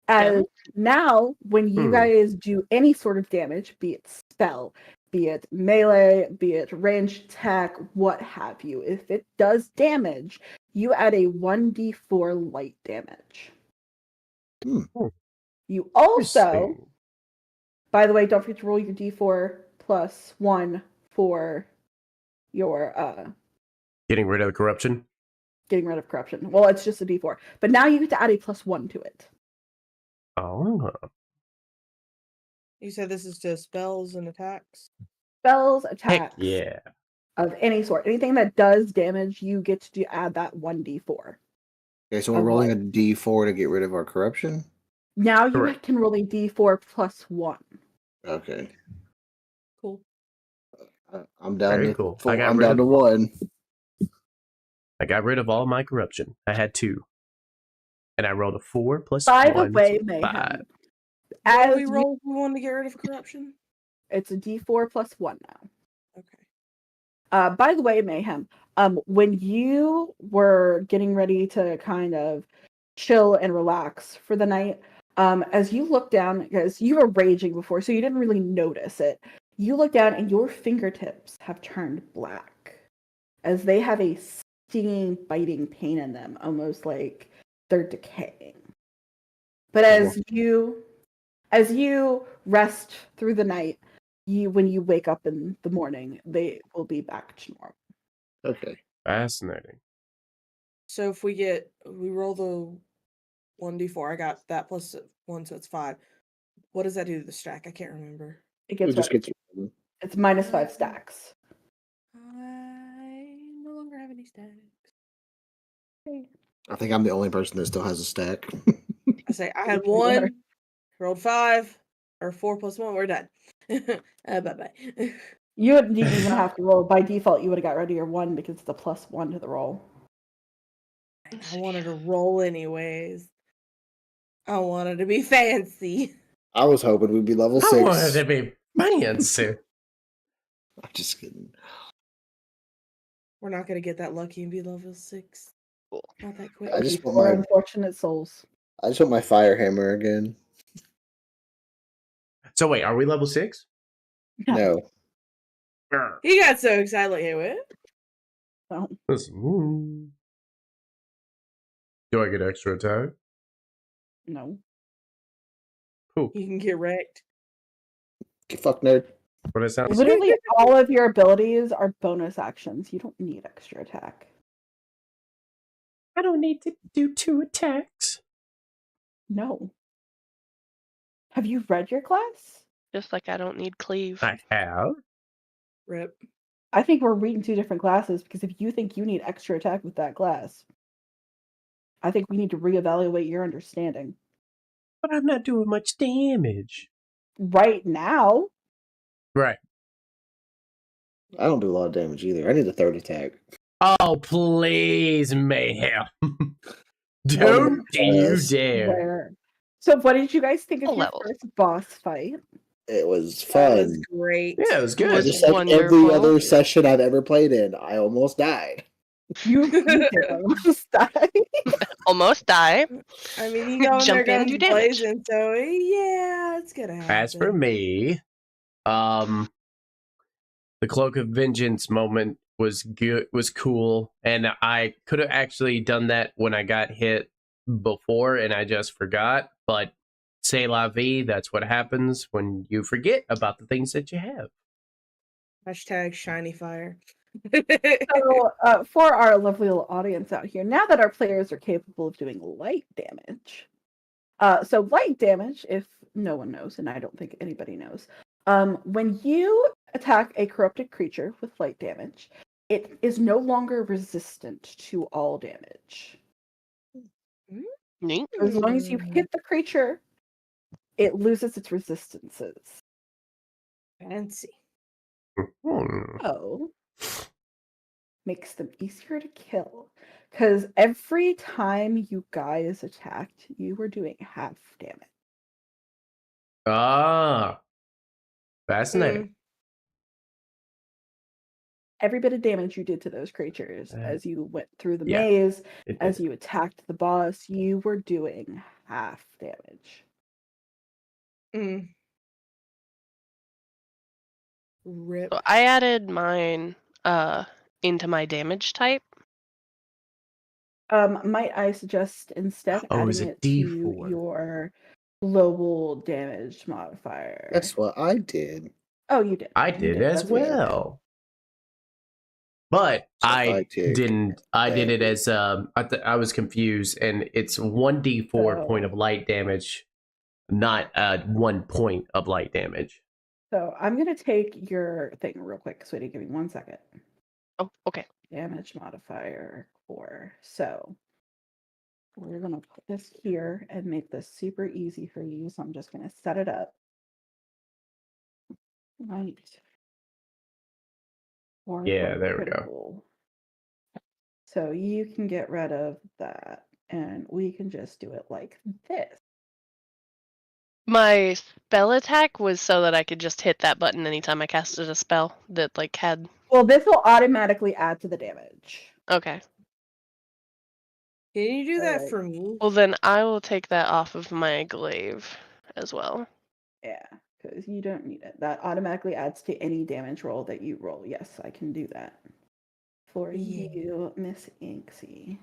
As now, when you guys do any sort of damage, be it spell, be it melee, be it ranged attack, what have you, if it does damage, you add a 1d4 light damage. You also, by the way, don't forget to roll your d4 plus 1 for your Getting rid of the corruption. getting rid of corruption. Well, it's just a d4, but now you get to add a plus 1 to it. Oh. You said this is to spells and attacks? Spells, Heck attacks yeah. of any sort. Anything that does damage, you get to add that 1d4. Okay, so we're Of rolling what? a d4 to get rid of our corruption. Now you Correct. can roll a d4 plus 1. Okay, Cool. I'm down Very to cool. four. I got I'm rid down of- to 1. I got rid of all my corruption. I had 2. And I rolled a 4 plus By 1. the way, so Mayhem, 5. What as do we you- roll if we want to get rid of corruption? it's a d4 plus 1 now. Okay. By the way, Mayhem, when you were getting ready to kind of chill and relax for the night, as you look down, because you were raging before, so you didn't really notice it. You look down and your fingertips have turned black as they have a stinging, biting pain in them, almost like they're decaying. But as you rest through the night, when you wake up in the morning, they will be back to normal. Okay. Fascinating. So if we roll the 1d4, I got that plus 1, so it's 5. What does that do to the stack? I can't remember. It It gets just better. gets. It's minus 5 stacks. I no longer have any stacks. I think I'm the only person that still has a stack. I say I had You are. 1, rolled 5, or 4 plus 1. We're done. Bye-bye. You didn't even have to roll. By default, you would have got rid of your 1 because it's the plus 1 to the roll. I wanted to roll anyways. I wanted to be fancy. I was hoping we'd be level 6. I wanted to be fancy. I'm just kidding. We're not gonna get that lucky and be level 6. Cool. Not that quick. I just want For my unfortunate souls. fire hammer again. So wait, are we level 6? No. He got so excited, like, hey, what? So, Do I get extra attack? no. Cool. You can get wrecked. Get fucked, nerd. What does that sound? Literally, all of your abilities are bonus actions. You don't need extra attack. I don't need to do 2 attacks. No. Have you read your class? Just like I don't need cleave. I have. Rip. I think we're reading 2 different classes because if you think you need extra attack with that class, I think we need to reevaluate your understanding. But I'm not doing much damage. Right now, Right. I don't do a lot of damage either. I need a 3rd attack. Oh, please, Mayhem. Oh, Don't you yes. dare. where... So what did you guys think of Full your levels. first boss fight? It was That fun. was great. Yeah, it was good. Was Just like every wonderful. other session I've ever played in, I almost died. You did almost die. Almost die. I mean, you go in there Jump in, do guns damage. blazing, so yeah, it's gonna happen. As for me, the Cloak of Vengeance moment was good, was cool, and I could have actually done that when I got hit before, and I just forgot. But c'est la vie, that's what happens when you forget about the things that you have. Hashtag shiny fire. So, for our lovely little audience out here, now that our players are capable of doing light damage, so light damage, if no one knows, and I don't think anybody knows, when you attack a corrupted creature with light damage, it is no longer resistant to all damage. Neat. As long as you hit the creature, it loses its resistances. Fancy. Hmm. So, makes them easier to kill. Because every time you guys attacked, you were doing half damage. Ah, fascinating. Every bit of damage you did to those creatures as you went through the yeah. maze, It as did. you attacked the boss, you were doing half damage. Mm. Rip. So I added mine into my damage type. Might I suggest instead Oh, is adding it it to D4? your global damage modifier? That's what I did. Oh, you did. I You did as That's what you did. well. But So I take didn't. I did it that. as I was confused, and it's 1d4 So- point of light damage not 1 point of light damage. So I'm gonna take your thing real quick, sweetie. Give me 1 second. Oh, okay. Damage modifier 4. So we're gonna put this here and make this super easy for you. So I'm just gonna set it up. Right. Or Yeah, for there we go. critical. So you can get rid of that, and we can just do it like this. My spell attack was so that I could just hit that button anytime I casted a spell that like had. Well, this will automatically add to the damage. Okay. Can you do that Alright. for me? Well, then I will take that off of my glaive as well. Yeah, because you don't need it. That automatically adds to any damage roll that you roll. Yes, I can do that for Yeah. you, Miss Inksy.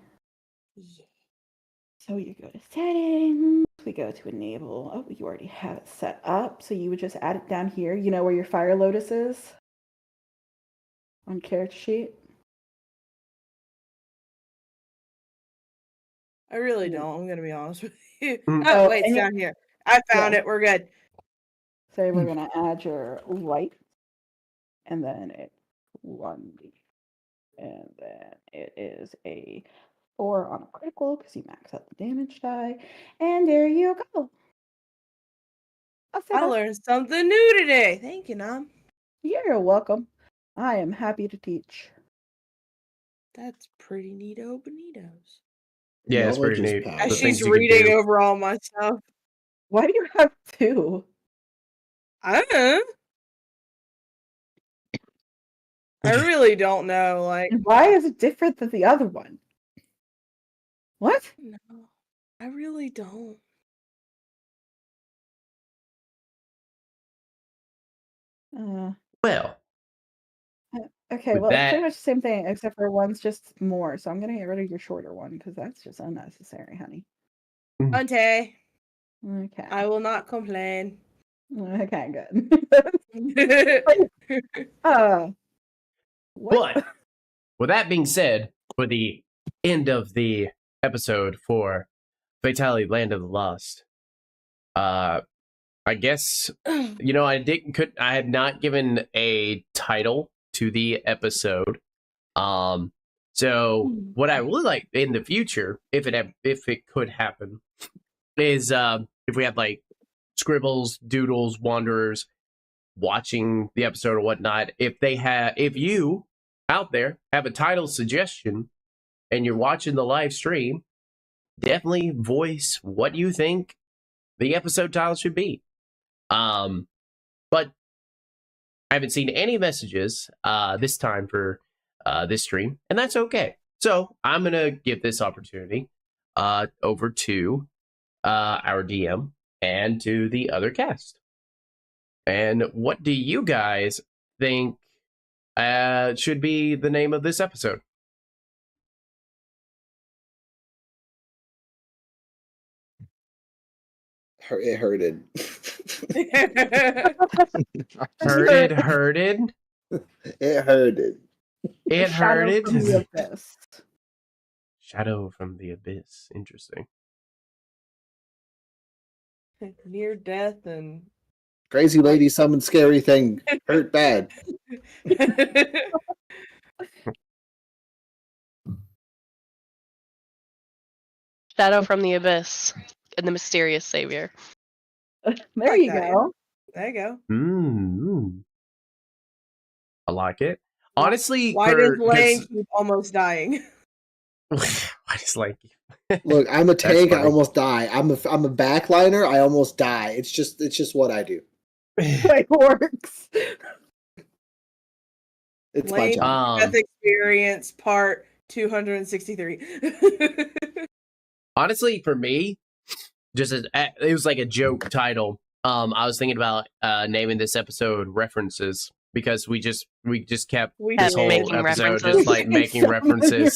Yeah. So you go to settings, we go to enable. Oh, you already have it set up. So you would just add it down here. You know where your Fire Lotus is? On character sheet? I really don't. I'm gonna be honest with you. Mm. Oh, Oh, wait, it's and down here. I found yeah. it. We're good. Say we're gonna add your light, and then it's 1d, and then it is a 4 on a critical because you max out the damage die, and there you go. I learned something new today. Thank you, Nom. You're welcome. I am happy to teach. That's pretty neato bonitos. Yeah, it's Knowledge pretty is neat. power. The As things she's you can reading do. over all my stuff. Why do you have 2? I really don't know. Like, And why is it different than the other one? What? no, I really don't. Well, Okay, with well, it's pretty that, much the same thing, except for one's just more. So I'm gonna get rid of your shorter one because that's just unnecessary, honey. Ante, Okay. I will not complain. Okay, good. What? but with that being said, for the end of the episode for Fatalie Land of the Lost, I guess I have not given a title to the episode. So what I would like in the future, if it could happen, is if we have like Scribbles, Doodles, Wanderers watching the episode or whatnot, if you out there have a title suggestion and you're watching the live stream, definitely voice what you think the episode title should be. But I haven't seen any messages this time for this stream, and that's okay. So I'm gonna give this opportunity over to our DM and to the other cast. And what do you guys think should be the name of this episode? It hurted. Hurted. It hurted. It Shadow hurted. from the Abyss. Shadow from the Abyss. Interesting. Near death and Crazy lady summoned scary thing. Hurt bad. Shadow from the Abyss and the Mysterious Savior. There you that, go. There you go. I like it. Honestly, Why does Lang keep almost dying? Why does Lang? Look, I'm a tank. I funny. almost die. I'm a backliner. I almost die. It's just what I do. It works. It's my Lang job. Death Experience Part 263. Honestly, for me, it was like a joke title. I was thinking about naming this episode "References" because we just kept We this kept whole making episode references. just like making references.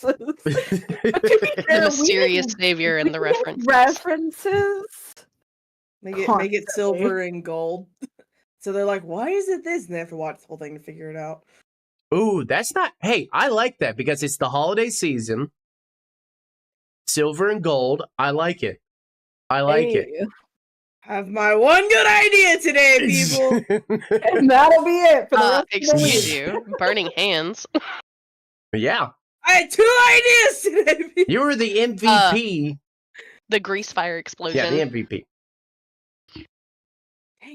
The Mysterious Savior and the references. References. Make it Constantly. silver and gold. So they're like, why is it this? And they have to watch the whole thing to figure it out. Ooh, that's not. Hey, I like that because it's the holiday season. Silver and gold. I like it. I like it. have my one good idea today, people. And that'll be it for the rest of the Excuse week. you, burning hands. Yeah, I had 2 ideas today, people. you were the MVP. The grease fire Yeah, explosion. the MVP. Dang,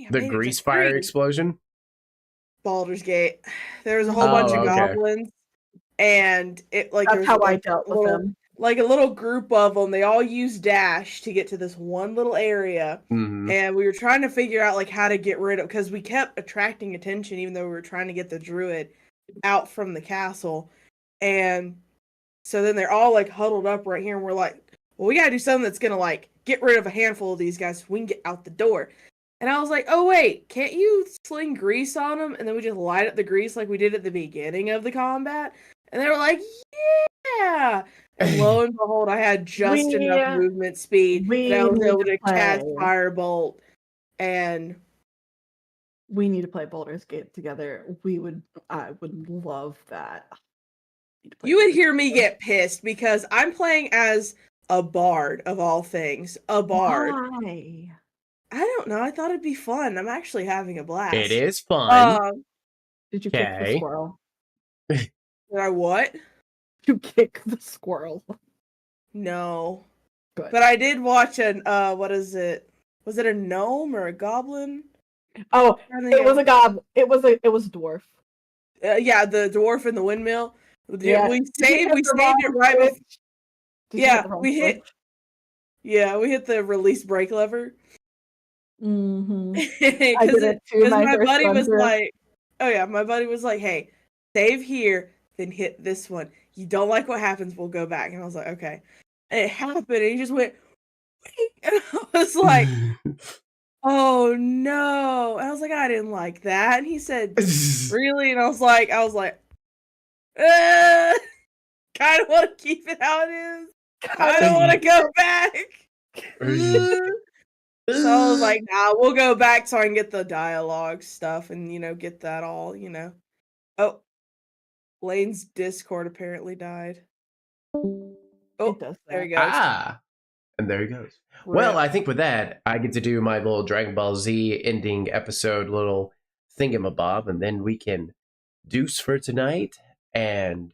I The made it to grease fire 3. explosion. Baldur's Gate. There was a whole Oh, bunch of okay. goblins, and it like That's there was how I like, dealt with little, them. like a little group of them. They all used dash to get to this one little area, Mhm. and we were trying to figure out like how to get rid of, because we kept attracting attention even though we were trying to get the druid out from the castle. And so then they're all like huddled up right here, and we're like, well, we gotta do something that's gonna like get rid of a handful of these guys so we can get out the door. And I was like, oh wait, can't you sling grease on them? And then we just light up the grease like we did at the beginning of the combat. And they were like, yeah. And lo and behold, I had just enough movement speed that I was need able to to cast play. Firebolt. And We need to play Baldur's Gate together. I would love that. you would hear me get pissed because I'm playing as a bard of all things. A bard. Why? I don't know. I thought it'd be fun. I'm actually having a blast. It is fun. Did you kick the Okay. squirrel? Did I what? You kick the squirrel. No. Good. But I did watch an what is it? Was it a gnome or a goblin? Oh, I think it was a goblin. It was a dwarf. yeah, the dwarf in the windmill. Yeah. We Did you hit saved the it wrong right switch? before. Did you Yeah, hit the wrong we hit. switch? Yeah, we hit the release brake lever. Mm-hmm. I Because did it too. my first buddy run was through. like, oh yeah, my buddy was like, hey, save here, then hit this one. You don't like what happens, we'll go back. And I was like, okay. And it happened, and he just went, wait. And I was like, oh no. And I was like, I didn't like that. And he said, really? And I was like, kind of want to keep it how it is. I don't want to go back. So I was like, nah, we'll go back so I can get the dialogue stuff and, get that all, Oh, Lane's Discord apparently died. Oh, It does there that. he goes. And there he goes. Well, I think with that, I get to do my little Dragon Ball Z ending episode little thingamabob, and then we can deuce for tonight. And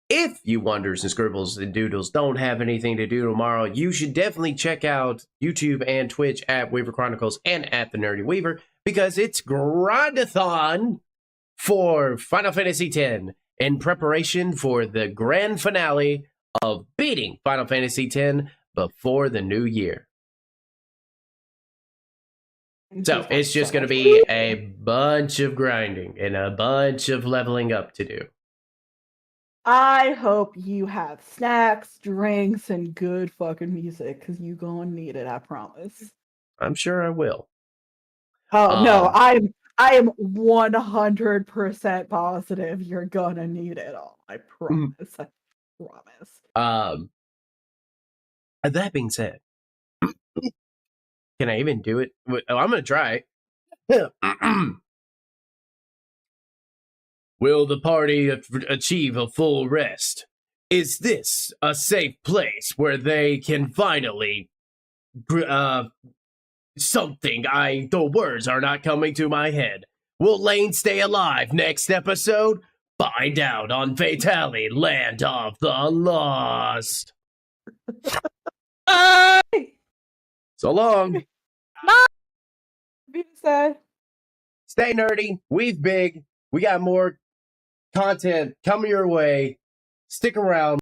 if you Wonders and Scribbles and Doodles don't have anything to do tomorrow, you should definitely check out YouTube and Twitch at Weaver Chronicles and at The Nerdy Weaver, because it's Grindathon for Final Fantasy X in preparation for the grand finale of beating Final Fantasy X before the new year. So it's just going to be a bunch of grinding and a bunch of leveling up to do. I hope you have snacks, drinks, and good fucking music, because you gonna need it, I promise. I'm sure I will. Oh no, I am 100% positive you're gonna need it all. I promise. I promise. That being said, can I even do it? I'm going to try it. Will the party achieve a full rest? Is this a safe place where they can finally something? The words are not coming to my head. Will Lane stay alive next episode? Find out on Fatalie, Land of the Lost. So long. Be sad. Stay nerdy. Weave big. We got more content coming your way. Stick around.